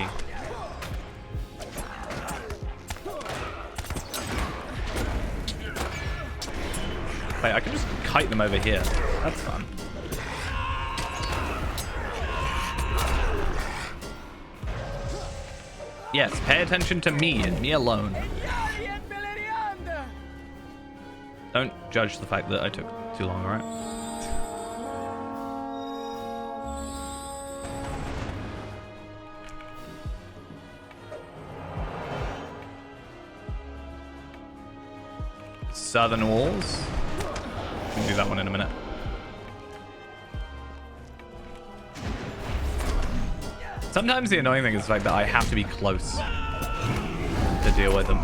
Wait, I can just kite them over here. That's fun. Yes, pay attention to me and me alone. Don't judge the fact that I took too long, alright? Southern walls. We can do that one in a minute. Sometimes the annoying thing is the fact that I have to be close to deal with them.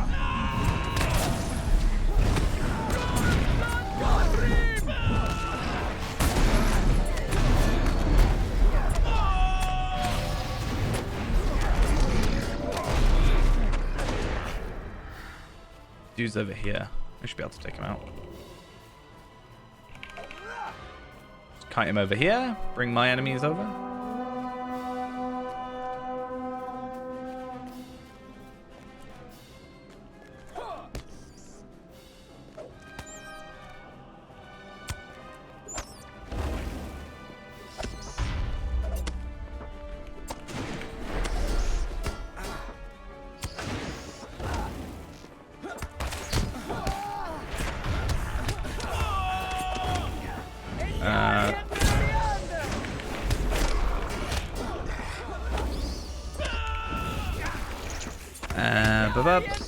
Dude's over here. I should be able to take him out. Just kite him over here. Bring my enemies over.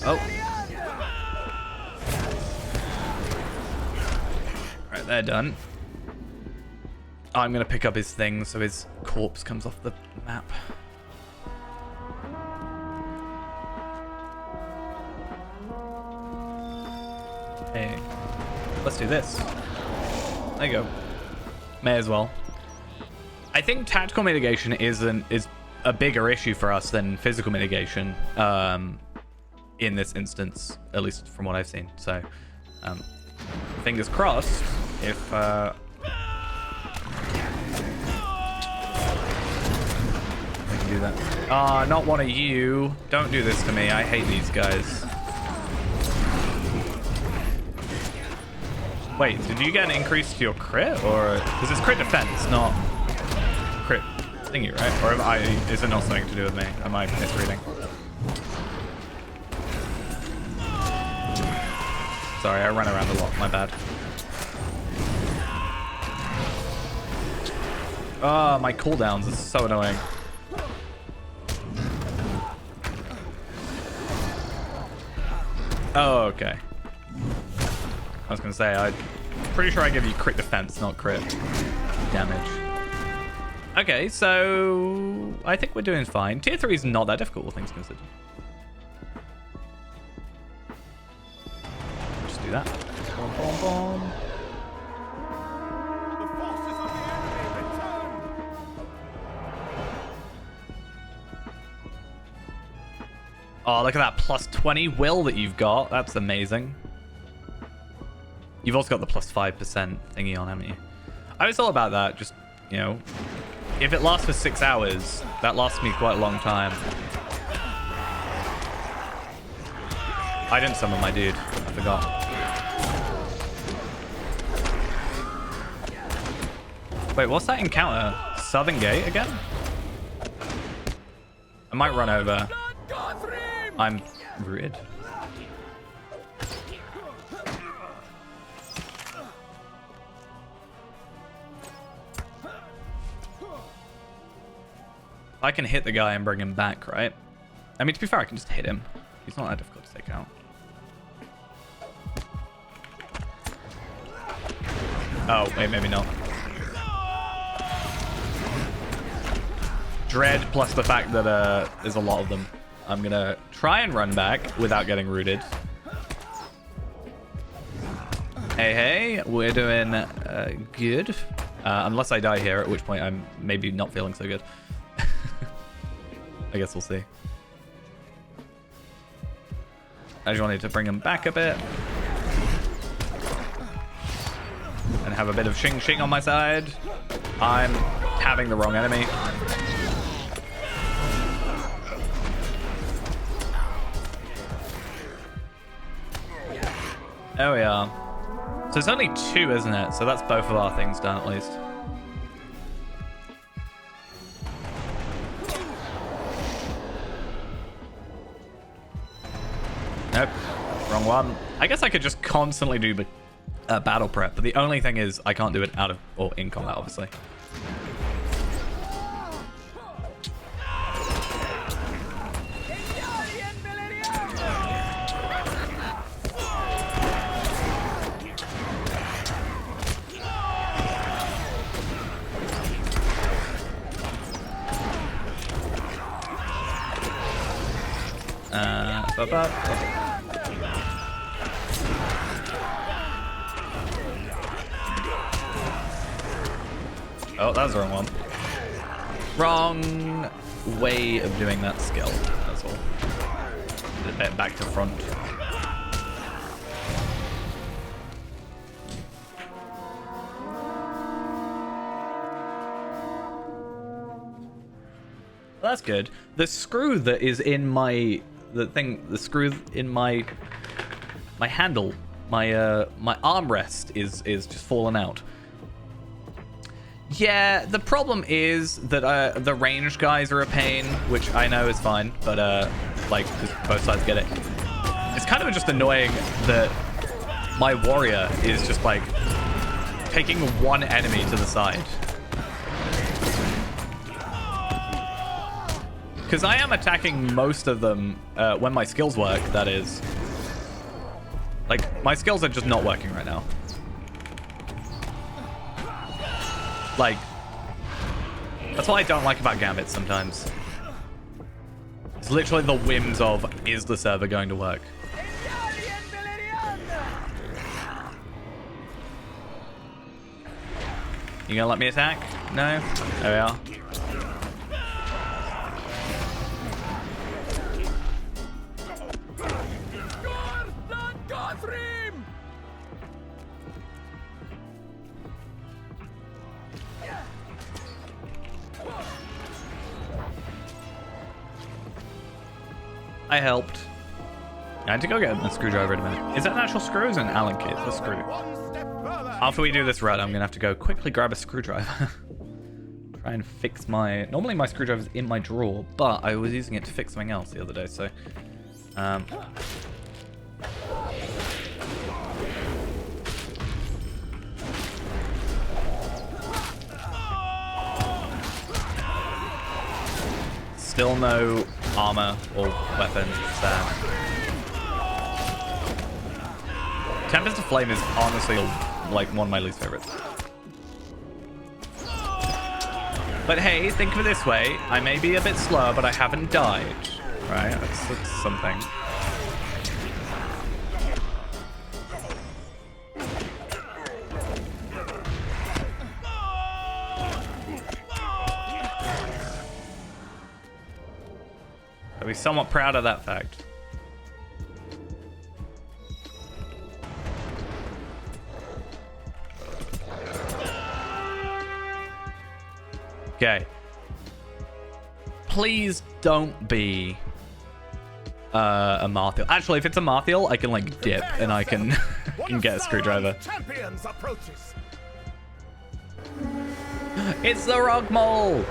Oh. Right, they're done. I'm going to pick up his thing so his corpse comes off the map. Hey, let's do this. There you go. May as well. I think tactical mitigation is a bigger issue for us than physical mitigation in this instance, at least from what I've seen. So, fingers crossed if... I can do that. Ah, not one of you. Don't do this to me. I hate these guys. Wait, did you get an increase to your crit? Or... Because it's crit defense, not crit thingy, right? Or is it not something to do with me? Am I misreading? Sorry, I run around a lot. My bad. Oh, my cooldowns are so annoying. Oh, okay. I was going to say, I'm pretty sure I give you crit defense, not crit damage. Okay, so I think we're doing fine. Tier 3 is not that difficult, all things considered. Just do that. Boom, boom, boom. The forces of the enemy return! Oh, look at that plus 20 will that you've got. That's amazing. You've also got the plus 5% thingy on, haven't you? I was all about that. Just, you know, if it lasts for 6 hours, that lasts me quite a long time. I didn't summon my dude. I forgot. Wait, what's that encounter? Southern Gate again? I might run over. I'm rooted. I can hit the guy and bring him back, right? I mean, to be fair, I can just hit him. He's not that difficult to take out. Oh, wait, maybe not. Dread plus the fact that there's a lot of them. I'm gonna try and run back without getting rooted. Hey, hey, we're doing good. Unless I die here, at which point I'm maybe not feeling so good. I guess we'll see. I just wanted to bring him back a bit. And have a bit of Xing Xing on my side. I'm having the wrong enemy. There we are. So it's only 2, isn't it? So that's both of our things done at least. Nope. Wrong one. I guess I could just constantly do battle prep, but the only thing is I can't do it out of or in combat, obviously. Oh, that was the wrong one. Wrong way of doing that skill. That's all. A bit back to front. Well, that's good. The screw that is in my the screw in my handle, my armrest is just fallen out. Yeah, the problem is that the ranged guys are a pain, which I know is fine, but like, 'cause both sides get it. It's kind of just annoying that my warrior is just like taking one enemy to the side. Because I am attacking most of them when my skills work, that is. Like, my skills are just not working right now. Like, that's what I don't like about Gambit sometimes. It's literally the whims of, is the server going to work? You gonna let me attack? No? There we are. I helped. I had to go get a screwdriver in a minute. Is that an actual screw or is it an Allen kit? It's a screw. After we do this run, I'm going to have to go quickly grab a screwdriver. Try and fix my... Normally my screwdriver's in my drawer, but I was using it to fix something else the other day, so... Still no armor or weapon stand. Tempest of Flame is honestly like one of my least favorites. But hey, think of it this way. I may be a bit slow, but I haven't died. Right? That's something. I'll be somewhat proud of that fact. Okay. Please don't be a Marthiel. Actually, if it's a Marthiel, I can like dip and I can can get a screwdriver. It's the Rock Mole.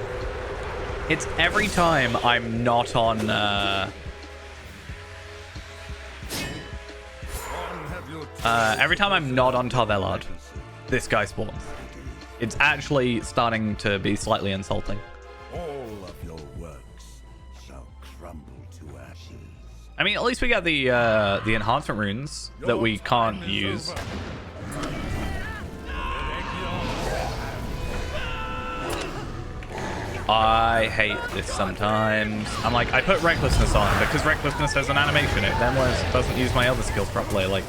It's every time I'm not on every time I'm not on Tarvelard, this guy spawns. It's actually starting to be slightly insulting. All of your works shall crumble to ashes. I mean, at least we got the enhancement runes that we can't use. I hate this sometimes. I'm like, I put Recklessness on because Recklessness has an animation. It then doesn't use my other skills properly. Like,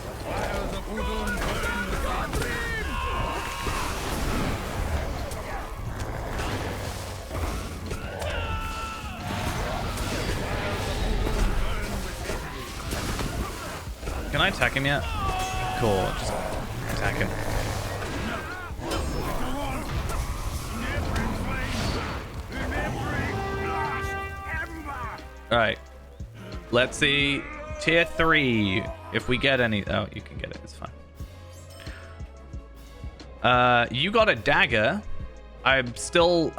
can I attack him yet? Cool, just attack him. Alright. Let's see. Tier 3. If we get any... Oh, you can get it. It's fine. You got a dagger. I still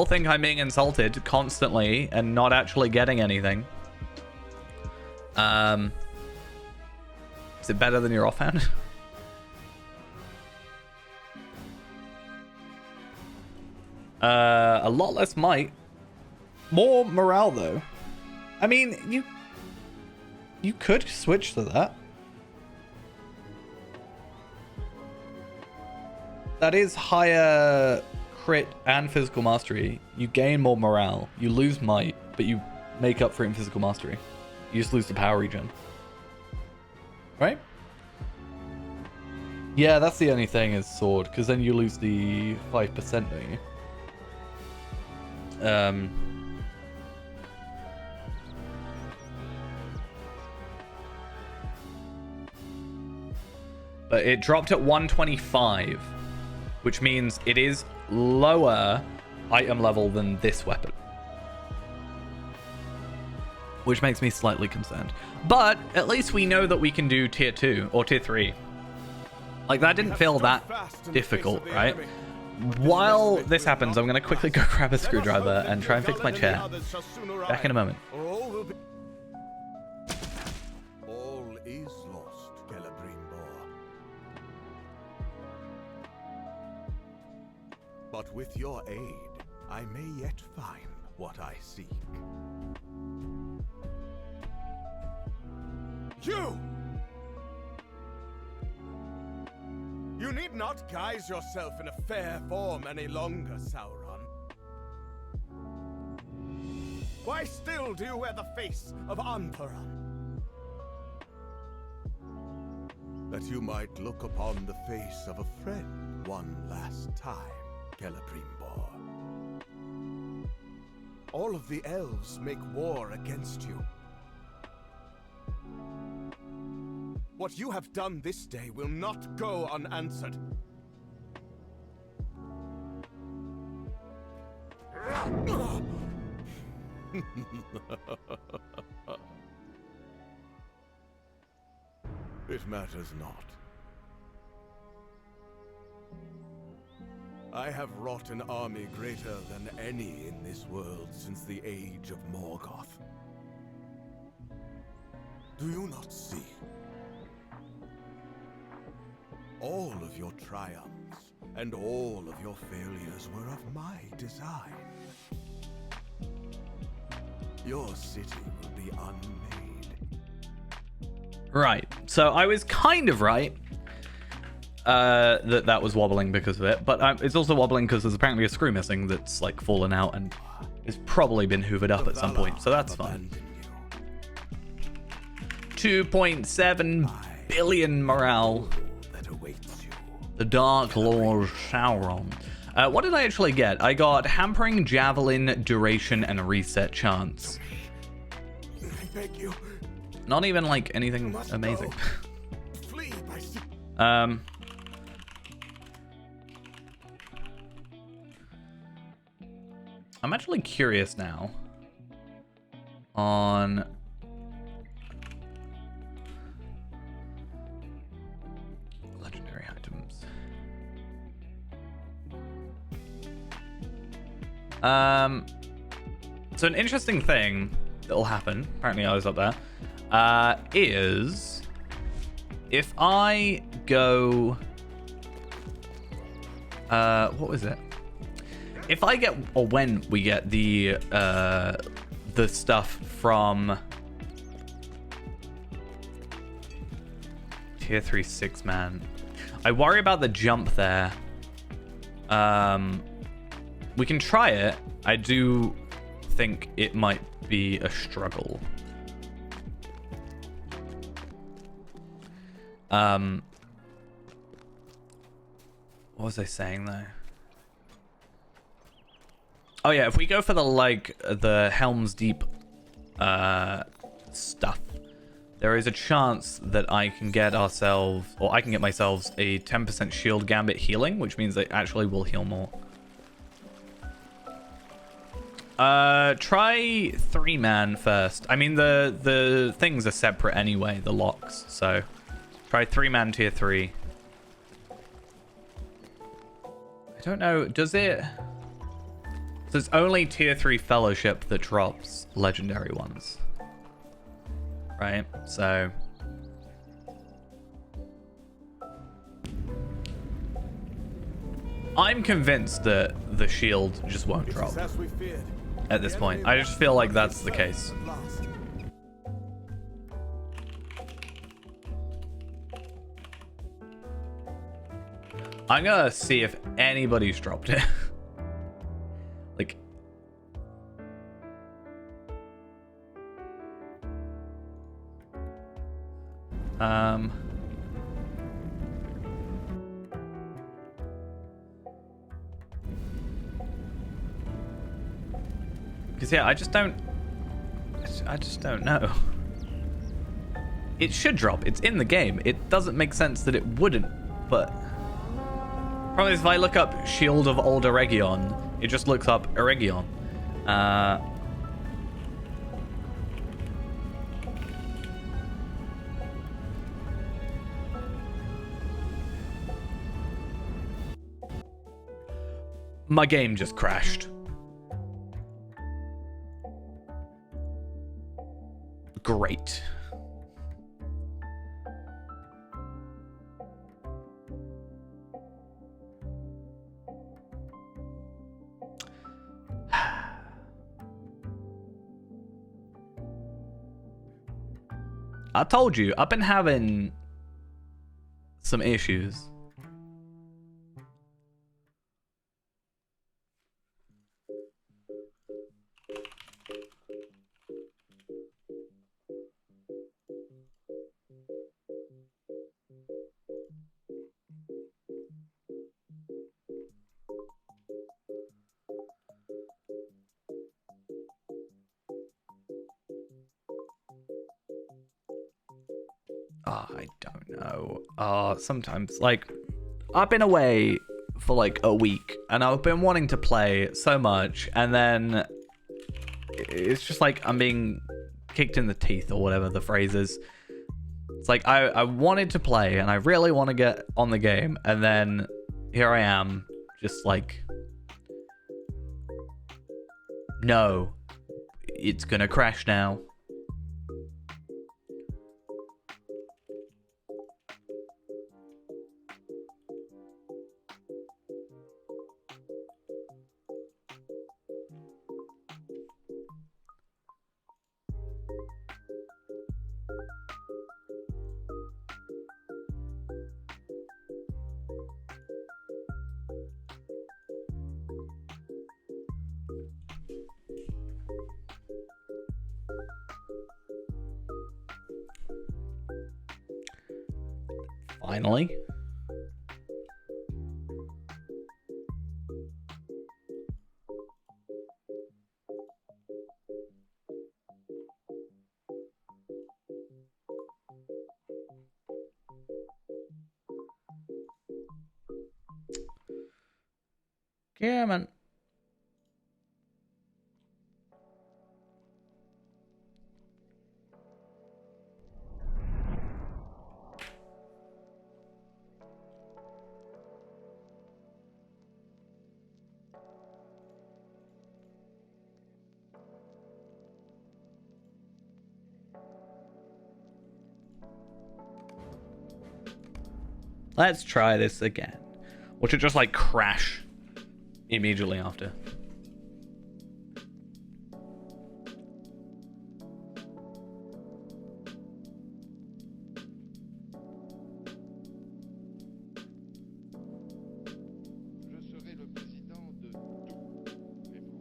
think I'm being insulted constantly and not actually getting anything. Is it better than your offhand? A lot less might. More morale, though. I mean, you could switch to that. That is higher crit and physical mastery. You gain more morale. You lose might, but you make up for it in physical mastery. You just lose the power regen. Right? Yeah, that's the only thing is sword, because then you lose the 5%, don't you? But it dropped at 125, which means it is lower item level than this weapon. Which makes me slightly concerned. But at least we know that we can do tier 2 or tier 3. Like, that didn't feel that difficult, right? While this happens, I'm going to quickly go grab a screwdriver and try and fix my chair. Back in a moment. All is lost, Celebrimbor. But with your aid, I may yet find what I seek. You! You need not guise yourself in a fair form any longer, Sauron. Why still do you wear the face of Anparan? That you might look upon the face of a friend one last time, Celebrimbor. All of the elves make war against you. What you have done this day will not go unanswered. It matters not. I have wrought an army greater than any in this world since the age of Morgoth. Do you not see? All of your triumphs and all of your failures were of my design. Your city will be unmade. Right. So I was kind of right that was wobbling because of it, but it's also wobbling because there's apparently a screw missing that's like fallen out and it's probably been hoovered up at some point, so that's fine. 2.7 billion morale. The Dark Lord Sauron. What did I actually get? I got Hampering Javelin, Duration, and Reset Chance. I beg you. Not even like anything amazing. Flee by sea. I'm actually curious now on legendary items. So an interesting thing that'll happen, apparently I was up there, is if I go, what was it? If I get, or when we get the stuff from tier 3 6-man, I worry about the jump there. We can try it. I do think it might be a struggle. What was I saying though? Oh yeah, if we go for the Helm's Deep stuff, there is a chance that I can get ourselves, or I can get myself a 10% shield gambit healing, which means they actually will heal more. Try 3-man first. I mean, the things are separate anyway, the locks, so try 3-man tier 3. I don't know, does it... So it's only tier 3 fellowship that drops legendary ones. Right? So... I'm convinced that the shield just won't drop at this point. I just feel like that's the case. I'm gonna see if anybody's dropped it. Like, because yeah, I just don't know. It should drop. It's in the game. It doesn't make sense that it wouldn't, but problem is if I look up Shield of Old Eregion, it just looks up Eregion. My game just crashed. Great. I told you, I've been having some issues. Oh, I don't know. Sometimes, like, I've been away for like a week and I've been wanting to play so much, and then it's just like I'm being kicked in the teeth or whatever the phrase is. It's like I wanted to play and I really want to get on the game, and then here I am just like, no, it's gonna crash now. Finally. Yeah, man. Let's try this again. Or should just like crash immediately after.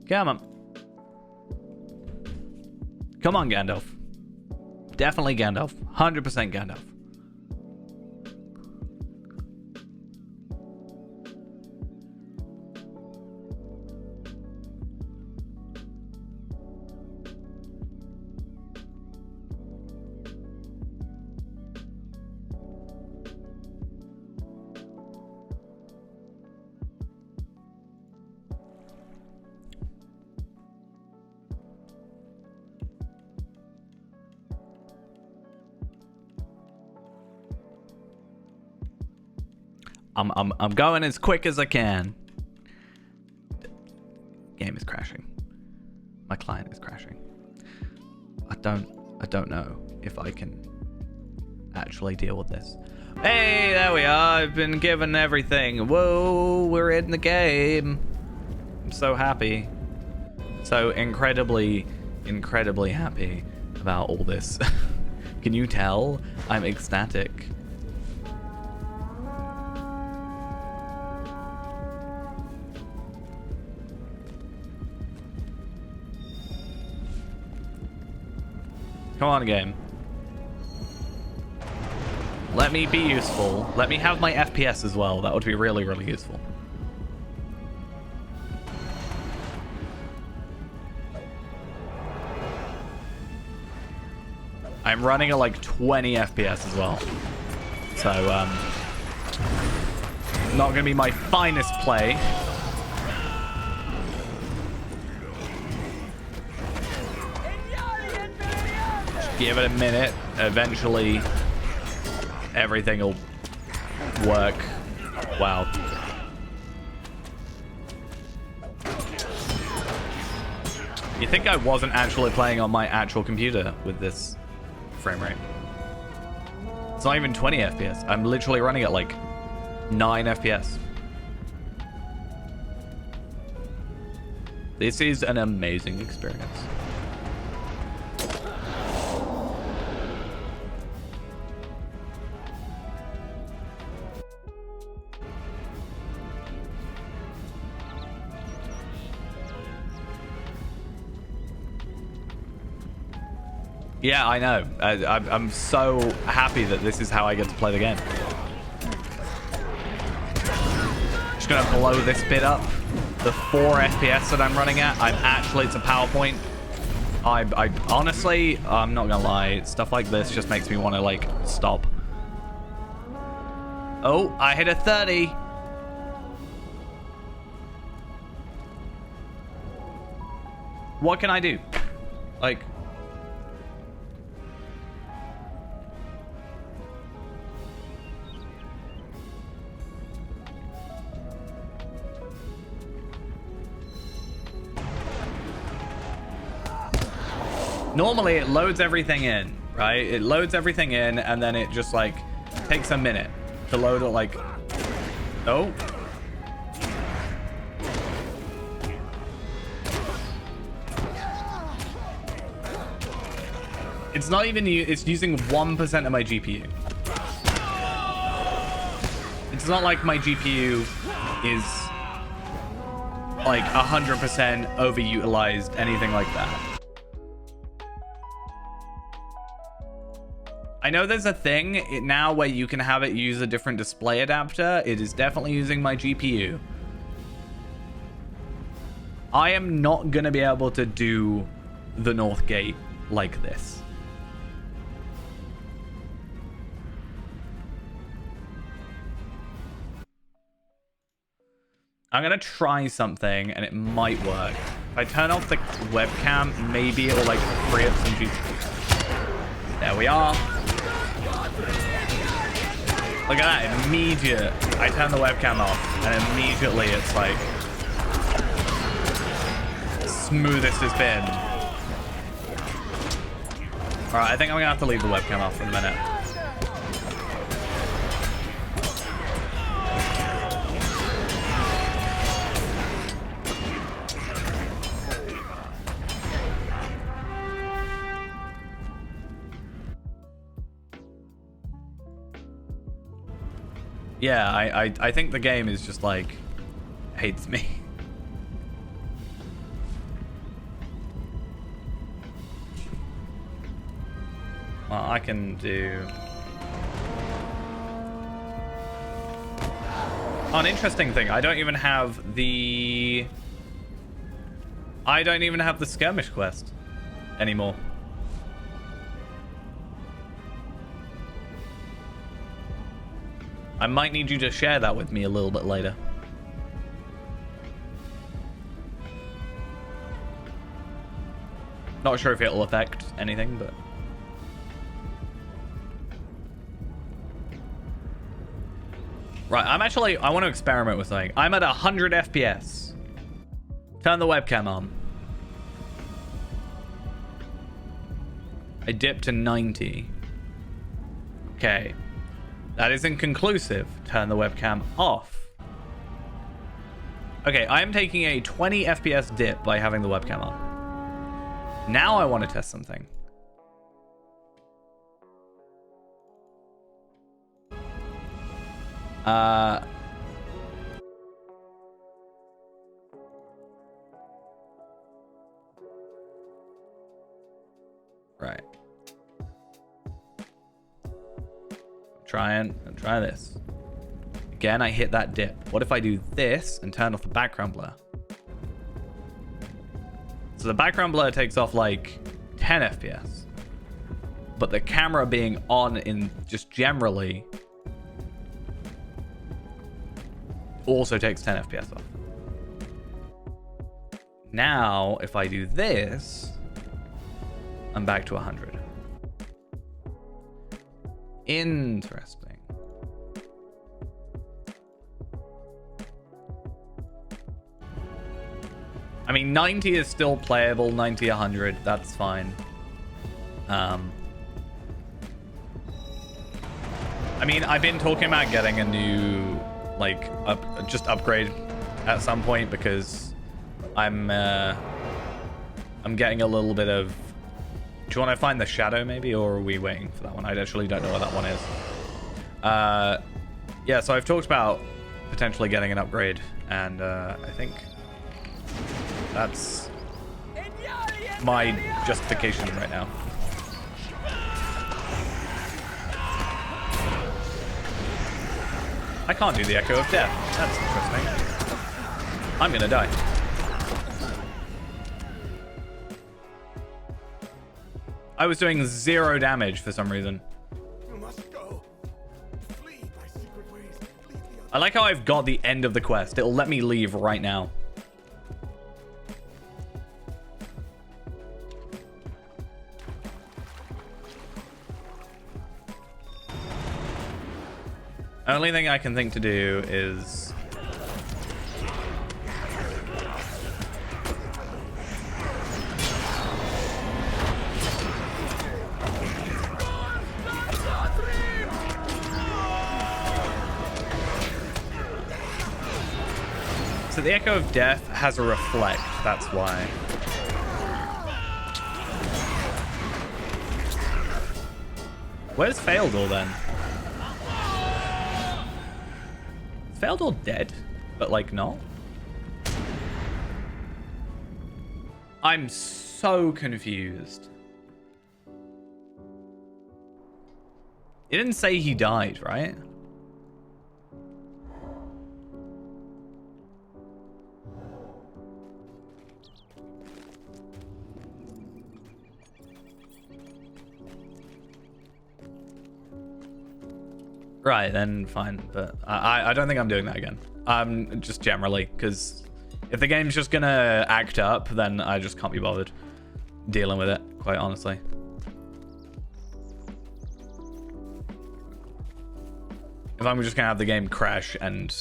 Come on. Come on, Gandalf. Definitely Gandalf. 100% Gandalf. I'm going as quick as I can. Game is crashing. My client is crashing. I don't know if I can actually deal with this. Hey, there we are. I've been given everything. Whoa, we're in the game. I'm so happy. So incredibly happy about all this. Can you tell? I'm ecstatic. Come on, game. Let me be useful. Let me have my FPS as well. That would be really, really useful. I'm running at like 20 FPS as well. So, not gonna be my finest play. Give it a minute. Eventually, everything will work. Wow. You think I wasn't actually playing on my actual computer with this frame rate? It's not even 20 FPS. I'm literally running at like 9 FPS. This is an amazing experience. Yeah, I know. I'm so happy that this is how I get to play the game. Just gonna blow this bit up. The 4 FPS that I'm running at, it's a PowerPoint. I honestly, I'm not gonna lie, stuff like this just makes me want to like stop. Oh, I hit a 30. What can I do? Like... Normally, it loads everything in, right? It loads everything in, and then it just, like, takes a minute to load it, like... Oh. It's not even... It's using 1% of my GPU. It's not like my GPU is, like, 100% overutilized, anything like that. I know there's a thing now where you can have it use a different display adapter. It is definitely using my GPU. I am not going to be able to do the North Gate like this. I'm going to try something and it might work. If I turn off the webcam, maybe it will like free up some GPU. There we are. Look at that, immediate. I turn the webcam off and immediately it's like smoothest it's been. Alright, I think I'm gonna have to leave the webcam off for a minute. Yeah, I think the game is just like hates me. Well, I can do... Oh, an interesting thing. I don't even have the skirmish quest anymore. I might need you to share that with me a little bit later. Not sure if it'll affect anything, but... Right, I want to experiment with something. I'm at 100 FPS. Turn the webcam on. I dip to 90. Okay. That is inconclusive. Turn the webcam off. Okay, I am taking a 20 FPS dip by having the webcam on. Now I want to test something. Right. Try this. Again, I hit that dip. What if I do this and turn off the background blur? So the background blur takes off like 10 FPS. But the camera being on in just generally also takes 10 FPS off. Now, if I do this, I'm back to 100. Interesting. I mean, 90 is still playable. 90, 100, that's fine. I mean, I've been talking about getting a new, like, upgrade at some point because I'm getting a little bit of... Do you want to find the shadow maybe, or are we waiting for that one? I actually don't know what that one is. Yeah, so I've talked about potentially getting an upgrade, and I think that's my justification right now. I can't do the Echo of Death. That's interesting. I'm gonna die. I was doing 0 damage for some reason. You must go. Flee by secret ways. I like how I've got the end of the quest. It'll let me leave right now. Only thing I can think to do is... So the Echo of Death has a reflect, that's why. Where's Faildor then? Is Faildor dead? But like not? I'm so confused. It didn't say he died, right? Right, then fine, but I don't think I'm doing that again. Just generally, because if the game's just gonna act up, then I just can't be bothered dealing with it, quite honestly. If I'm just gonna have the game crash and,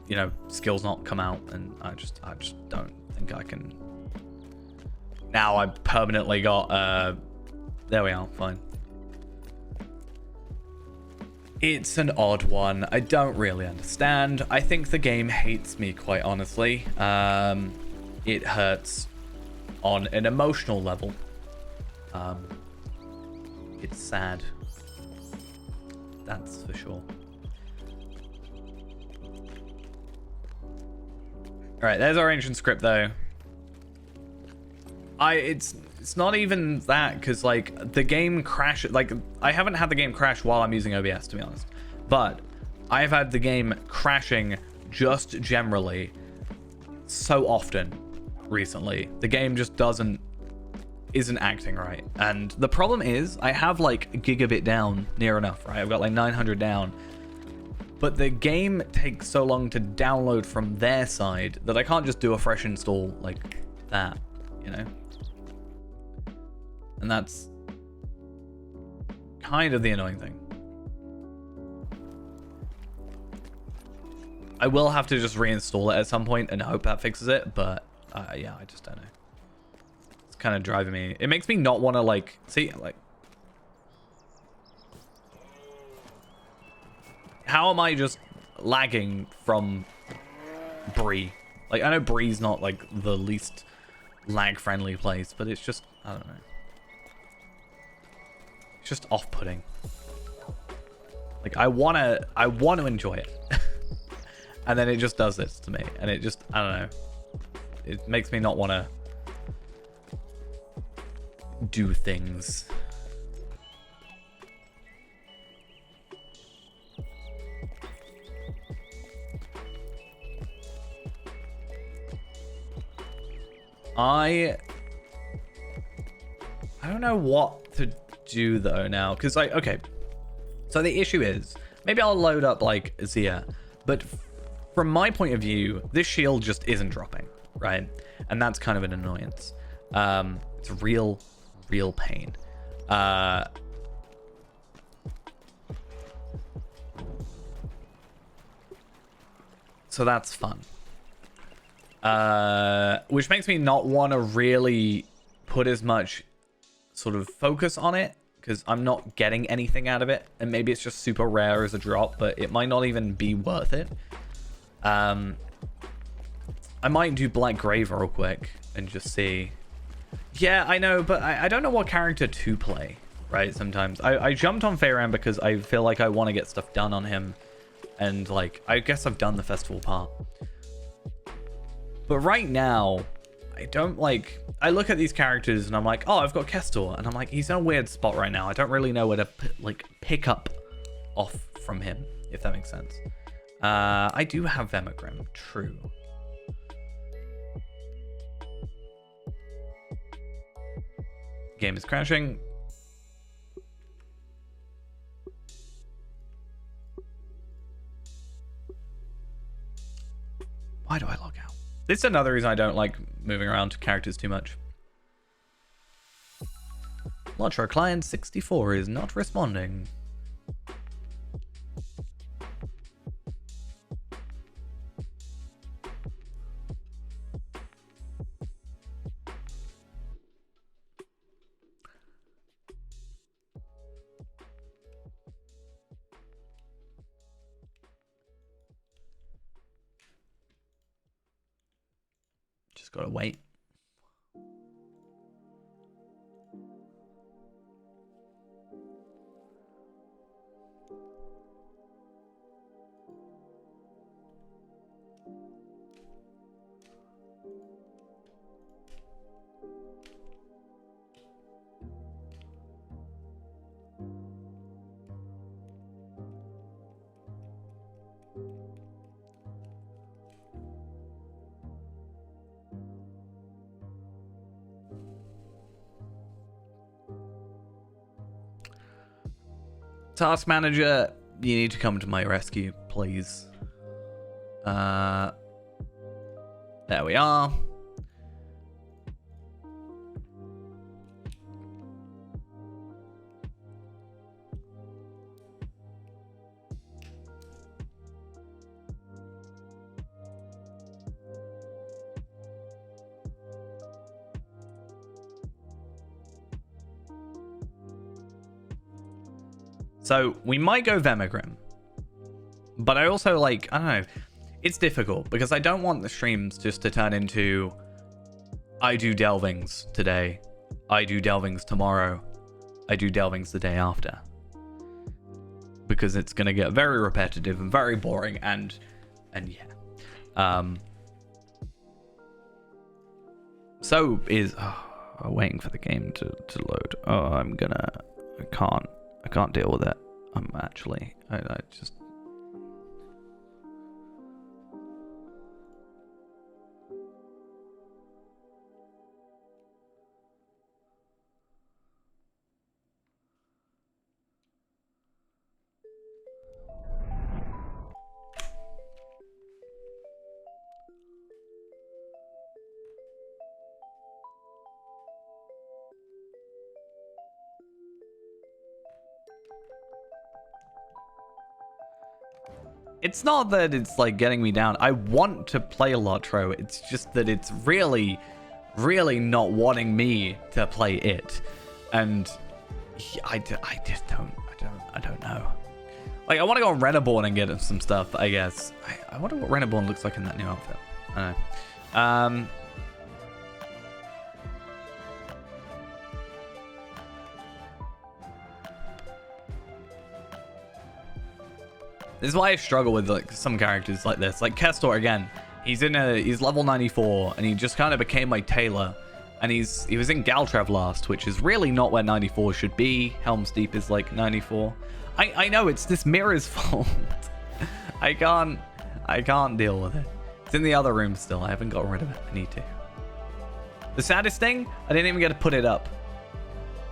you know, skills not come out, and I just don't think I can. Now I've permanently got, there we are, fine. It's an odd one. I don't really understand. I think the game hates me, quite honestly. It hurts on an emotional level. It's sad. That's for sure. Alright, there's our ancient script, though. It's not even that, because like the game crash, like I haven't had the game crash while I'm using OBS, to be honest, but I've had the game crashing just generally so often recently. The game just isn't acting right, and the problem is I have like gigabit down near enough, right? I've got like 900 down, but the game takes so long to download from their side that I can't just do a fresh install like that, you know? And that's kind of the annoying thing. I will have to just reinstall it at some point and hope that fixes it, but yeah, I just don't know. It's kind of driving me. It makes me not want to like see like. How am I just lagging from Bree? Like I know Bree's not like the least lag-friendly place, but it's just I don't know. It's just off-putting. Like I want to enjoy it. And then it just does this to me. And it just, I don't know. It makes me not want to do things. I don't know what to do though now, because like, okay, so the issue is maybe I'll load up like Zia, but from my point of view this shield just isn't dropping, right? And that's kind of an annoyance. It's a real pain. So that's fun, which makes me not want to really put as much sort of focus on it, because I'm not getting anything out of it, and maybe it's just super rare as a drop, but it might not even be worth it. I might do Black Grave real quick and just see. Yeah, I know, but I don't know what character to play, right? Sometimes I jumped on Feyran because I feel like I want to get stuff done on him, and like I guess I've done the festival part, but right now I don't like. I look at these characters and I'm like, oh, I've got Kestor, and I'm like, he's in a weird spot right now. I don't really know where to like pick up off from him, if that makes sense. I do have Vemagrim, true. Game is crashing. This is another reason I don't like moving around characters too much. LOTRO client 64 is not responding. Just gotta wait. Task manager, you need to come to my rescue, please. There we are. So we might go Vemigrim, but I also like, I don't know, it's difficult because I don't want the streams just to turn into I do delvings today, I do delvings tomorrow, I do delvings the day after, because it's going to get very repetitive and very boring and yeah. So is waiting for the game to load. Oh, I can't deal with it. Actually, I just. It's not that it's like getting me down. I want to play LOTRO. It's just that it's really, really not wanting me to play it, and I just don't know. Like, I want to go on Renaborn and get some stuff, I guess. I wonder what Renaborn looks like in that new outfit. I don't know. This is why I struggle with like some characters like this. Like Kestor again. He's level 94 and he just kind of became like Taylor. And he was in Galtrev last, which is really not where 94 should be. Helm's Deep is like 94. I know it's this mirror's fault. I can't deal with it. It's in the other room still. I haven't gotten rid of it. I need to. The saddest thing, I didn't even get to put it up.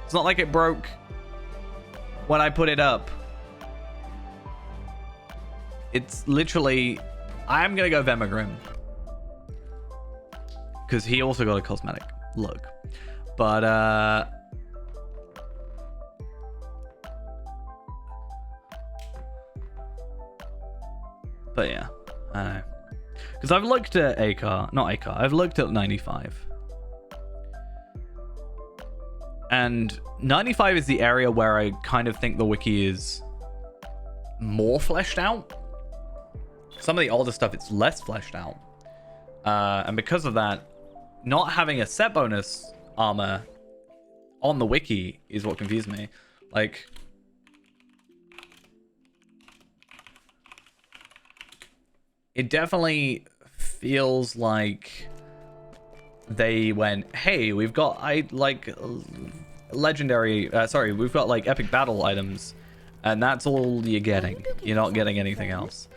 It's not like it broke when I put it up. It's literally, I'm going to go Vemigrim. Because he also got a cosmetic look. But, yeah, I don't know. Because I've looked at I've looked at 95. And 95 is the area where I kind of think the wiki is more fleshed out. Some of the older stuff, it's less fleshed out. And because of that, not having a set bonus armor on the wiki is what confused me. Like, it definitely feels like they went, hey, we've got legendary, we've got like epic battle items, and that's all you're getting. You're not getting anything else.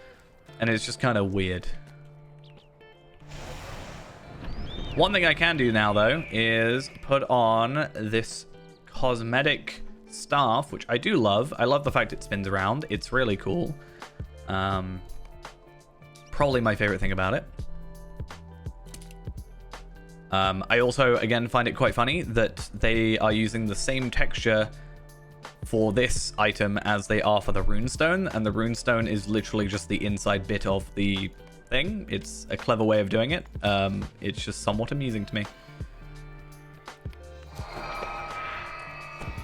And it's just kind of weird. One thing I can do now, though, is put on this cosmetic staff, which I do love. I love the fact it spins around. It's really cool. Probably my favorite thing about it. I also, again, find it quite funny that they are using the same texture for this item as they are for the runestone, and the runestone is literally just the inside bit of the thing. It's a clever way of doing it. It's just somewhat amusing to me.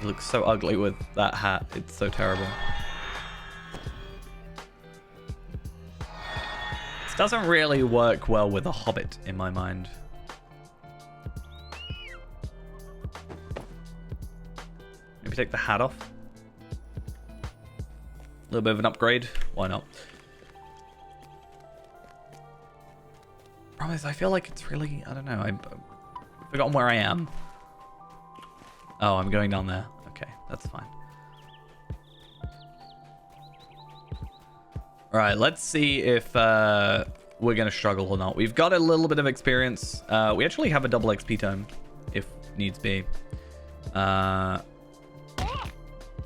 It looks so ugly with that hat. It's so terrible. This doesn't really work well with a hobbit in my mind. Maybe take the hat off. A little bit of an upgrade. Why not? Problem is, I feel like it's really... I don't know. I've forgotten where I am. Oh, I'm going down there. Okay, that's fine. Alright, let's see if we're going to struggle or not. We've got a little bit of experience. We actually have a double XP tome, if needs be.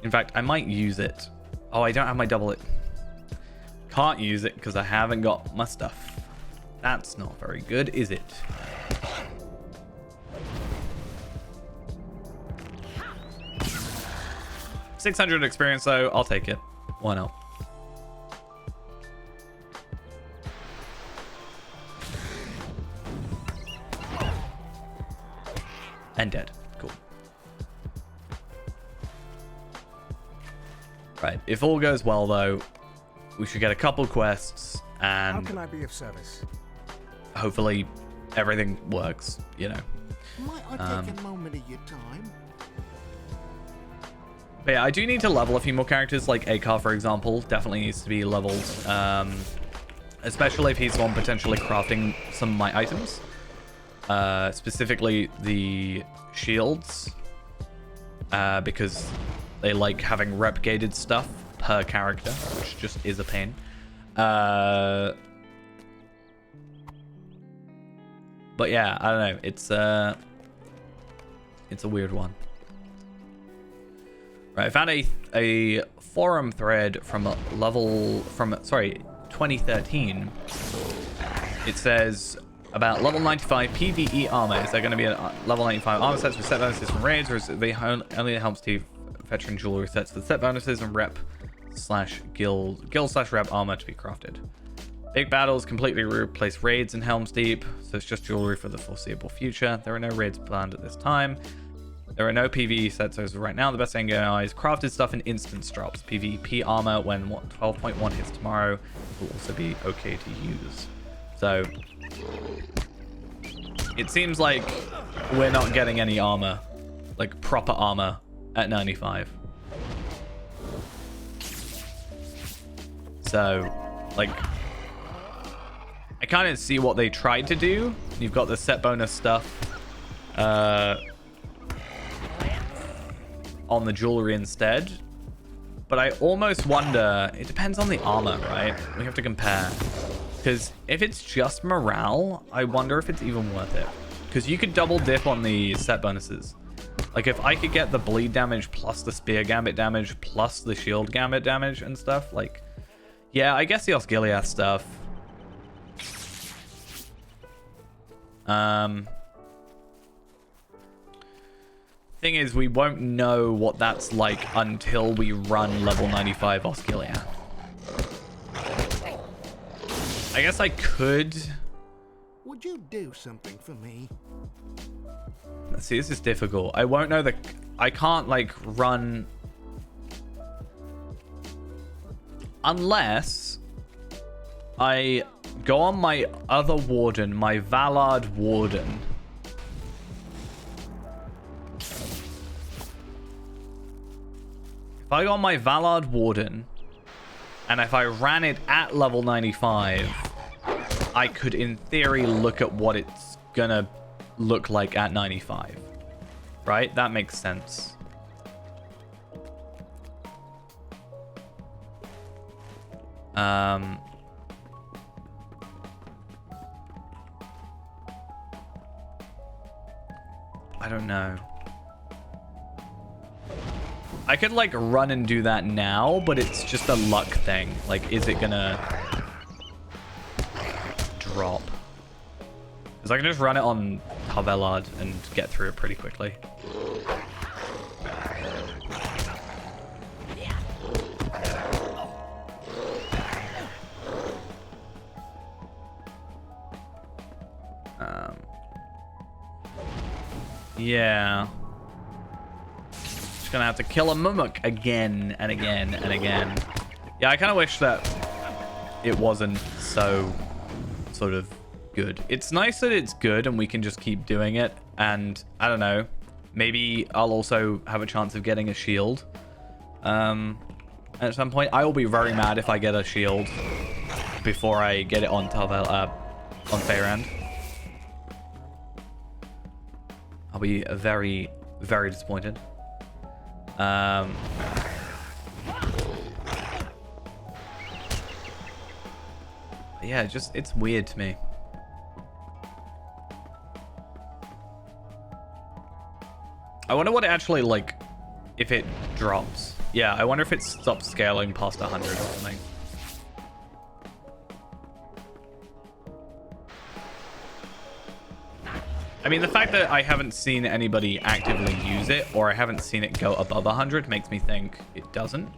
In fact, I might use it. Oh, I don't have my double it. Can't use it because I haven't got my stuff. That's not very good, is it? $600 experience, though. I'll take it. Why not? And dead. Cool. Right. If all goes well, though, we should get a couple quests, and How can I be of service? hopefully everything works, you know. Might I take a moment of your time? But yeah, I do need to level a few more characters, like Akar, for example. Definitely needs to be leveled. Especially if he's the one potentially crafting some of my items. Specifically the shields. Because they like having rep-gated stuff per character, which just is a pain. But yeah, I don't know. It's a weird one. Right, I found a forum thread from 2013. It says about level 95 PvE armor. Is there going to be a level 95 armor sets with set bonuses from raids, or is it only helps to veteran jewelry sets with set bonuses and rep / guild / rep armor to be crafted? Big battles completely replace raids in Helm's Deep, so it's just jewelry for the foreseeable future. There are no raids planned at this time. There are no PvE sets as of right now. The best thing going on is crafted stuff in instance drops. PvP armor when 12.1 hits tomorrow will also be okay to use. So it seems like we're not getting any armor, like proper armor at 95. So like I kind of see what they tried to do. You've got the set bonus stuff on the jewelry instead, but I almost wonder, it depends on the armor, right? We have to compare, because if it's just morale, I wonder if it's even worth it, because you could double dip on the set bonuses. Like if I could get the bleed damage plus the spear gambit damage plus the shield gambit damage and stuff, like yeah, I guess the Osgiliath stuff. Thing is, we won't know what that's like until we run level 95 Osgiliath. I guess I could. Would you do something for me? See, this is difficult. I won't know the. I can't like run unless I go on my other warden, my Vallard warden. If I go on my Vallard warden, and if I ran it at level 95, I could, in theory, look at what it's gonna look like at 95. Right? That makes sense. I don't know. I could like run and do that now, but it's just a luck thing. Like, is it gonna drop? Because I can just run it on Tarvelard and get through it pretty quickly. Yeah. Just gonna have to kill a Mumuk again and again and again. Yeah, I kind of wish that it wasn't so sort of good. It's nice that it's good and we can just keep doing it. And I don't know, maybe I'll also have a chance of getting a shield at some point. I will be very mad if I get a shield before I get it on on Faerand. I'll be very, very disappointed. Yeah, it's weird to me. I wonder what it actually, like, if it drops. Yeah, I wonder if it stops scaling past 100 or something. I mean, the fact that I haven't seen anybody actively use it, or I haven't seen it go above 100, makes me think it doesn't.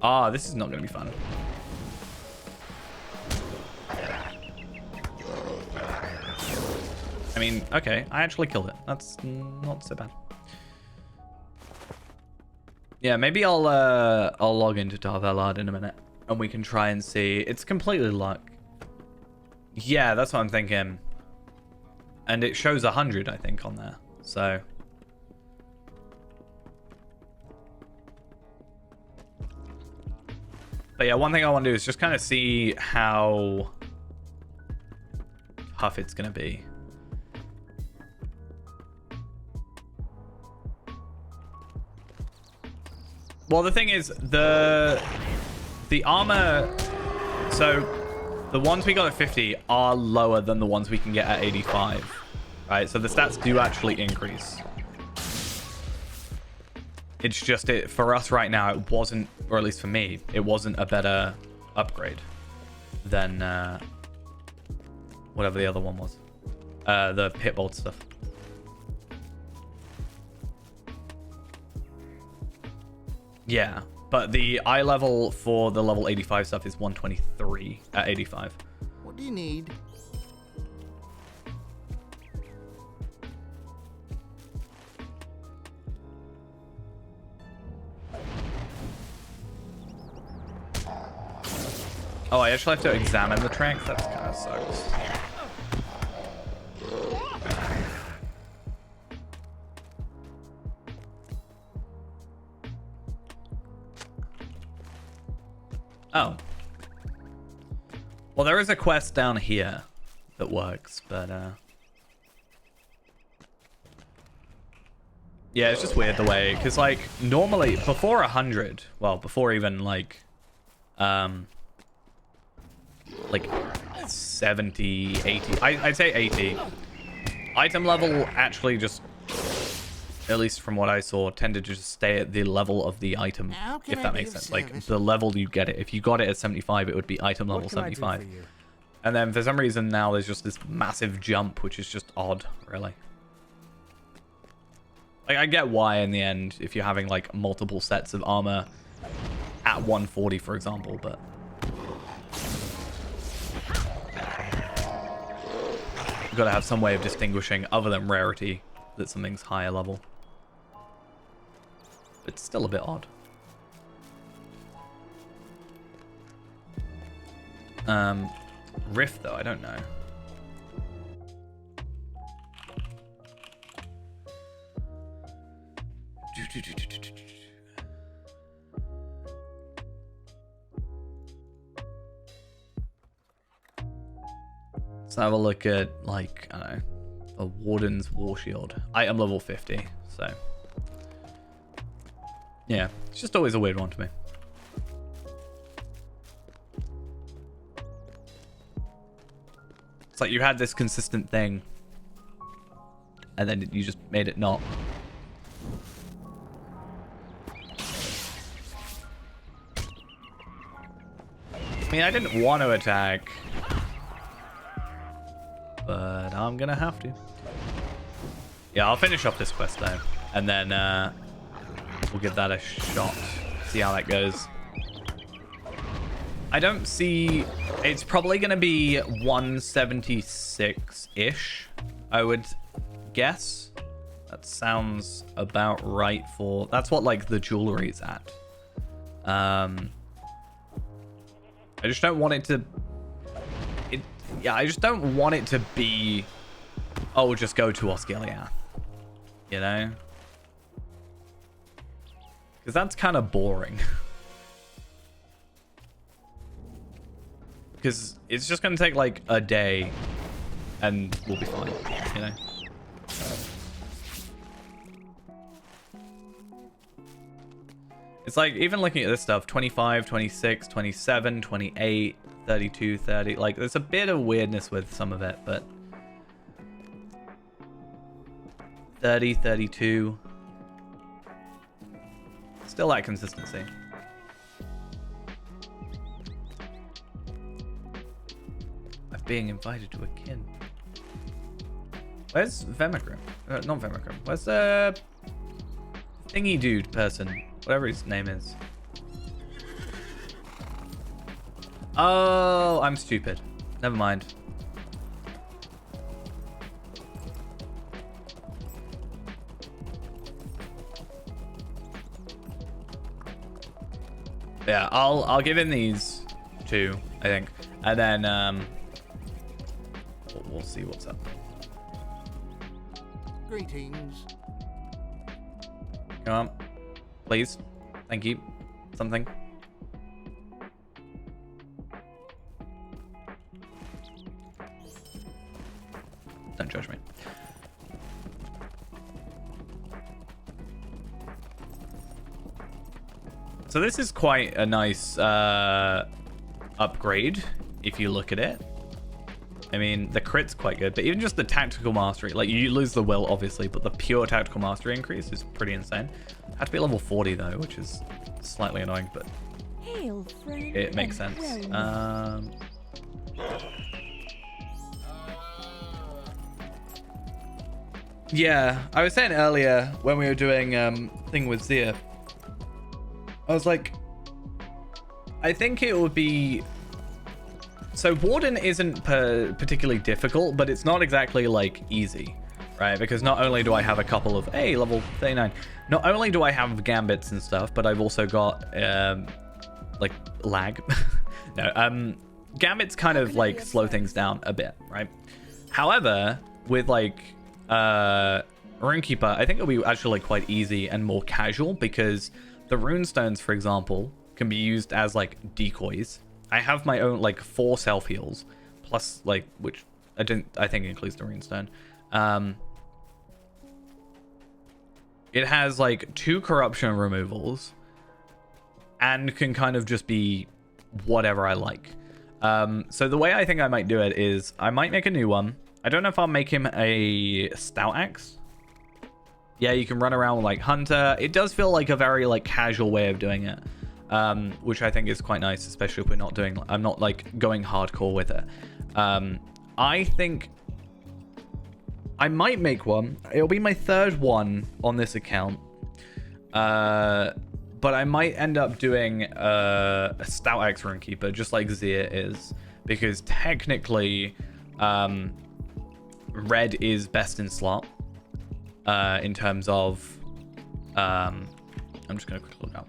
Ah, this is not going to be fun. I mean, okay, I actually killed it. That's not so bad. Yeah, maybe I'll log into Tarvelard in a minute, and we can try and see. It's completely luck. Yeah, that's what I'm thinking. And it shows 100, I think, on there. So. But yeah, one thing I want to do is just kind of see how tough it's going to be. Well, the thing is, the armor... So... The ones we got at 50 are lower than the ones we can get at 85, right? So the stats do actually increase. It's just for us right now, it wasn't, or at least for me, it wasn't a better upgrade than whatever the other one was. The Pitbolt stuff. Yeah. But the eye level for the level 85 stuff is 123 at 85. What do you need? Oh, I actually have to examine the tranks? That kind of sucks. Oh. Well, there is a quest down here that works, but yeah, it's just weird the way, because like normally before 100, well, before even like 70, 80, I'd say 80, item level actually just, at least from what I saw, tended to just stay at the level of the item, if that makes sense. Like, the level you get it. If you got it at 75, it would be item level 75. And then for some reason now there's just this massive jump, which is just odd, really. Like, I get why in the end, if you're having, like, multiple sets of armor at 140, for example, but... You've got to have some way of distinguishing, other than rarity, that something's higher level. It's still a bit odd. Rift, though, I don't know. Let's have a look at, like, I don't know, a Warden's War Shield. Item level 50, so... Yeah, it's just always a weird one to me. It's like you had this consistent thing, and then you just made it not. I mean, I didn't want to attack. but I'm gonna have to. Yeah, I'll finish off this quest though, and then we'll give that a shot. See how that goes. I don't see... It's probably gonna be 176-ish, I would guess. That sounds about right for... That's what, like, the jewelry's at. I just don't want it to... Yeah, I just don't want it to be... Oh, just go to Osgiliath. You know? Because that's kind of boring. Because it's just going to take, like, a day. And we'll be fine, you know? It's like, even looking at this stuff, 25, 26, 27, 28, 32, 30. Like, there's a bit of weirdness with some of it, but... 30, 32. Still that consistency. Of being invited to a kin. Where's Vemigrim? Not Vemigrim. Where's the thingy dude person? Whatever his name is. Oh, I'm stupid. Never mind. Yeah, I'll give him these two, I think, and then we'll see what's up. Greetings. Come on, please, thank you. Something. Don't judge me. So this is quite a nice upgrade, if you look at it. I mean, the crit's quite good, but even just the tactical mastery, like you lose the will, obviously, but the pure tactical mastery increase is pretty insane. Had to be level 40 though, which is slightly annoying, but Hail, friend, it makes sense. Yeah, I was saying earlier when we were doing thing with Zia, I was like, I think it would be... So Warden isn't particularly difficult, but it's not exactly like easy, right? Because not only do I have a couple of, hey, level 39, not only do I have gambits and stuff, but I've also got like lag. No, gambits kind of like slow things down a bit, right? However, with like Runekeeper, I think it'll be actually quite easy and more casual because the runestones, for example, can be used as like decoys. I have my own like 4 self heals plus like, which I think includes the runestone. It has like 2 corruption removals and can kind of just be whatever I like. So the way I think I might do it is I might make a new one. I don't know if I'll make him a stout axe. Yeah, you can run around with like Hunter. It does feel like a very like casual way of doing it, which I think is quite nice, especially if we're not doing, I'm not like going hardcore with it. I think I might make one. It'll be my 3rd one on this account. But I might end up doing a stout axe Runekeeper, just like Zia is, because technically red is best in slot. In terms of I'm just gonna quickly look now.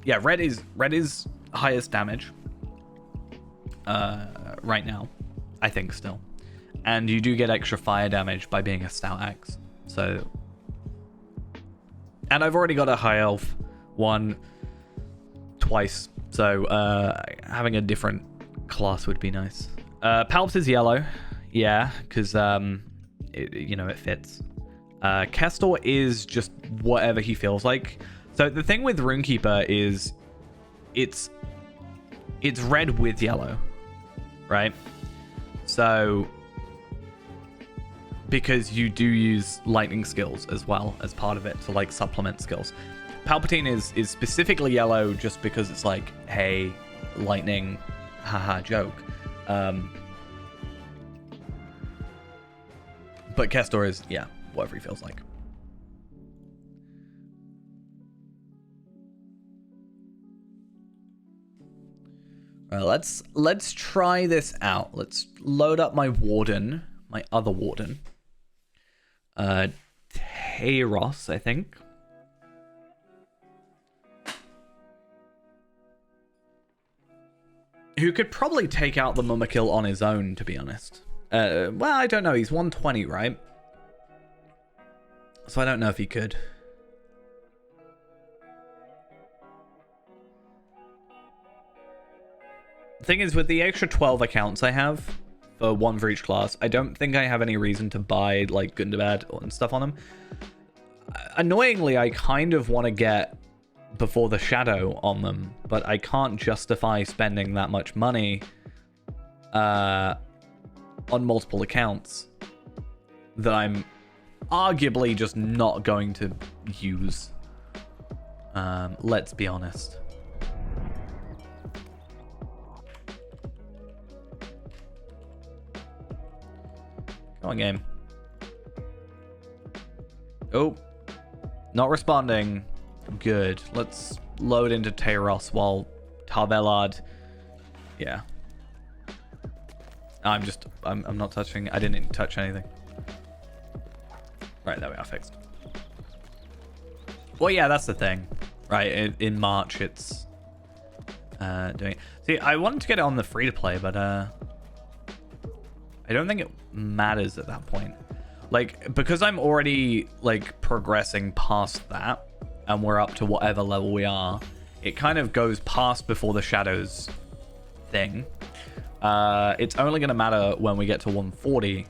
Yeah, red is highest damage right now, I think, still, and you do get extra fire damage by being a stout axe. So, and I've already got a high elf one twice, so having a different class would be nice. Palps is yellow, yeah, because it fits. Kestor is just whatever he feels like. So the thing with Runekeeper is it's red with yellow, right? So because you do use lightning skills as well as part of it to like supplement skills. Palpatine is specifically yellow just because it's like, hey, lightning, haha, joke. But Kestor is, yeah, whatever he feels like. Let's try this out. Let's load up my warden, my other warden. Tayros, I think. Who could probably take out the Mumakil on his own, to be honest. Well, I don't know. He's 120, right? So I don't know if he could. The thing is, with the extra 12 accounts I have, for one for each class, I don't think I have any reason to buy, like, Gundabad and stuff on them. Annoyingly, I kind of want to get Before the Shadow on them, but I can't justify spending that much money on multiple accounts that I'm arguably just not going to use. Let's be honest. Come on, game. Oh, not responding. Good. Let's load into Tayros while Tarvelard. Yeah. I'm not touching. I didn't touch anything. Right, there we are, fixed. Well, yeah, that's the thing. Right, in March it's doing it. See, I wanted to get it on the free-to-play, but I don't think it matters at that point. Like, because I'm already, like, progressing past that, and we're up to whatever level we are, it kind of goes past Before the Shadows thing. It's only going to matter when we get to 140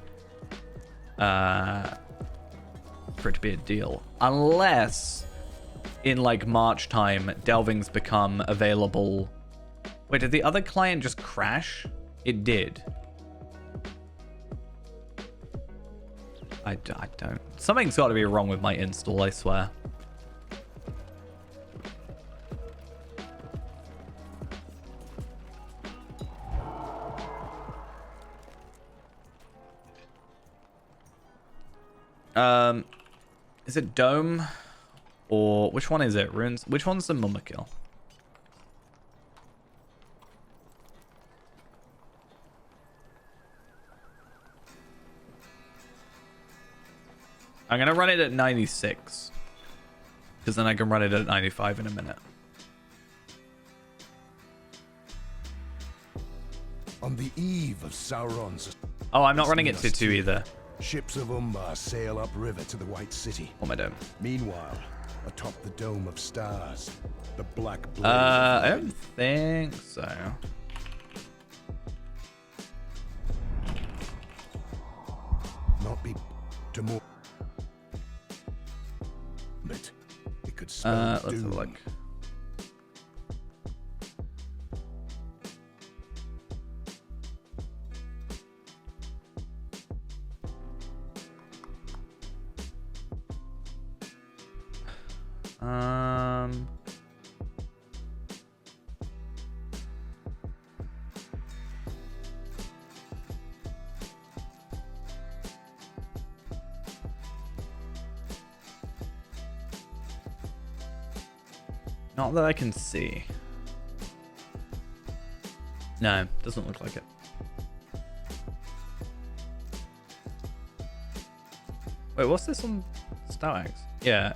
for it to be a deal. Unless, in, like, March time, delving's become available. Wait, did the other client just crash? It did. I don't. Something's got to be wrong with my install, I swear. Is it Dome? Or which one is it? Runes? Which one's the Mumakil? I'm gonna run it at 96. Because then I can run it at 95 in a minute. On the eve of Sauron's... Oh, I'm not running it to 2 either. Ships of Umbar sail upriver to the White City. What am I doing? Meanwhile, atop the Dome of Stars, the black blaze I don't think so. not be to more. But it could spell Let's have a doom. look. Not that I can see. No, doesn't look like it. Wait, what's this on Stalags? Yeah.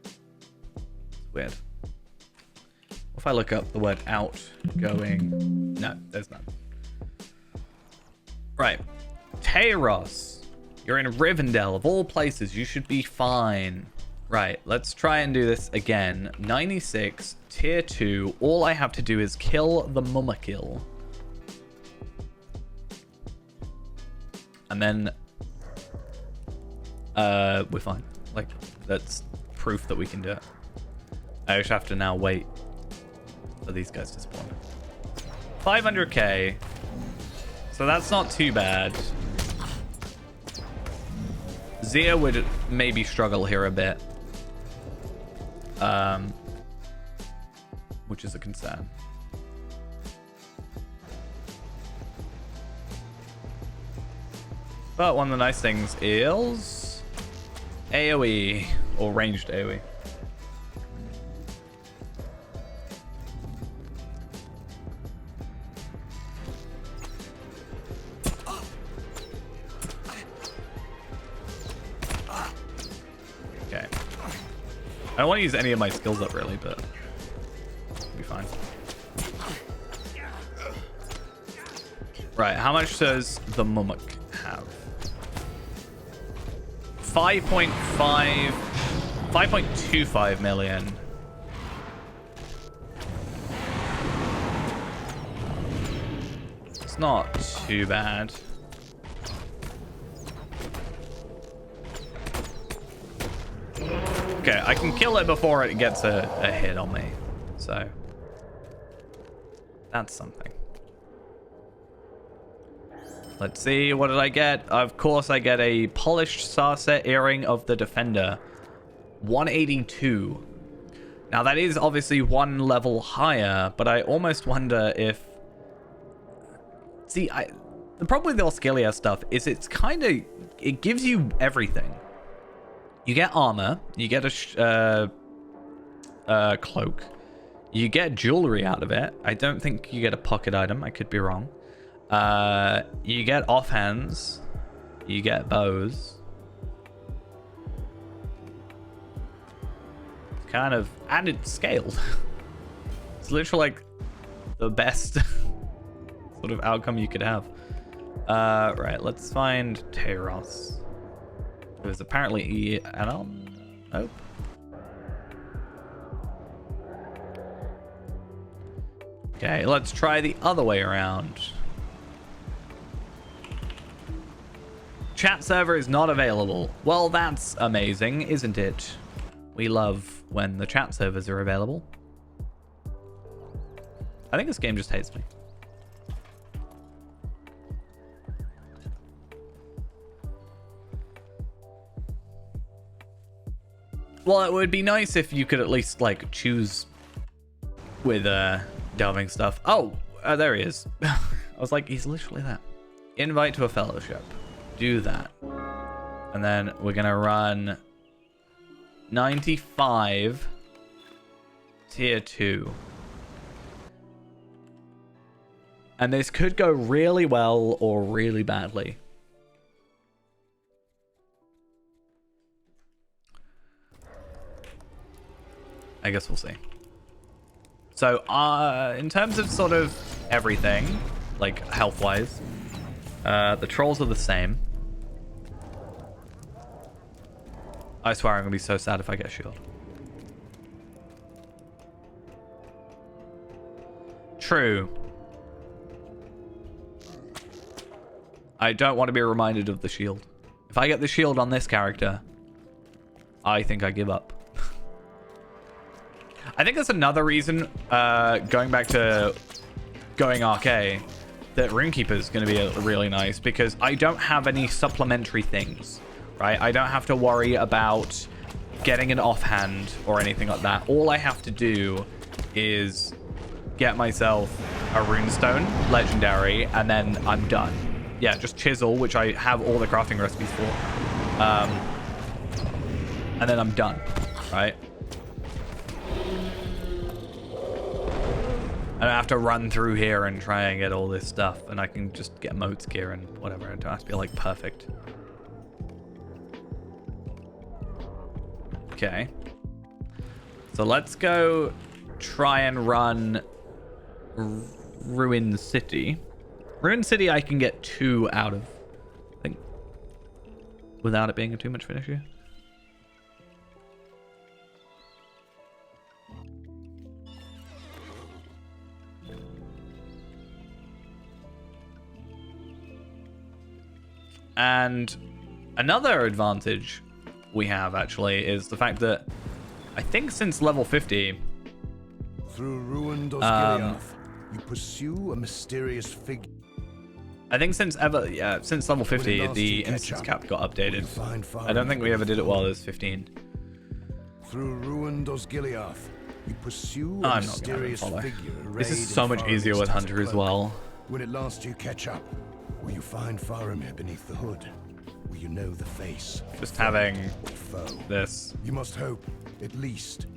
It's weird. If I look up the word outgoing, no, there's none. Right. Tayros. You're in Rivendell, of all places. You should be fine. Right, let's try and do this again. 96, tier 2. All I have to do is kill the Mumakil. And then we're fine. Like, that's proof that we can do it. I just have to now wait for these guys to spawn. 500k. So that's not too bad. Zia would maybe struggle here a bit. Which is a concern. But one of the nice things is AoE, or ranged AoE. Okay. I don't want to use any of my skills up really, but it'll be fine. Right, how much does the Mumuk have? 5.25 million. It's not too bad. Okay, I can kill it before it gets a hit on me. So that's something. Let's see, what did I get? Of course, I get a polished starset earring of the Defender. 182. Now, that is obviously one level higher, but I almost wonder if... See, the problem with the Osgiliath stuff is it's kind of... It gives you everything. You get armor, you get a cloak, you get jewelry out of it. I don't think you get a pocket item. I could be wrong. You get offhands, you get bows. Kind of, and it's scaled. It's literally like the best sort of outcome you could have. Right, let's find Teros. There's apparently add-on. Nope. Okay, let's try the other way around. Chat server is not available. Well, that's amazing, isn't it? We love when the chat servers are available. I think this game just hates me. Well, it would be nice if you could at least, like, choose with delving stuff. Oh, there he is. I was like, he's literally there. Invite to a fellowship. Do that. And then we're going to run 95 tier 2. And this could go really well or really badly. I guess we'll see. So, in terms of sort of everything, like health-wise, the trolls are the same. I swear I'm gonna be so sad if I get a shield. True. I don't want to be reminded of the shield. If I get the shield on this character, I think I give up. I think that's another reason, going back to going RK, that Runekeeper is going to be really nice, because I don't have any supplementary things, right? I don't have to worry about getting an offhand or anything like that. All I have to do is get myself a runestone, legendary, and then I'm done. Yeah, just chisel, which I have all the crafting recipes for. And then I'm done, right? I don't have to run through here and try and get all this stuff, and I can just get moats gear and whatever. I don't have to be like perfect. Okay. So let's go try and run Ruin City. Ruin City I can get 2 out of, I think, without it being too much of an issue. And another advantage we have, actually, is the fact that I think since level 50... Through ruined Osgiliath, you pursue a mysterious figure. I think since level 50, the instance cap got updated. I don't think we ever did it while it was 15. Through ruined Osgiliath, you pursue a mysterious figure. This is so much easier with Hunter as well. When at last you catch up, will you find Faramir beneath the hood? you know the face. Just having Foe. this. You must hope, at least,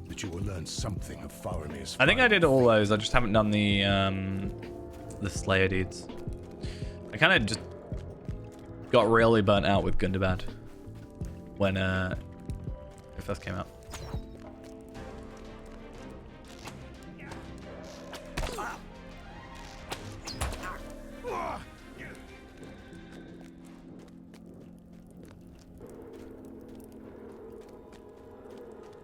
that you will learn something of Faramir's. I think I did all those. I just haven't done the Slayer deeds. I kind of just got really burnt out with Gundabad when it first came out.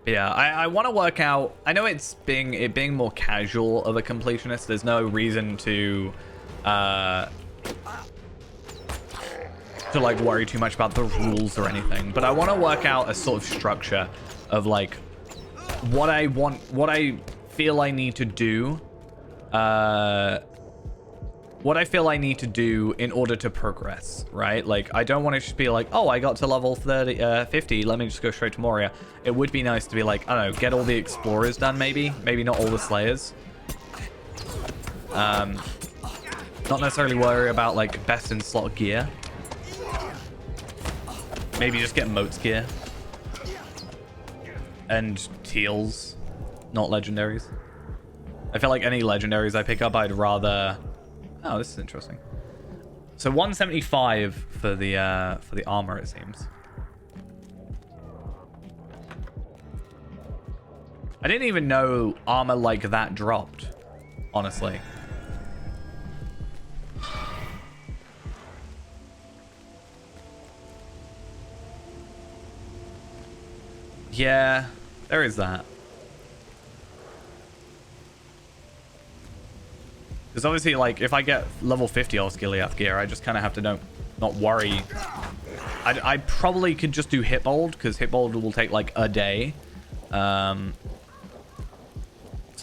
Yeah, I want to work out. I know it being more casual of a completionist. There's no reason to like worry too much about the rules or anything. But I want to work out a sort of structure of like what I feel I need to do. What I feel I need to do in order to progress, right? Like, I don't want to just be like, oh, I got to level 50, let me just go straight to Moria. It would be nice to be like, I don't know, get all the explorers done, maybe not all the slayers. Not necessarily worry about like best in slot gear. Maybe just get Moat's gear and Teals, not legendaries. I feel like any legendaries I pick up, I'd rather. Oh, this is interesting. So 175 for the armor, it seems. I didn't even know armor like that dropped, honestly. Yeah, there is that. Because obviously, like, if I get level 50 Osgiliath gear, I just kind of have to not worry. I probably could just do Hitbold, because Hitbold will take, like, a day. So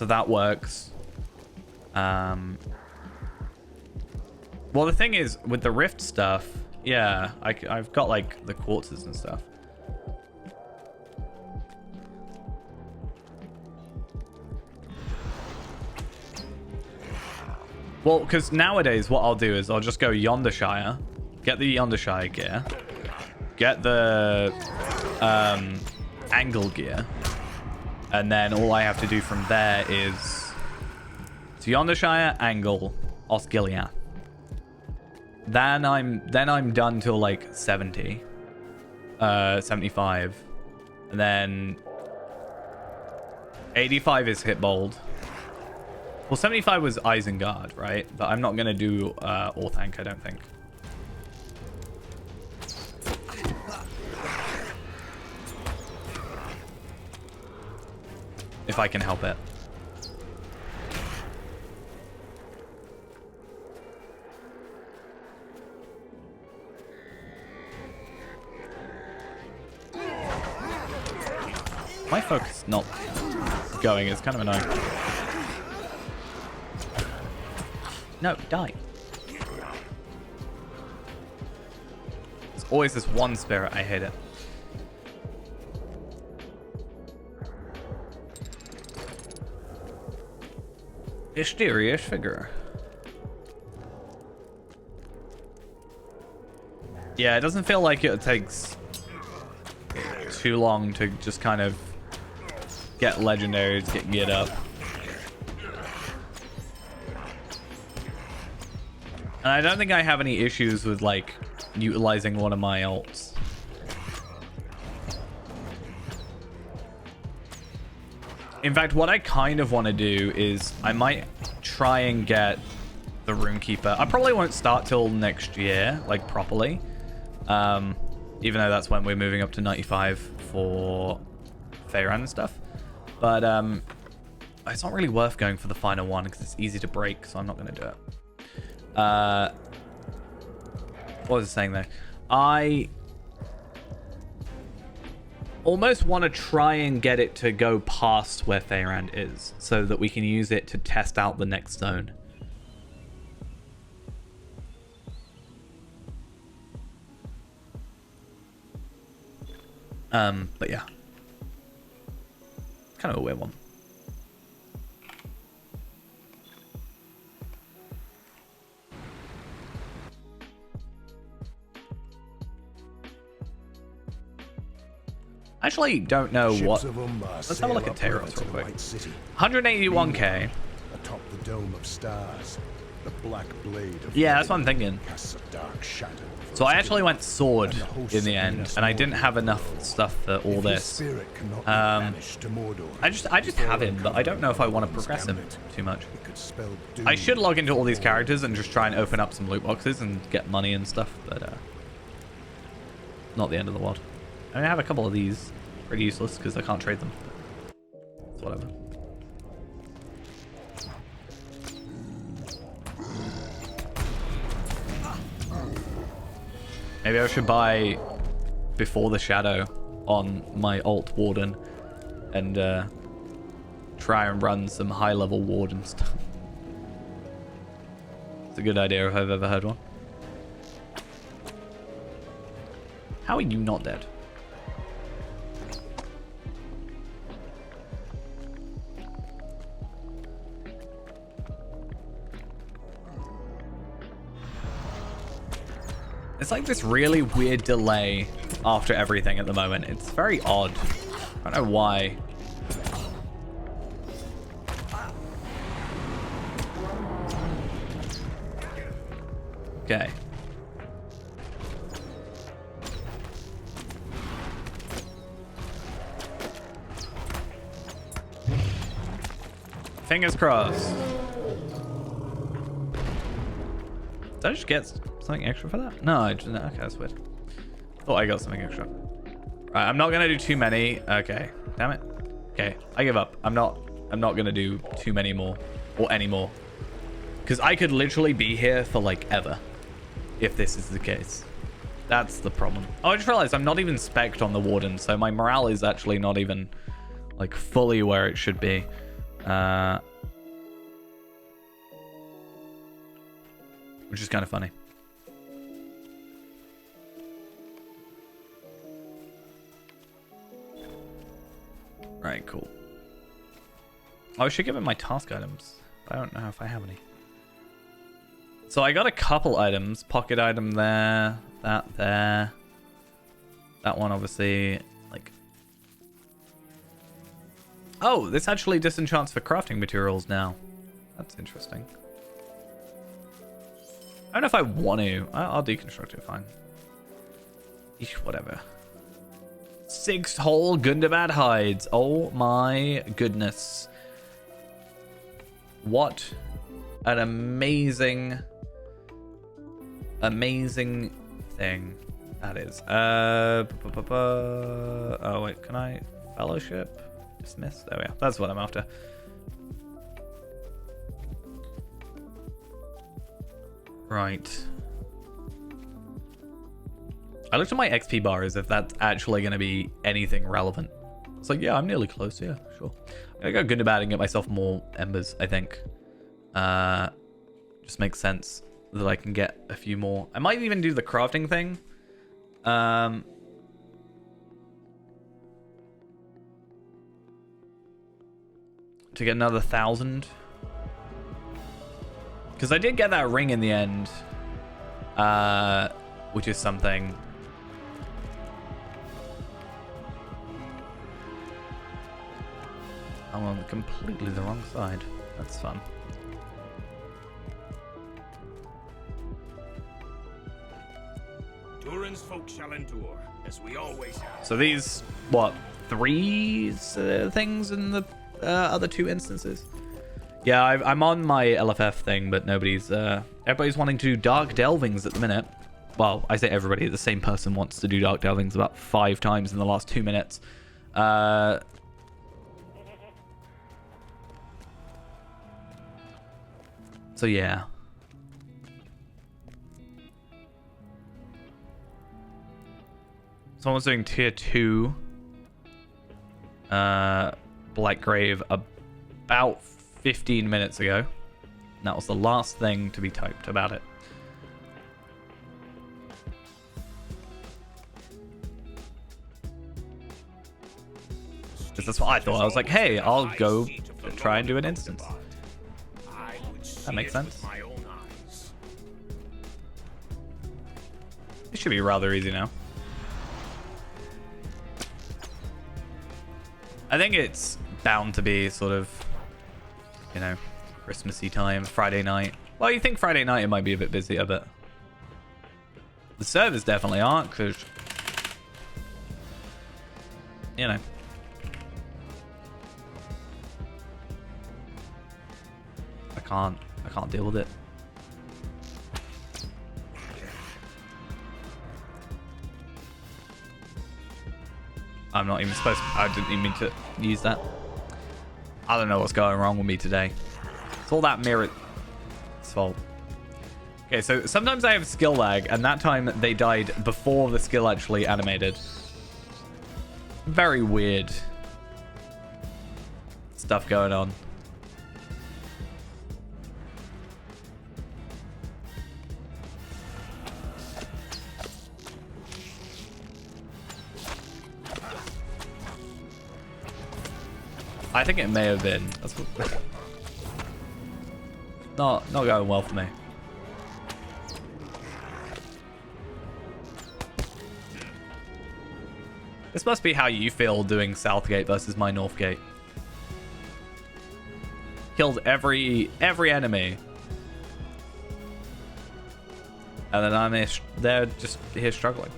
that works. Well, the thing is, with the Rift stuff, yeah, I've got, like, the quartzes and stuff. Well, because nowadays what I'll do is I'll just go Yondershire, get the Yondershire gear, get the Angle gear, and then all I have to do from there is so Yondershire, Angle, Osgiliath. Then I'm done till like 70, 75, and then 85 is Hitbold. Well, 75 was Isengard, right? But I'm not going to do Orthanc, I don't think. If I can help it. My focus not going is kind of annoying. No, die. There's always this one spirit. I hate it. Mysterious figure. Yeah, it doesn't feel like it takes too long to just kind of get legendaries, get geared up. And I don't think I have any issues with, like, utilizing one of my ults. In fact, what I kind of want to do is I might try and get the Runekeeper. I probably won't start till next year, like, properly. Even though that's when we're moving up to 95 for Feyran and stuff. But it's not really worth going for the final one because it's easy to break, so I'm not going to do it. What was I saying there? I almost want to try and get it to go past where Feyran is so that we can use it to test out the next zone. But yeah. Kind of a weird one. I actually don't know Ships what. of Umbar Let's have a sail look at upriver Teros to real the quick. White City. 181k. Atop the dome of stars, the black blade of Yeah, that's what I'm thinking. casts a dark shadow. So I actually went sword in the end, and I didn't have enough stuff for all If his this. spirit cannot be banished to Mordor, I just have him, but I don't know if I want to progress him too much. it could spell doom. I should log into all these characters and just try and open up some loot boxes and get money and stuff, but not the end of the world. I mean, I have a couple of these, pretty useless because I can't trade them. It's whatever. Maybe I should buy Before the Shadow on my alt warden and try and run some high level warden stuff. It's a good idea if I've ever heard one. How are you not dead? It's like this really weird delay after everything at the moment. It's very odd. I don't know why. Okay. Fingers crossed. Did I just get something extra for that? No, I just, no, okay, that's weird. Thought I got something extra. Right, I'm not gonna do too many. Okay, damn it. Okay, I give up. I'm not gonna do too many more or any more, because I could literally be here for like ever if this is the case. That's the problem. Oh, I just realized I'm not even spec'd on the warden, so my morale is actually not even like fully where it should be. Which is kind of funny. Right, cool. Oh, I should give him my task items. I don't know if I have any. So I got a couple items. Pocket item there. That there. That one, obviously. Like. Oh, this actually disenchants for crafting materials now. That's interesting. I don't know if I want to. I'll deconstruct it, fine. Eesh, whatever. 6 whole Gundabad hides. Oh my goodness. What an amazing, amazing thing that is. Oh wait, can I fellowship? Dismiss? There we are. That's what I'm after. Right. I looked at my XP bar as if that's actually going to be anything relevant. It's like, yeah, I'm nearly close. Yeah, sure. I got good about it and get myself more embers, I think. Just makes sense that I can get a few more. I might even do the crafting thing. To get another 1,000. Because I did get that ring in the end. Which is something. I'm on completely the wrong side. That's fun. Durin's folk shall endure, as we always have. So these, what, 3 things in the other 2 instances? Yeah, I'm on my LFF thing, but nobody's, everybody's wanting to do Dark Delvings at the minute. Well, I say everybody, the same person wants to do Dark Delvings about 5 times in the last 2 minutes. So yeah. Someone's doing tier 2 Blackgrave about 15 minutes ago. And that was the last thing to be typed about it. Because that's what I thought. I was like, hey, I'll go try and do an instance. That makes sense. It should be rather easy now. I think it's bound to be sort of, you know, Christmassy time, Friday night. Well, you think Friday night it might be a bit busier, but the servers definitely aren't, because, you know. I can't deal with it. I'm not even supposed to, I didn't even mean to use that. I don't know what's going wrong with me today. It's all that mirror. It's fault. Okay, so sometimes I have skill lag, and that time they died before the skill actually animated. Very weird stuff going on. I think it may have been. That's what, not going well for me. This must be how you feel doing Southgate versus my Northgate. Killed every enemy. And then I'm they're just here struggling.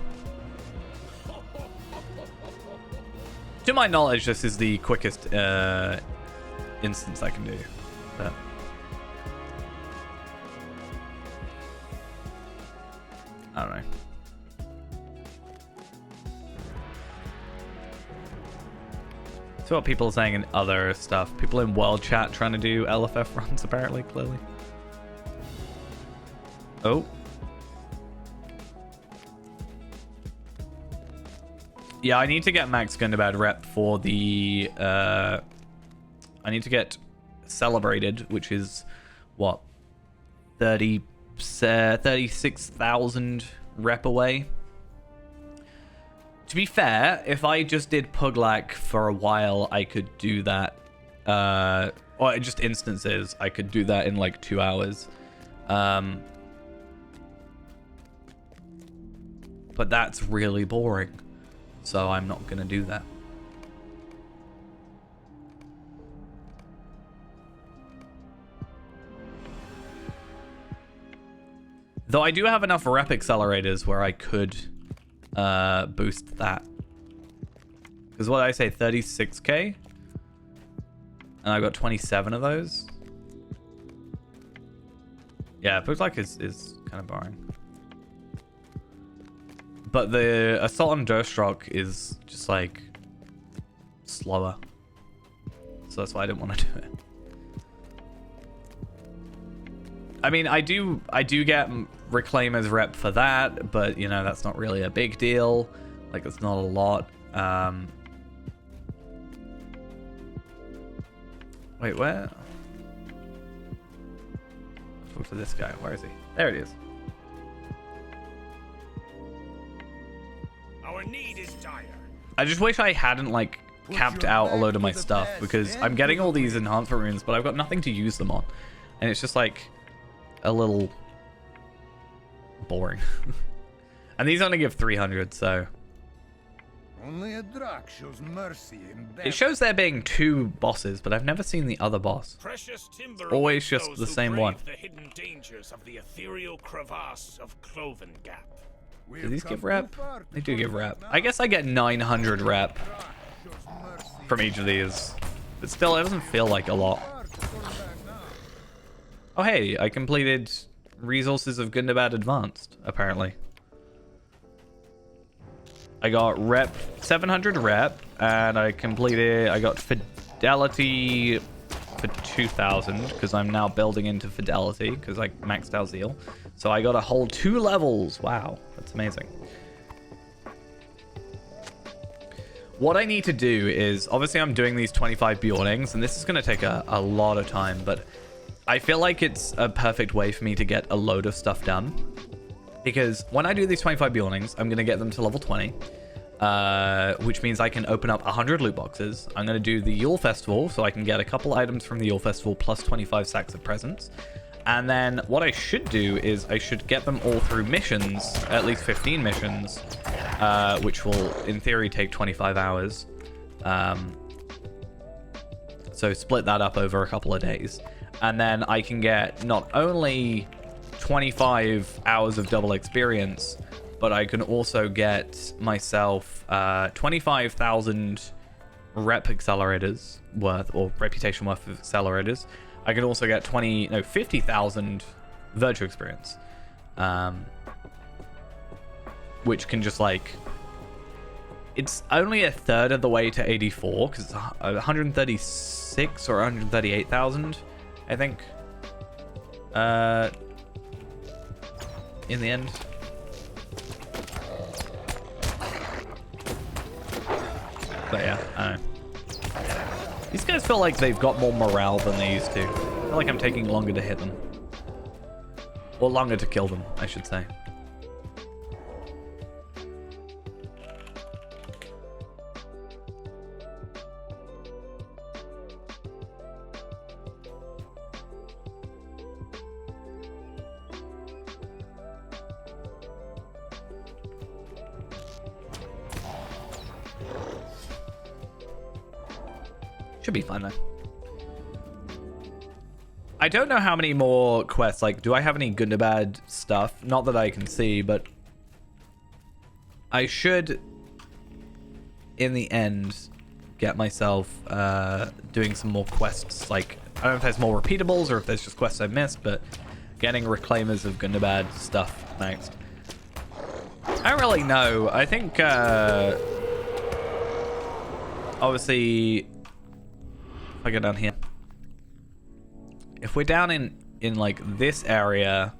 To my knowledge, this is the quickest instance I can do. But I don't know. So what people are saying in other stuff. People in world chat trying to do LFF runs, apparently, clearly. Oh. Yeah, I need to get max Gundabad rep for the... I need to get celebrated, which is, what? 36,000 rep away. To be fair, if I just did Puglak for a while, I could do that. Or just instances, I could do that in like 2 hours. But that's really boring. So I'm not going to do that. Though I do have enough rep accelerators where I could boost that. Because what did I say? 36k? And I got 27 of those. Yeah, it looks like is kind of boring. But the Assault on Durstrok is just like slower. So that's why I didn't want to do it. I mean, I do get Reclaimer's rep for that, but you know, that's not really a big deal. Like, it's not a lot. Wait, where? Talk to this guy. Where is he? There it is. Our need is dire. I just wish I hadn't like capped out a load of my stuff, because I'm getting all these enhancement runes, but I've got nothing to use them on, and it's just like a little boring. And these only give 300, so Only a Drak shows mercy in it shows there being 2 bosses, but I've never seen the other boss. Precious timber Always just those the who same brave one. The hidden dangers of the ethereal crevasse of Cloven Gap. Do these give rep? They do give rep. I guess I get 900 rep from each of these, but still, it doesn't feel like a lot. Oh hey, I completed Resources of Gundabad Advanced, apparently. I got rep, 700 rep, and I got Fidelity for 2,000, because I'm now building into Fidelity, because I maxed out Zeal. So I got a whole 2 levels. Wow, that's amazing. What I need to do is, obviously I'm doing these 25 Bjornings, and this is going to take a lot of time, but I feel like it's a perfect way for me to get a load of stuff done. Because when I do these 25 Bjornings, I'm going to get them to level 20, which means I can open up 100 loot boxes. I'm going to do the Yule Festival, so I can get a couple items from the Yule Festival plus 25 sacks of presents. And then what I should do is I should get them all through missions, at least 15 missions, which will, in theory, take 25 hours. So split that up over a couple of days. And then I can get not only 25 hours of double experience, but I can also get myself 25,000 rep accelerators worth, or reputation worth of accelerators. I can also get 50,000 virtue experience. Which can just like... It's only a third of the way to 84, because it's 136 or 138,000, I think. In the end. But yeah, I don't know. These guys feel like they've got more morale than they used to. I feel like I'm taking longer to hit them. Or longer to kill them, I should say. Should be fun though. I don't know how many more quests, like, do I have any good or bad stuff? Not that I can see, but I should, in the end, get myself doing some more quests. Like, I don't know if there's more repeatables or if there's just quests I missed, but getting reclaimers of good or bad stuff next. I don't really know. I think, obviously... I go down here. If we're down in like this area,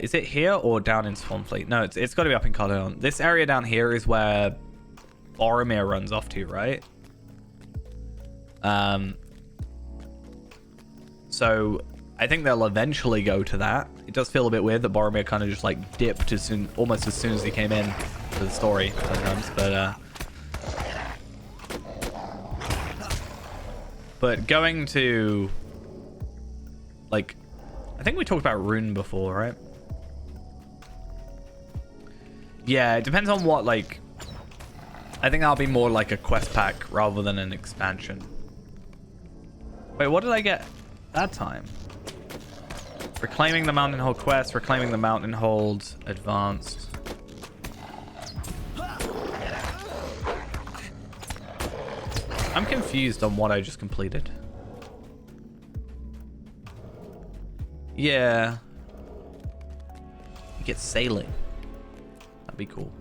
is it here or down in Swanfleet? No, it's got to be up in Cardoon. This area down here is where Boromir runs off to, right? So I think they'll eventually go to that. It does feel a bit weird that Boromir kind of just like dipped almost as soon as he came in to the story sometimes, but going to, like, I think we talked about Rune before, right? Yeah, it depends on what, like, I think that'll be more like a quest pack rather than an expansion. Wait, what did I get that time? Reclaiming the Mountain Hold quest, reclaiming the Mountain Hold advanced. I'm confused on what I just completed. Yeah. You get sailing. That'd be cool.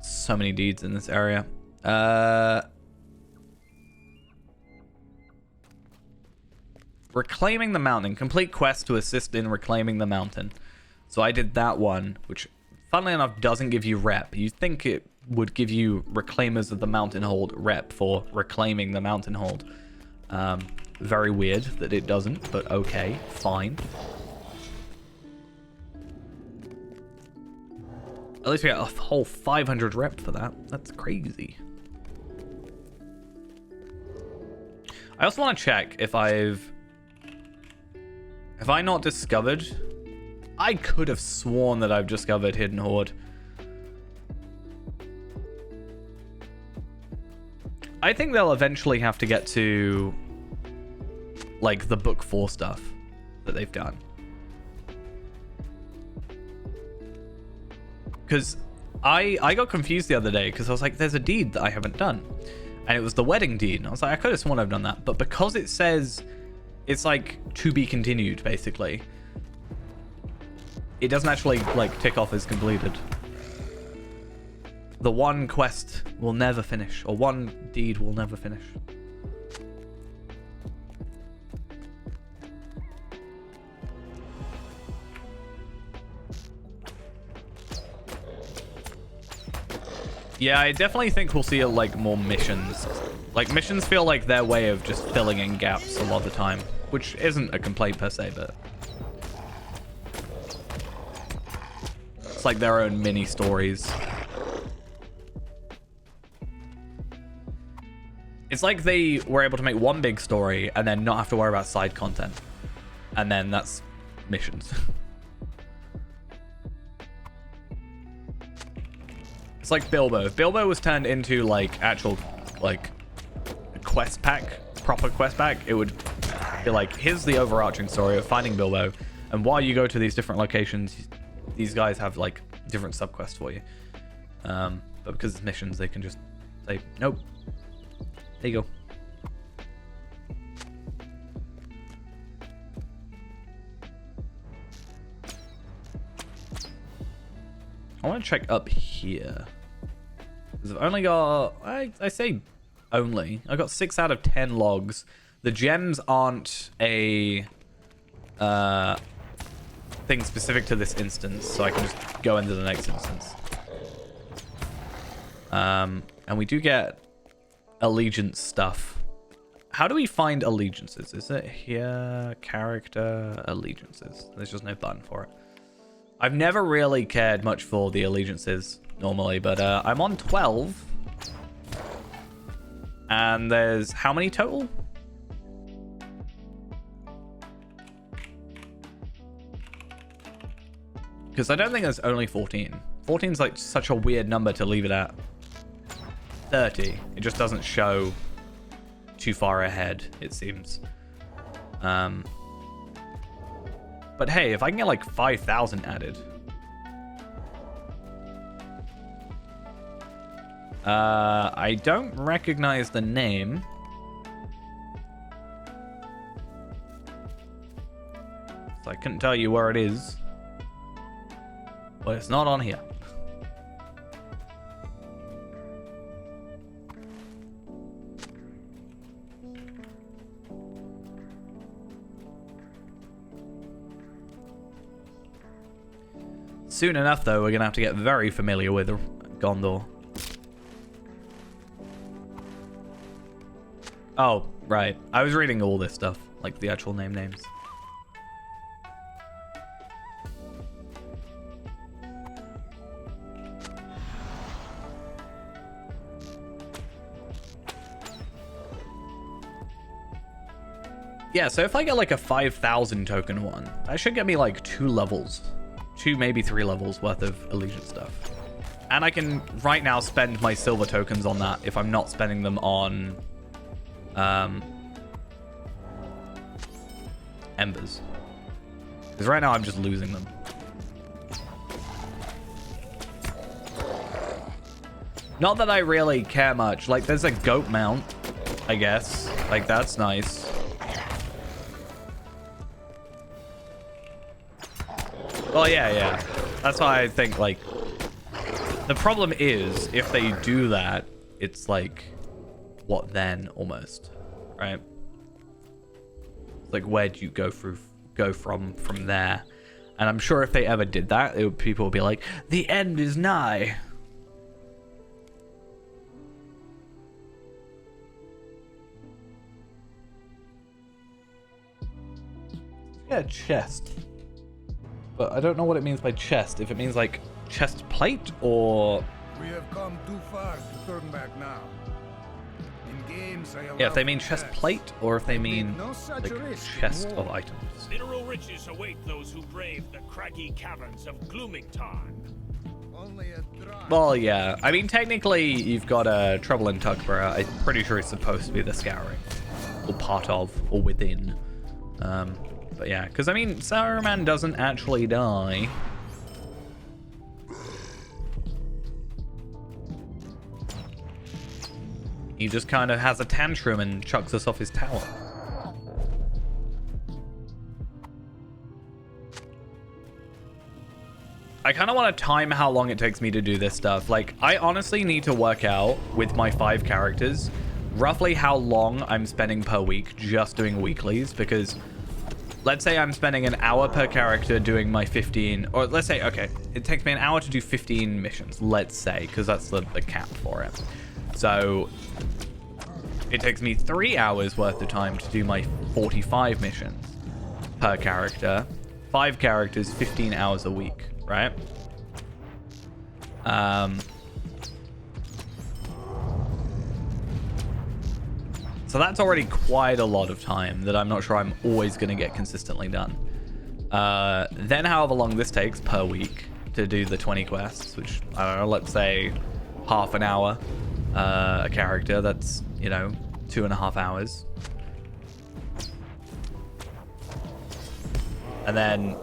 So many deeds in this area. Reclaiming the mountain. Complete quest to assist in reclaiming the mountain. So I did that one, which, funnily enough, doesn't give you rep. You'd think it would give you Reclaimers of the Mountain Hold rep for reclaiming the Mountain Hold. Very weird that it doesn't, but okay, fine. At least we got a whole 500 rep for that. That's crazy. I also want to check if Have I not discovered? I could have sworn that I've discovered Hidden Horde. I think they'll eventually have to get to, like, the Book 4 stuff that they've done. Because I got confused the other day because I was like, there's a deed that I haven't done. And it was the wedding deed. And I was like, I could have sworn I've done that. But because it says... It's like to be continued, basically. It doesn't actually like tick off as completed. The one quest will never finish, or one deed will never finish. Yeah, I definitely think we'll see like more missions. Like, missions feel like their way of just filling in gaps a lot of the time, which isn't a complaint per se, but it's like their own mini stories. It's like they were able to make one big story and then not have to worry about side content. and then that's missions. It's like Bilbo. If Bilbo was turned into like actual like quest pack, proper quest pack, it would be like, here's the overarching story of finding Bilbo, and while you go to these different locations, these guys have like different subquests for you. But because it's missions, they can just say, nope, there you go. I want to check up here. Because I've only got... I say only. I got 6 out of 10 logs. The gems aren't a thing specific to this instance, so I can just go into the next instance. And we do get allegiance stuff. How do we find allegiances? Is it here? Character allegiances. There's just no button for it. I've never really cared much for the allegiances normally, but I'm on 12. And there's how many total? Because I don't think there's only 14. 14 is like such a weird number to leave it at 30. It just doesn't show too far ahead, it seems. But hey, if I can get like 5,000 added. I don't recognize the name. So I couldn't tell you where it is. But it's not on here. Soon enough, though, we're going to have to get very familiar with Gondor. Oh, right. I was reading all this stuff, like the actual names. Yeah, so if I get like a 5,000 token one, that should get me like 2 levels. 2, maybe 3 levels worth of allegiance stuff. And I can right now spend my silver tokens on that if I'm not spending them on embers. Because right now I'm just losing them. Not that I really care much. Like, there's a goat mount, I guess. Like, that's nice. Well, yeah. That's why I think, like, the problem is, if they do that, it's like, what then, almost, right? It's like, where do you go from there? And I'm sure if they ever did that, people would be like, the end is nigh. Yeah, chest. But I don't know what it means by chest. If it means like chest plate or... We have come too far to turn back now. In games, I yeah, if they mean chest plate or if they mean like chest of items. Mineral riches await those who brave the craggy caverns of Gloomington. Only a drop. Well, yeah. I mean, technically, you've got a Trouble in Tuckborough. I'm pretty sure it's supposed to be the Scouring. Or part of, or within. But yeah, because I mean, Saruman doesn't actually die. He just kind of has a tantrum and chucks us off his tower. I kind of want to time how long it takes me to do this stuff. Like, I honestly need to work out with my 5 characters roughly how long I'm spending per week just doing weeklies, because let's say I'm spending an hour per character doing my 15, or let's say, okay, it takes me an hour to do 15 missions, let's say, because that's the cap for it. So it takes me 3 hours worth of time to do my 45 missions per character. 5 characters, 15 hours a week, right? So that's already quite a lot of time that I'm not sure I'm always going to get consistently done. Then however long this takes per week to do the 20 quests, which, I don't know, let's say half an hour a character, that's, you know, 2.5 hours. And then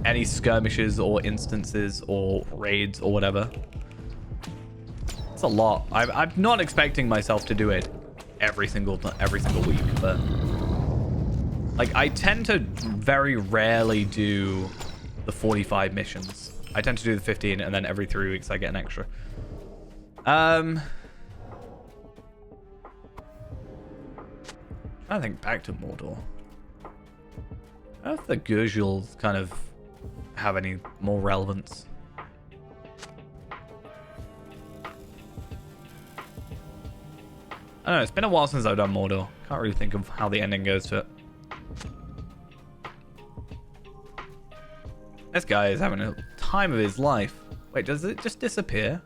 any skirmishes or instances or raids or whatever. It's a lot. I'm not expecting myself to do it every single week, but like I tend to very rarely do the 45 missions. I tend to do the 15, and then every 3 weeks I get an extra. I think back to Mordor. I don't know if the Gurjuls kind of have any more relevance. I don't know, it's been a while since I've done Mordor. Can't really think of how the ending goes to it. This guy is having a time of his life. Wait, does it just disappear?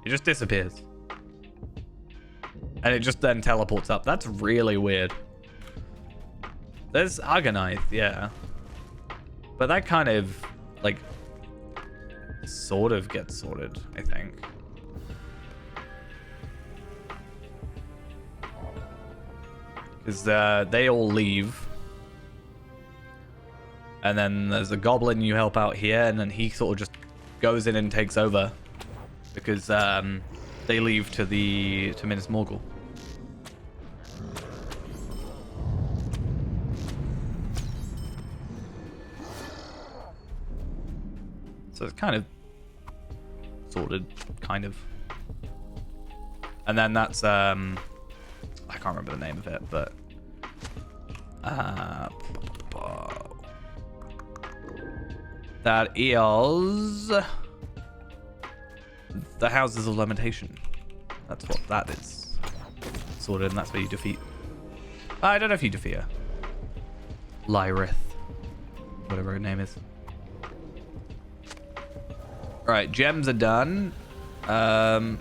It just disappears. And it just then teleports up. That's really weird. There's Argonite, yeah. But that kind of, like, sort of gets sorted, I think. Because they all leave. And then there's a goblin you help out here, and then he sort of just goes in and takes over. Because they leave to Minas Morgul. So it's kind of sorted, kind of. And then that's I can't remember the name of it, but that is the Houses of Lamentation. That's what that is. Sorted, and that's where you defeat. I don't know if you defeat her. Lyrith, whatever her name is. Alright, gems are done. I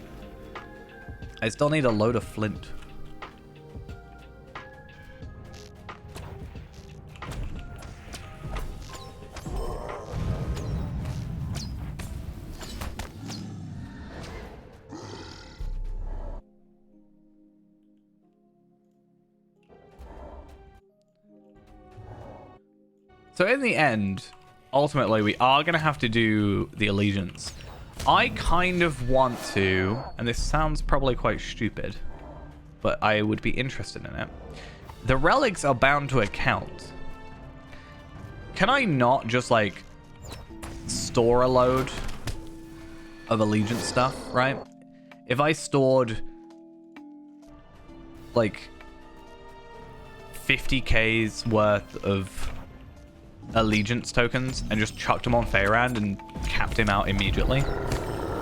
still need a load of flint. So in the end, ultimately, we are going to have to do the allegiance. I kind of want to, and this sounds probably quite stupid, but I would be interested in it. The relics are bound to a count. Can I not just, like, store a load of allegiance stuff, right? If I stored, like, 50k's worth of allegiance tokens and just chucked him on Feyrand and capped him out immediately,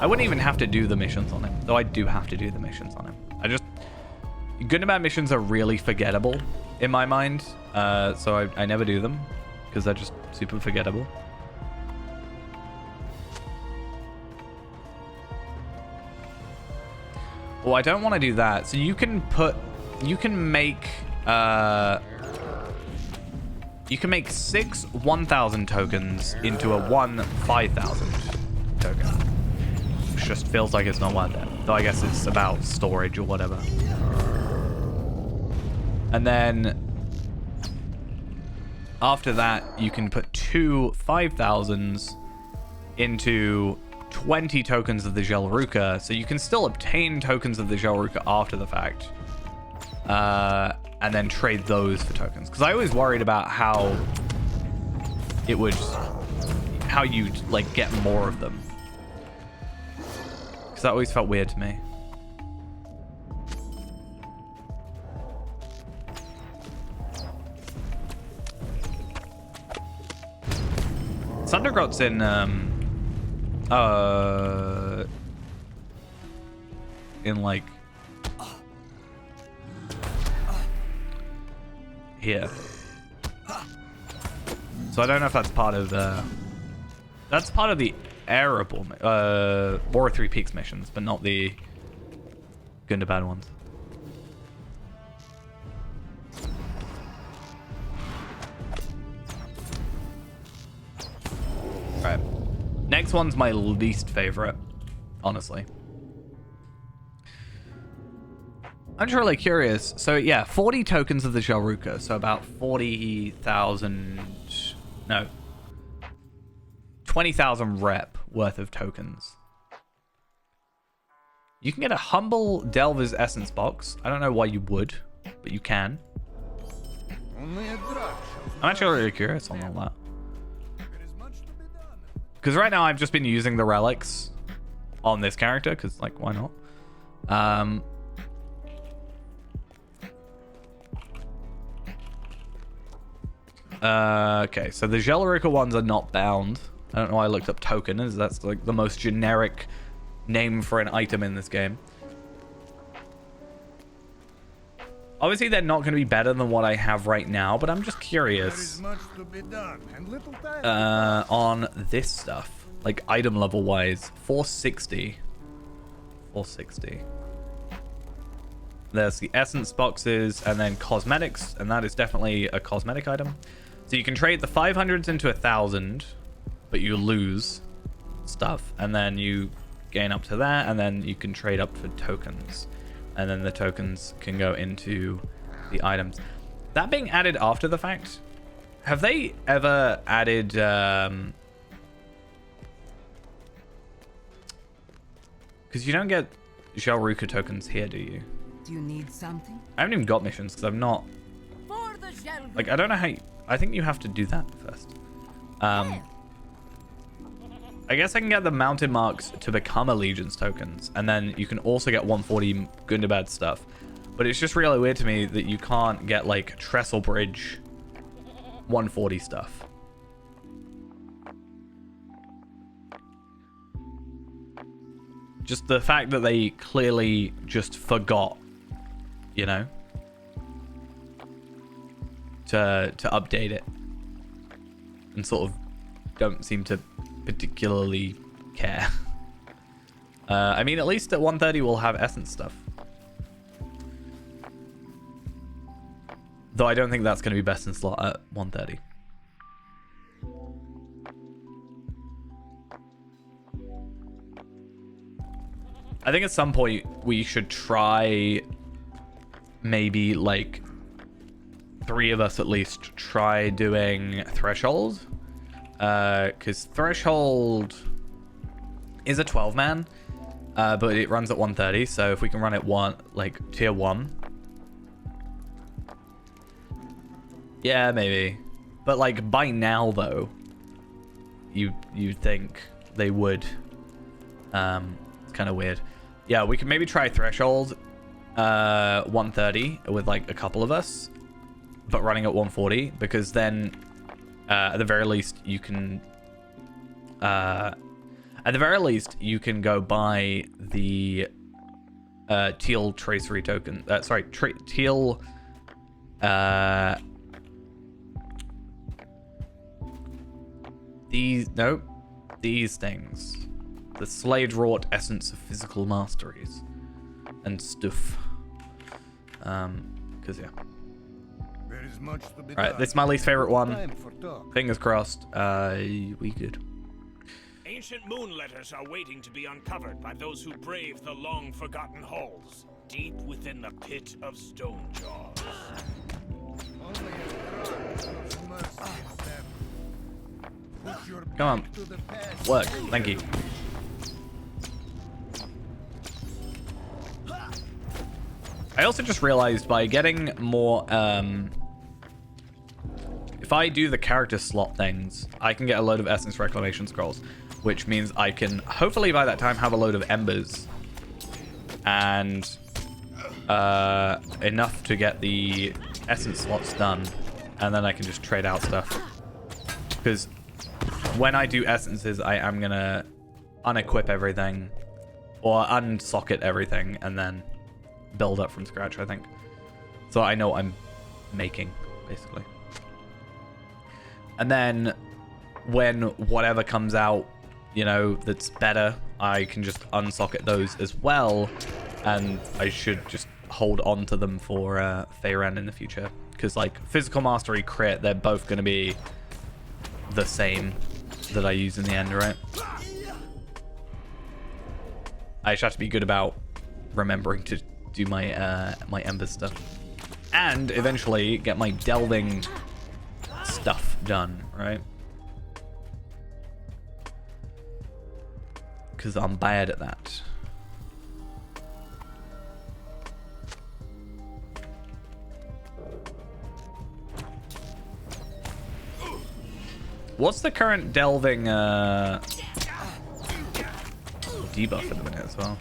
I wouldn't even have to do the missions on him, though I do have to do the missions on him. Good and bad missions are really forgettable in my mind, so I never do them because they're just super forgettable. Well, I don't want to do that. So you can make 6 1,000 tokens into a 1 5,000 token. Which just feels like it's not worth it. Though I guess it's about storage or whatever. And then after that, you can put 2 5,000s into 20 tokens of the Gelruka. So you can still obtain tokens of the Gelruka after the fact. And then trade those for tokens. Because I always worried about how you'd, like, get more of them. Because that always felt weird to me. Sundergrot's in, like, here. So I don't know if that's part of the... That's part of the Erebor, War of Three Peaks missions, but not the Gundabad ones. Right. Next one's my least favorite, honestly. I'm just really curious. So yeah, 40 tokens of the Shelruka, so about 40,000... No. 20,000 rep worth of tokens. You can get a humble Delver's Essence box. I don't know why you would, but you can. I'm actually really curious on all that. Because right now I've just been using the relics on this character, because, like, why not? Okay, so the Shelruka ones are not bound. I don't know why I looked up token, as that's like the most generic name for an item in this game. Obviously, they're not going to be better than what I have right now, but I'm just curious on this stuff, like item level wise. 460. 460. There's the essence boxes and then cosmetics, and that is definitely a cosmetic item. So you can trade the 500s into 1,000, but you lose stuff, and then you gain up to that, and then you can trade up for tokens, and then the tokens can go into the items. That being added after the fact, have they ever added because you don't get Shelruka tokens here, do you? Do you need something? I haven't even got missions because I'm not, like, I don't know how you, I think you have to do that first. I guess I can get the mountain marks to become Allegiance tokens, and then you can also get 140 Gundabad stuff. But it's just really weird to me that you can't get, like, Trestle Bridge 140 stuff. Just the fact that they clearly just forgot, you know, to update it, and sort of don't seem to particularly care. I mean, at least at 130 we'll have essence stuff. Though I don't think that's going to be best in slot at 130. I think at some point we should try, maybe like 3 of us at least, try doing Threshold. Because Threshold is a 12-man, but it runs at 130. So if we can run it like tier 1. Yeah, maybe. But like by now though, you'd think they would. It's kind of weird. Yeah, we can maybe try Threshold 130 with like a couple of us, but running at 140, because then at the very least you can go buy the teal tracery token. Sorry, teal these things. The Slade wrought essence of physical masteries and stuff. Cause yeah. Right, this is my least favorite one. Fingers crossed. We good. Ancient moon letters are waiting to be uncovered by those who brave the long-forgotten halls, deep within the pit of Stonejaws. Come on. Work. Thank you. I also just realized by getting more, if I do the character slot things, I can get a load of Essence Reclamation Scrolls, which means I can hopefully by that time have a load of Embers and enough to get the Essence slots done, and then I can just trade out stuff. Because when I do Essences, I am going to unequip everything or unsocket everything and then build up from scratch, I think. So I know what I'm making, basically. And then when whatever comes out, you know, that's better, I can just unsocket those as well, and I should just hold on to them for Feyren in the future, because like physical mastery, crit, they're both going to be the same that I use in the end, right? I just have to be good about remembering to do my my Ember stuff, and eventually get my delving stuff done, right? Because I'm bad at that. What's the current delving debuff at the minute as well?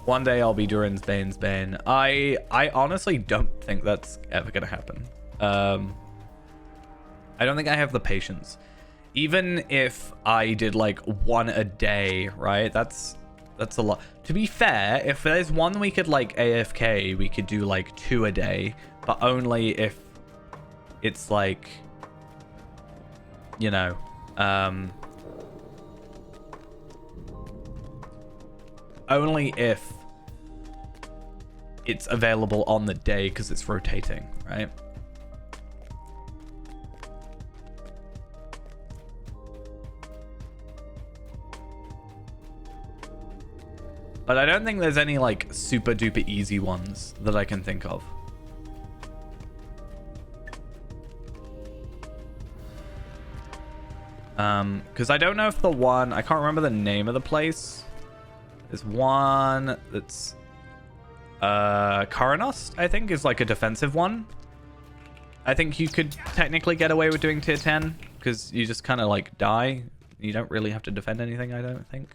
One day I'll be Durin's Bane's Bane. I honestly don't think that's ever gonna happen. I don't think I have the patience. Even if I did like 1 a day, right? That's a lot. To be fair, if there's one we could like AFK, we could do like 2 a day, but only if it's like, you know, only if it's available on the day because it's rotating, right? But I don't think there's any like super duper easy ones that I can think of. Because I don't know if the one, I can't remember the name of the place. There's one that's Karanost, I think, is like a defensive one. I think you could technically get away with doing tier 10 because you just kind of like die. You don't really have to defend anything, I don't think.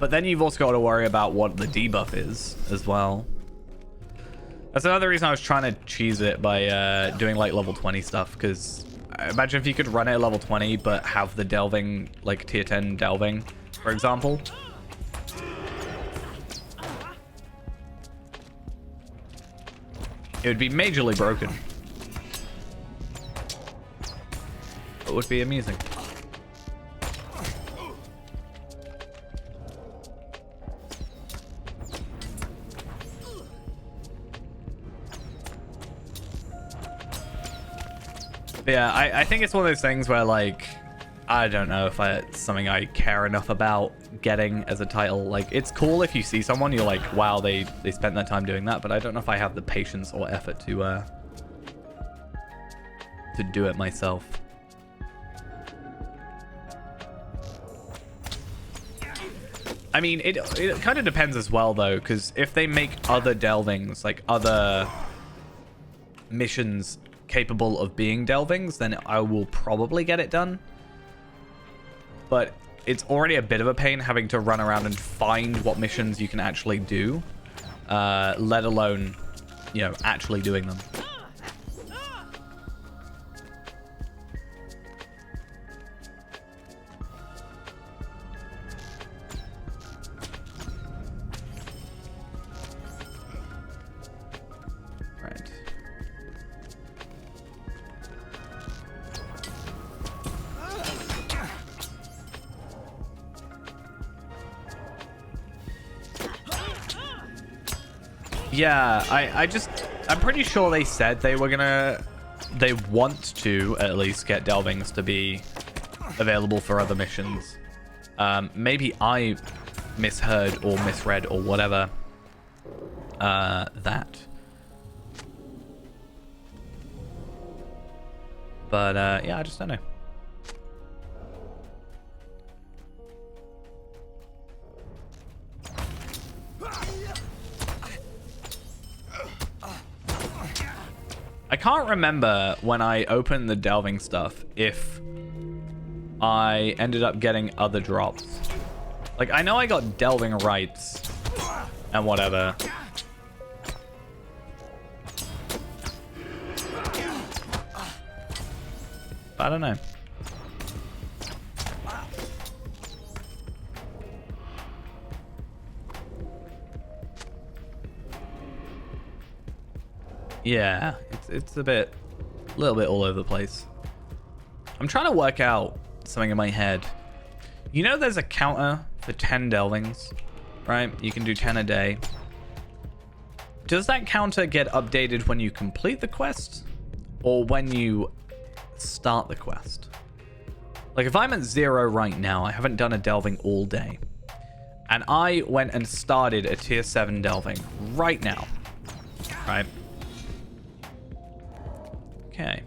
But then you've also got to worry about what the debuff is as well. That's another reason I was trying to cheese it by doing like level 20 stuff, because imagine if you could run it at level 20 but have the delving, like tier 10 delving, for example. It would be majorly broken. It would be amusing. But yeah, I think it's one of those things where, like, I don't know if it's something I care enough about getting as a title. Like, it's cool if you see someone, you're like, wow, they spent their time doing that, but I don't know if I have the patience or effort to do it myself. I mean, it kind of depends as well, though, because if they make other delvings, like other missions capable of being delvings, then I will probably get it done. But it's already a bit of a pain having to run around and find what missions you can actually do, let alone, you know, actually doing them. Yeah, I'm pretty sure they said they want to at least get delvings to be available for other missions. Maybe I misheard or misread or whatever that. But yeah, I just don't know. I can't remember when I opened the delving stuff if I ended up getting other drops. Like, I know I got delving rights and whatever. I don't know. Yeah, it's a little bit all over the place. I'm trying to work out something in my head. You know there's a counter for 10 delvings, right? You can do 10 a day. Does that counter get updated when you complete the quest or when you start the quest? Like if I'm at 0 right now, I haven't done a delving all day, and I went and started a tier 7 delving right now, right? Okay.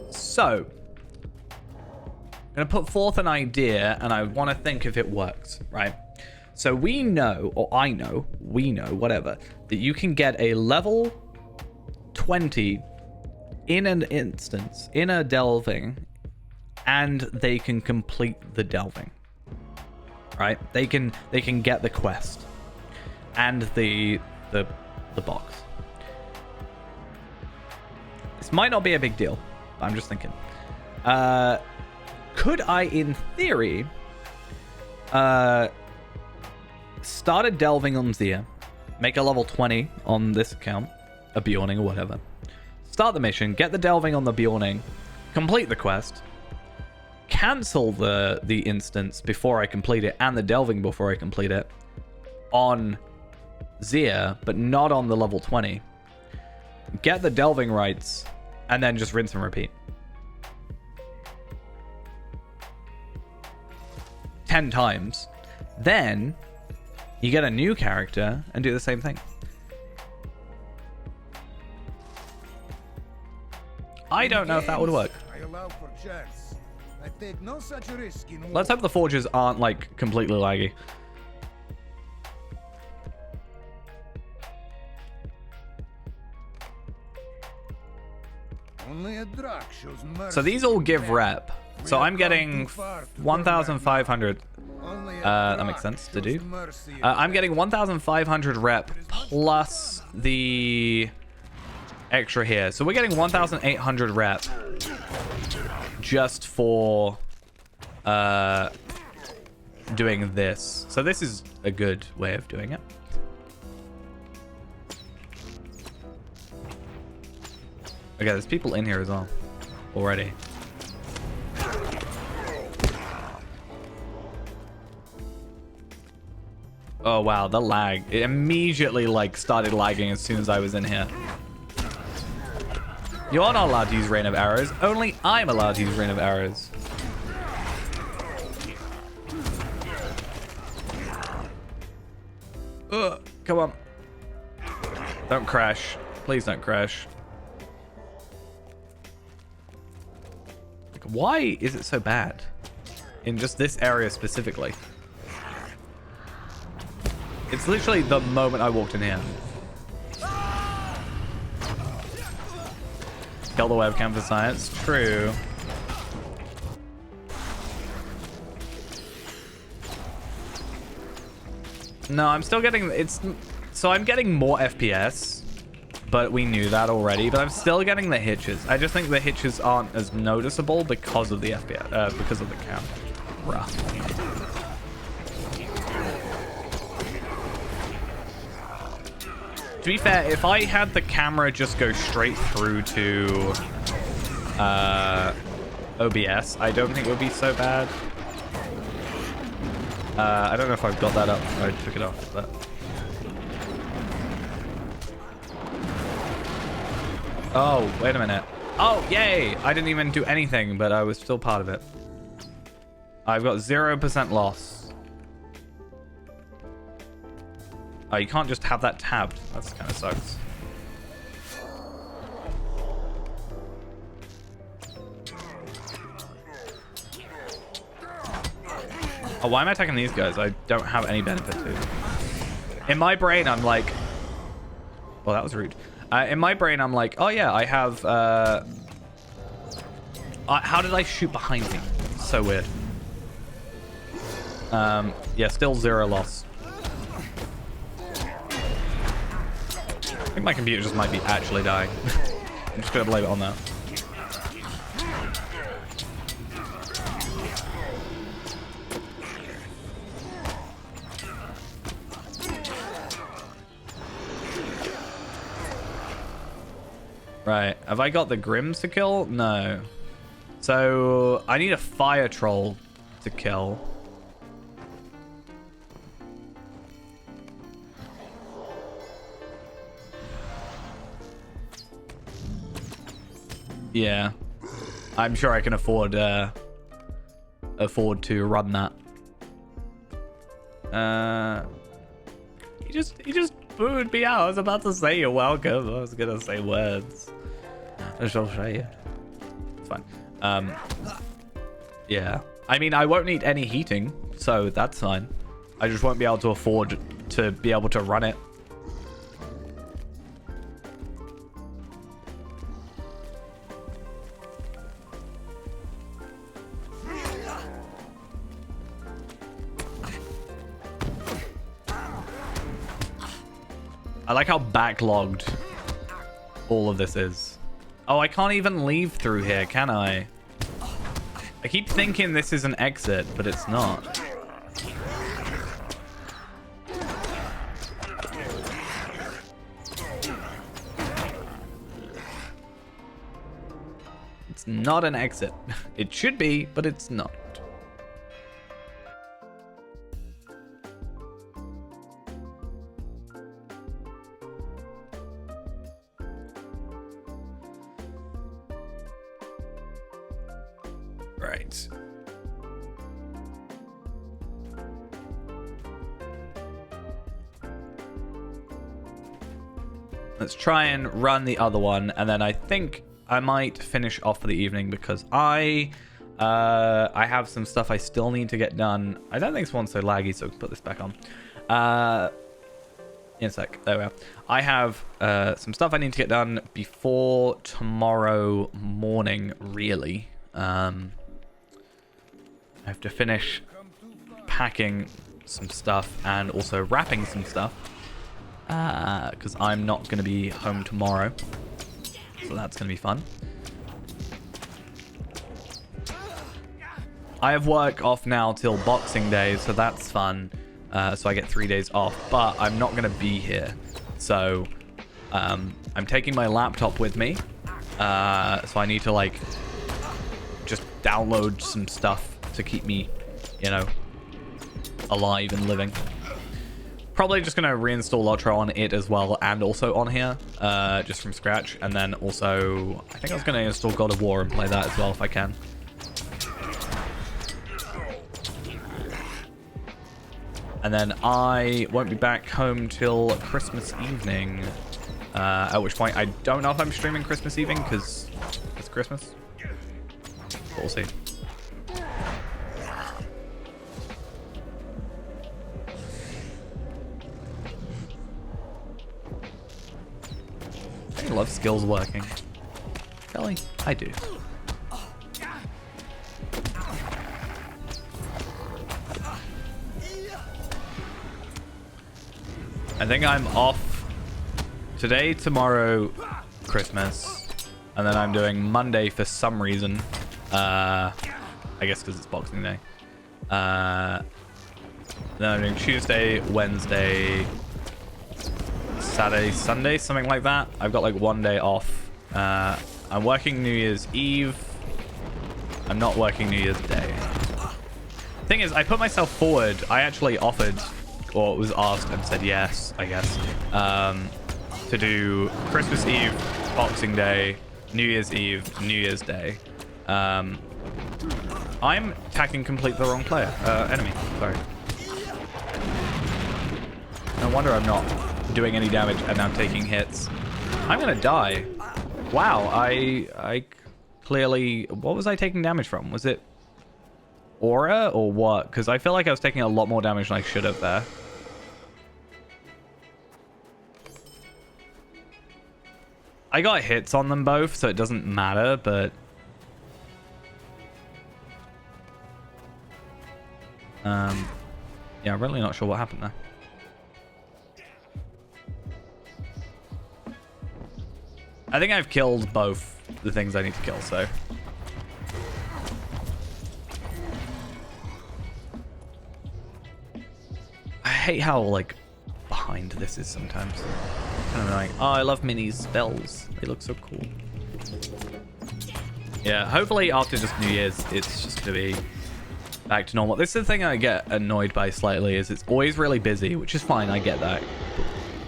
So, I'm going to put forth an idea, and I want to think if it works, right? So we know, or I know, we know, whatever, that you can get a level 20 in an instance, in a delving, and they can complete the delving, right? They can get the quest and the box. This might not be a big deal, but I'm just thinking. Could I, in theory, start a delving on Zia, make a level 20 on this account, a Bjorning or whatever, start the mission, get the delving on the Bjorning, complete the quest, cancel the instance before I complete it and the delving before I complete it on Zia, but not on the level 20, get the delving rights, and then just rinse and repeat. 10 times. Then you get a new character and do the same thing. I don't know if that would work. I allow for chance. I take no such risk in Let's hope the forges aren't like completely laggy. Only a Drak shows mercy. So these all give rep. So I'm getting 1,500. That makes sense to do. I'm getting 1,500 rep plus the extra here. So we're getting 1,800 rep just for doing this. So this is a good way of doing it. Okay, there's people in here as well already. Oh wow, the lag. It immediately like started lagging as soon as I was in here. You're not allowed to use Rain of Arrows. Only I'm allowed to use Rain of Arrows. Ugh, come on. Don't crash. Please don't crash. Like, why is it so bad? In just this area specifically. It's literally the moment I walked in here. Kill the webcam for science. True. No, I'm still getting... So I'm getting more FPS, but we knew that already. But I'm still getting the hitches. I just think the hitches aren't as noticeable because of the FPS, because of the camera. To be fair, if I had the camera just go straight through to OBS, I don't think it would be so bad. I don't know if I've got that up. I took it off, but... Oh, wait a minute. Oh, yay! I didn't even do anything, but I was still part of it. I've got 0% loss. Oh, you can't just have that tabbed. That's kind of sucks. Oh, why am I attacking these guys? I don't have any benefit to. In my brain, I'm like... Well, that was rude. In my brain, I'm like, oh yeah, I have... how did I shoot behind me? So weird. Yeah, still 0 loss. I think my computer just might be actually dying. I'm just gonna blame it on that. Right. Have I got the Grims to kill? No. So I need a fire troll to kill. Yeah. I'm sure I can afford to run that. He just booed me out. I was about to say you're welcome. I was gonna say words. I shall show you. It's fine. Yeah. I mean, I won't need any heating, so that's fine. I just won't be able to afford to be able to run it. I like how backlogged all of this is. Oh, I can't even leave through here, can I? I keep thinking this is an exit, but it's not. It's not an exit. It should be, but it's not. Right. Let's try and run the other one, and then I think I might finish off for the evening because I have some stuff I still need to get done. I don't think this one's so laggy, so put this back on. In a sec. There we are. I have some stuff I need to get done before tomorrow morning, really. I have to finish packing some stuff and also wrapping some stuff because I'm not going to be home tomorrow, so that's going to be fun. I have work off now till Boxing Day, so that's fun. So I get 3 days off, but I'm not going to be here, so I'm taking my laptop with me, so I need to like just download some stuff to keep me, you know, alive and living. Probably just gonna reinstall LOTRO on it as well, and also on here, just from scratch. And then also, I think I was gonna install God of War and play that as well if I can. And then I won't be back home till Christmas evening, at which point I don't know if I'm streaming Christmas evening because it's Christmas. But we'll see. I love skills working. Kelly, I do. I think I'm off today, tomorrow, Christmas, and then I'm doing Monday for some reason. I guess because it's Boxing Day. Then I'm doing Tuesday, Wednesday, Saturday, Sunday, something like that. I've got like 1 day off. I'm working New Year's Eve. I'm not working New Year's Day. Thing is, I put myself forward. I actually offered, or was asked and said yes, I guess, to do Christmas Eve, Boxing Day, New Year's Eve, New Year's Day. I'm attacking completely the wrong player. Enemy, sorry. No wonder I'm not doing any damage and I'm taking hits. I'm gonna die. Wow, I clearly... What was I taking damage from? Was it aura or what? Because I feel like I was taking a lot more damage than I should have there. I got hits on them both, so it doesn't matter, but... yeah, I'm really not sure what happened there. I think I've killed both the things I need to kill, so... I hate how, like, behind this is sometimes. Kind of annoying. Oh, I love mini spells. They look so cool. Yeah, hopefully after just New Year's, it's just going to be back to normal. This is the thing I get annoyed by slightly, is it's always really busy, which is fine, I get that.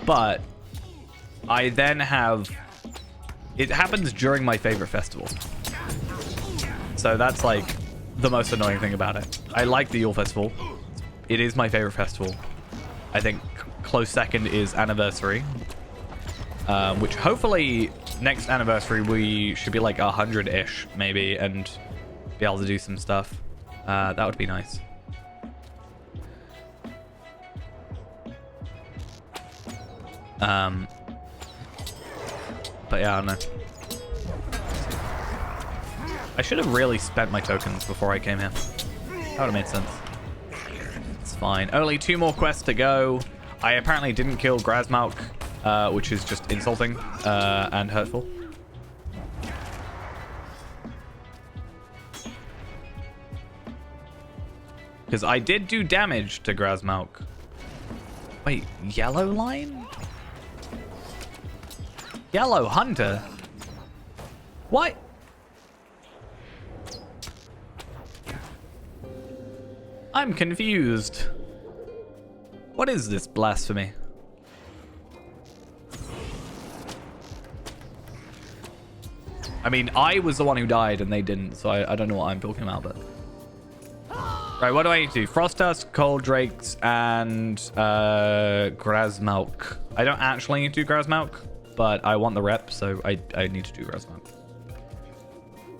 But I then have... It happens during my favorite festival. So that's like the most annoying thing about it. I like the Yule Festival. It is my favorite festival. I think close second is Anniversary. Which hopefully next anniversary we should be like 100-ish maybe and be able to do some stuff. That would be nice. But yeah, I don't know. I should have really spent my tokens before I came here. That would have made sense. It's fine. Only 2 more quests to go. I apparently didn't kill Grasmalk, which is just insulting and hurtful. Because I did do damage to Grasmalk. Wait, yellow line? Yellow hunter? What? I'm confused. What is this blasphemy? I mean, I was the one who died and they didn't, so I don't know what I'm talking about, but... Right, what do I need to do? Frosttusk, Cold Drakes, and Grasmalk. I don't actually need to do Grasmalk, but I want the rep, so I need to do Grasmalk.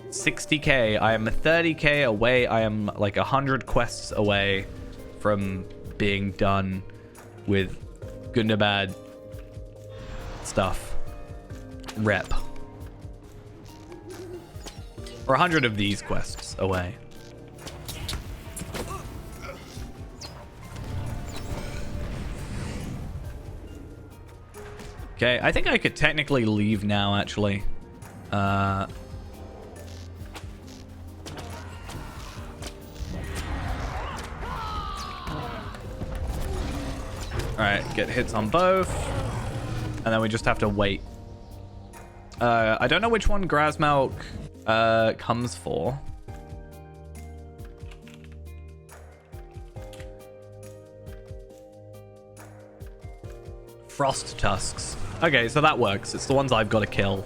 60k. I am 30k away. I am like 100 quests away from being done with Gundabad stuff. Rep. Or 100 of these quests away. Okay, I think I could technically leave now, actually. Alright, get hits on both. And then we just have to wait. I don't know which one Grasmalk comes for. Frost Tusks. Okay, so that works. It's the ones I've got to kill.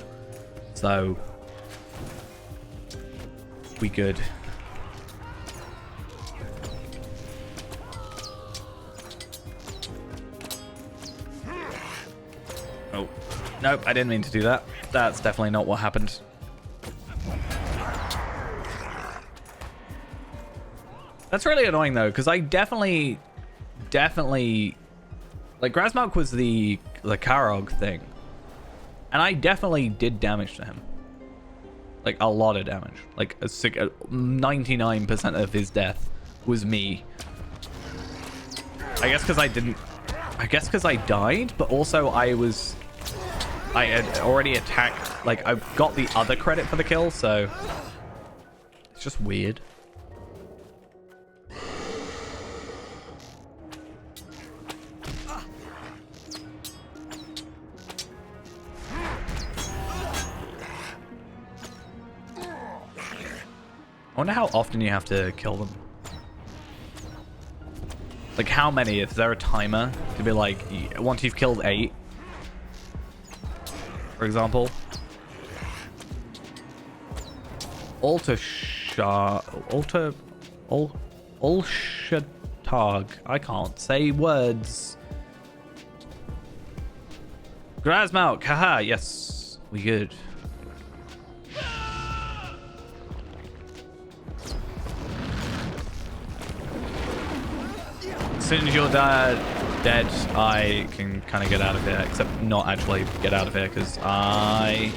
So... we good. Oh. Nope, I didn't mean to do that. That's definitely not what happened. That's really annoying, though, because I definitely... Like, Grasmalk was the Karog thing. And I definitely did damage to him. Like, a lot of damage. Like, 99% of his death was me. I guess because I didn't... I guess because I died, but also I had already attacked... Like, I got the other credit for the kill, so... It's just weird. I wonder how often you have to kill them. Like, how many? Is there a timer to be like, once you've killed 8, for example? Ulshatag. I can't say words. Grasmalk, haha, yes, we good. As soon as you're dead, I can kind of get out of here. Except not actually get out of here, because I...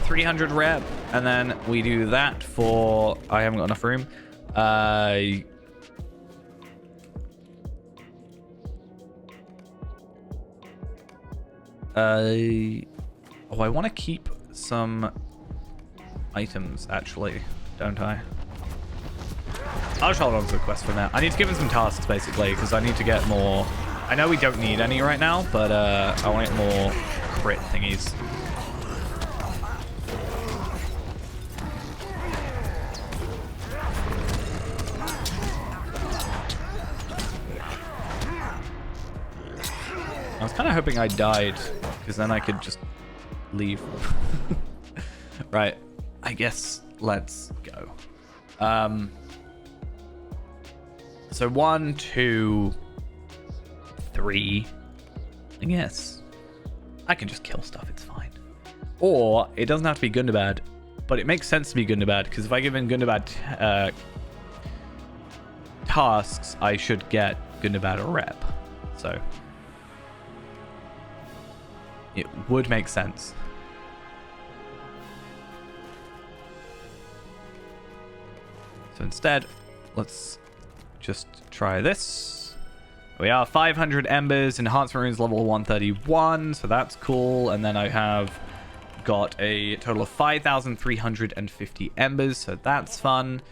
300 rep, and then we do that for... I haven't got enough room. Oh, I want to keep some items, actually, don't I? I'll just hold on to the quest for now. I need to give him some tasks, basically, because I need to get more I know we don't need any right now, but I want to get more crit thingies. I was kind of hoping I died, because then I could just leave. Right. I guess let's go. So 1, 2, 3. I guess I can just kill stuff. It's fine. Or it doesn't have to be Gundabad, but it makes sense to be Gundabad, because if I give in Gundabad tasks, I should get Gundabad a rep. So it would make sense. So instead, let's just try this. We are 500 embers, enhancement runes level 131, so that's cool. And then I have got a total of 5,350 embers, so that's fun.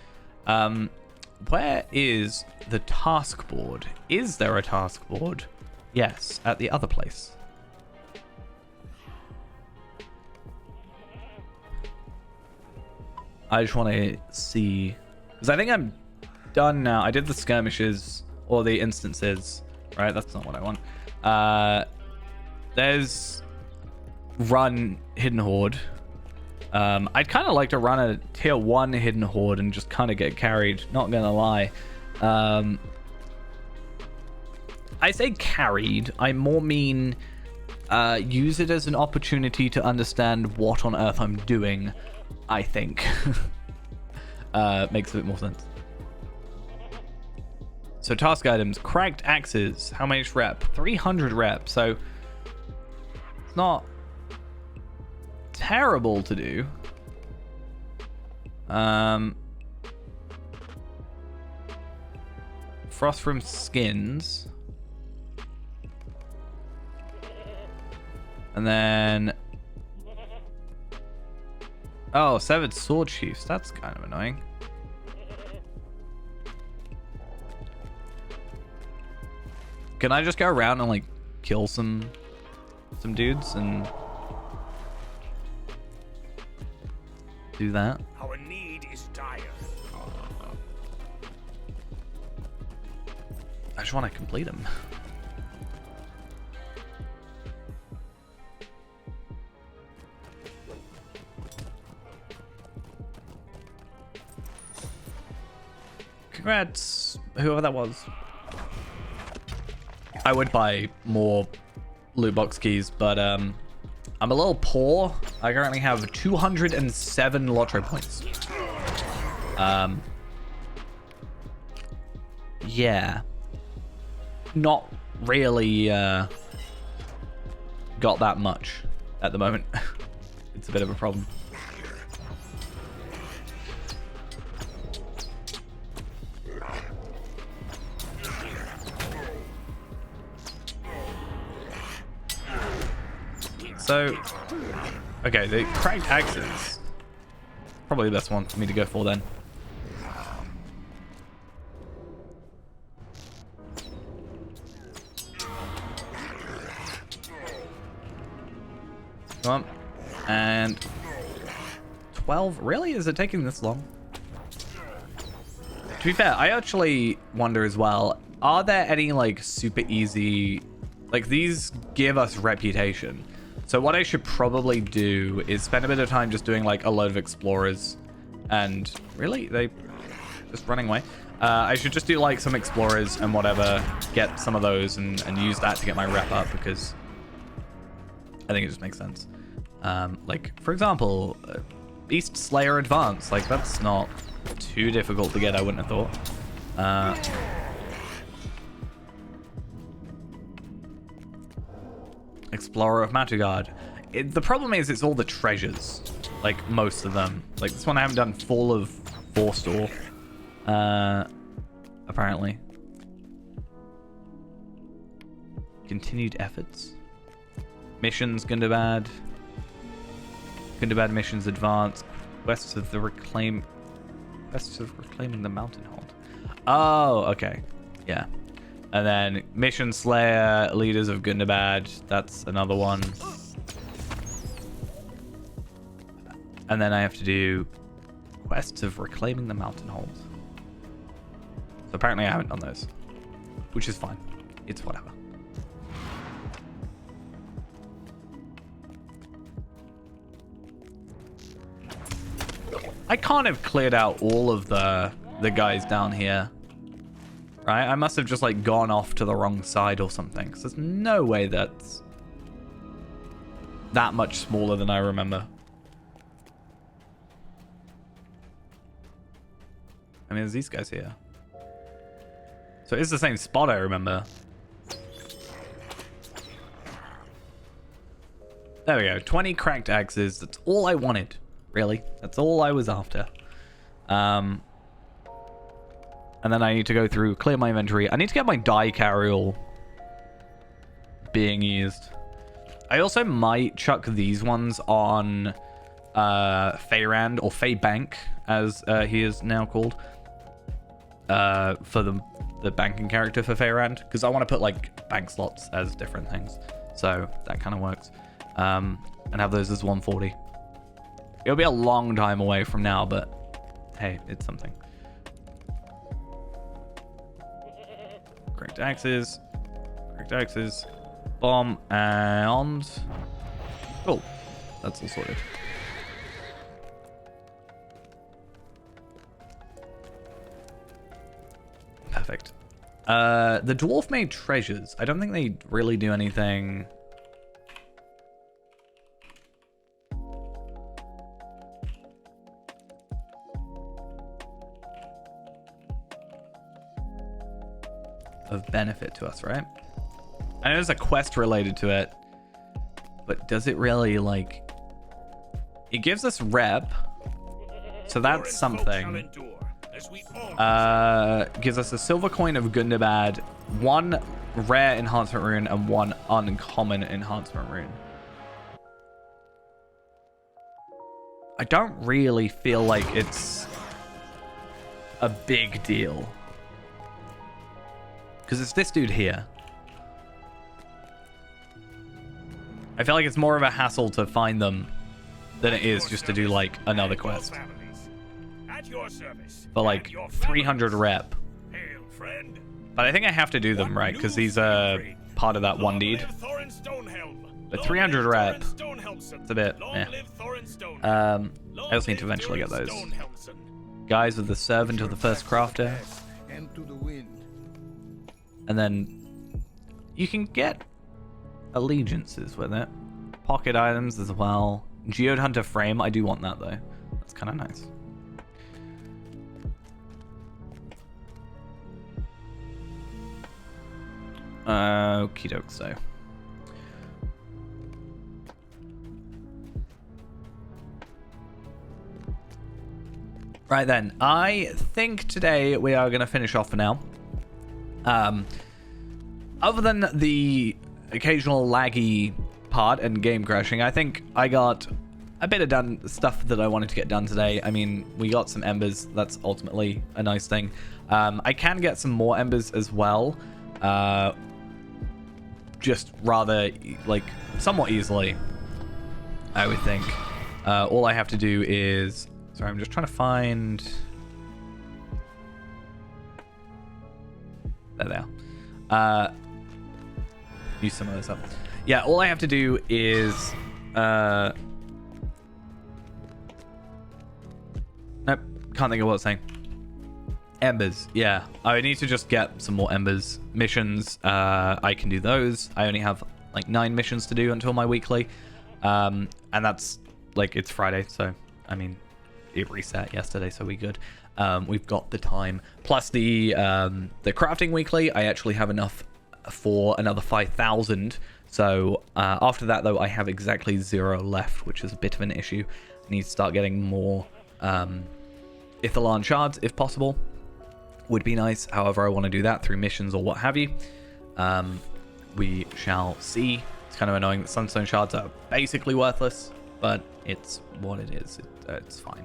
Where is the task board? Is there a task board? Yes, at the other place. I just want to see, because I think I'm done now. I did the skirmishes or the instances, right? That's not what I want. There's run Hidden Horde. I'd kind of like to run a tier 1 Hidden Horde and just kind of get carried, not gonna lie. I say carried, I more mean use it as an opportunity to understand what on earth I'm doing, I think. Makes a bit more sense. So task items, cracked axes, how many rep? 300 rep, so it's not terrible to do. Frost from skins. And then oh, severed sword chiefs. That's kind of annoying. Can I just go around and like kill some dudes and do that? Our need is dire. I just want to complete them. Congrats, whoever that was. I would buy more loot box keys, but I'm a little poor. I currently have 207 LOTRO points. Yeah. Not really got that much at the moment. It's a bit of a problem. So, okay, the cracked axes. Probably the best one for me to go for then. Come on. And 12. Really? Is it taking this long? To be fair, I actually wonder as well, are there any like super easy, like these give us reputation. So what I should probably do is spend a bit of time just doing like a load of explorers, and really they just running away. I should just do like some explorers and whatever, get some of those and use that to get my rep up, because I think it just makes sense. Like for example, Beast Slayer Advance, like that's not too difficult to get, I wouldn't have thought. Explorer of Matugard. The problem is it's all the treasures, like most of them. Like this one I haven't done Fall of Forestall, apparently. Continued efforts. Missions, Gundabad missions advanced. Quests of reclaiming the mountain hold. Oh, okay. Yeah. And then Mission Slayer, Leaders of Gundabad. That's another one. And then I have to do quests of reclaiming the mountain holes. So apparently I haven't done those, which is fine. It's whatever. I can't have cleared out all of the guys down here, right? I must have just like gone off to the wrong side or something, because there's no way that's that much smaller than I remember. I mean, there's these guys here. So it's the same spot I remember. There we go. 20 cracked axes. That's all I wanted, really. That's all I was after. And then I need to go through, clear my inventory. I need to get my die carrier being used. I also might chuck these ones on Feyrand, or Feybank, as he is now called. For the banking character for Feyrand, because I want to put like bank slots as different things, so that kind of works. And have those as 140. It'll be a long time away from now, but hey, it's something. Correct axes, bomb, and cool. That's all sorted. Perfect. The dwarf made treasures. I don't think they really do anything. Of benefit to us, right? I know there's a quest related to it, but does it really, like... It gives us rep, so that's something. Gives us a silver coin of Gundabad, 1 rare enhancement rune, and 1 uncommon enhancement rune. I don't really feel like it's a big deal, because it's this dude here. I feel like it's more of a hassle to find them than it is just to do like another quest. For like 300 rep. But I think I have to do them, right? Because these are part of that one deed. But 300 rep, it's a bit, yeah. I also need to eventually get those. Guys with the Servant of the First Crafter. And then you can get allegiances with it. Pocket items as well. Geode Hunter frame, I do want that though. That's kind of nice. Okie doke, so. Right then, I think today we are going to finish off for now. Other than the occasional laggy part and game crashing, I think I got a bit of done stuff that I wanted to get done today. I mean, we got some embers. That's ultimately a nice thing. I can get some more embers as well. Just rather, like, somewhat easily, I would think. All I have to do is... Sorry, I'm just trying to find... There they are. Use some of this up. Yeah, all I have to do is... Nope, can't think of what I was saying. Embers, yeah. I need to just get some more embers. Missions, I can do those. I only have like 9 missions to do until my weekly. And that's, like, it's Friday, so, I mean, it reset yesterday, so we good. We've got the time. Plus the crafting weekly, I actually have enough for another 5,000. So after that, though, I have exactly 0 left, which is a bit of an issue. I need to start getting more Ithalan shards, if possible. Would be nice. However, I want to do that through missions or what have you. We shall see. It's kind of annoying that sunstone shards are basically worthless, but it's what it is. It's fine.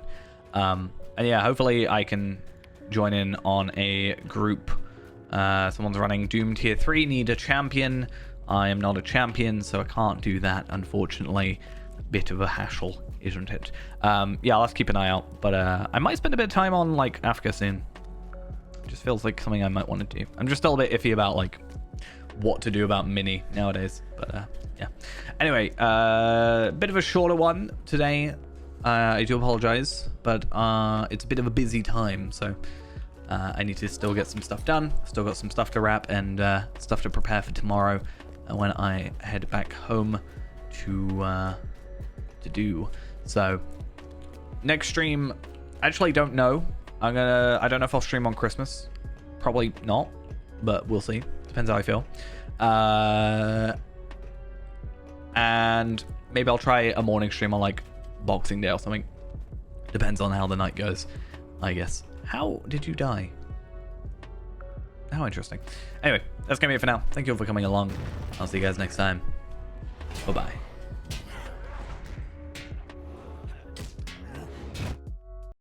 And yeah, hopefully I can join in on a group Someone's running Doom Tier 3, need a champion. I am not a champion, so I can't do that, unfortunately. A bit of a hassle, isn't it? Yeah, I'll have to keep an eye out. But I might spend a bit of time on, like, Africa soon. It just feels like something I might want to do. I'm just still a bit iffy about, like, what to do about Mini nowadays. But, yeah. Anyway, bit of a shorter one today. I do apologize, but it's a bit of a busy time, so I need to still get some stuff done. Still got some stuff to wrap and stuff to prepare for tomorrow when I head back home to do. So next stream, actually don't know. I don't know if I'll stream on Christmas. Probably not, but we'll see. Depends how I feel. And maybe I'll try a morning stream on like Boxing Day or something. Depends on how the night goes, I guess. How did you die? How interesting. Anyway, that's gonna be it for now. Thank you all for coming along. I'll see you guys next time. Bye-bye.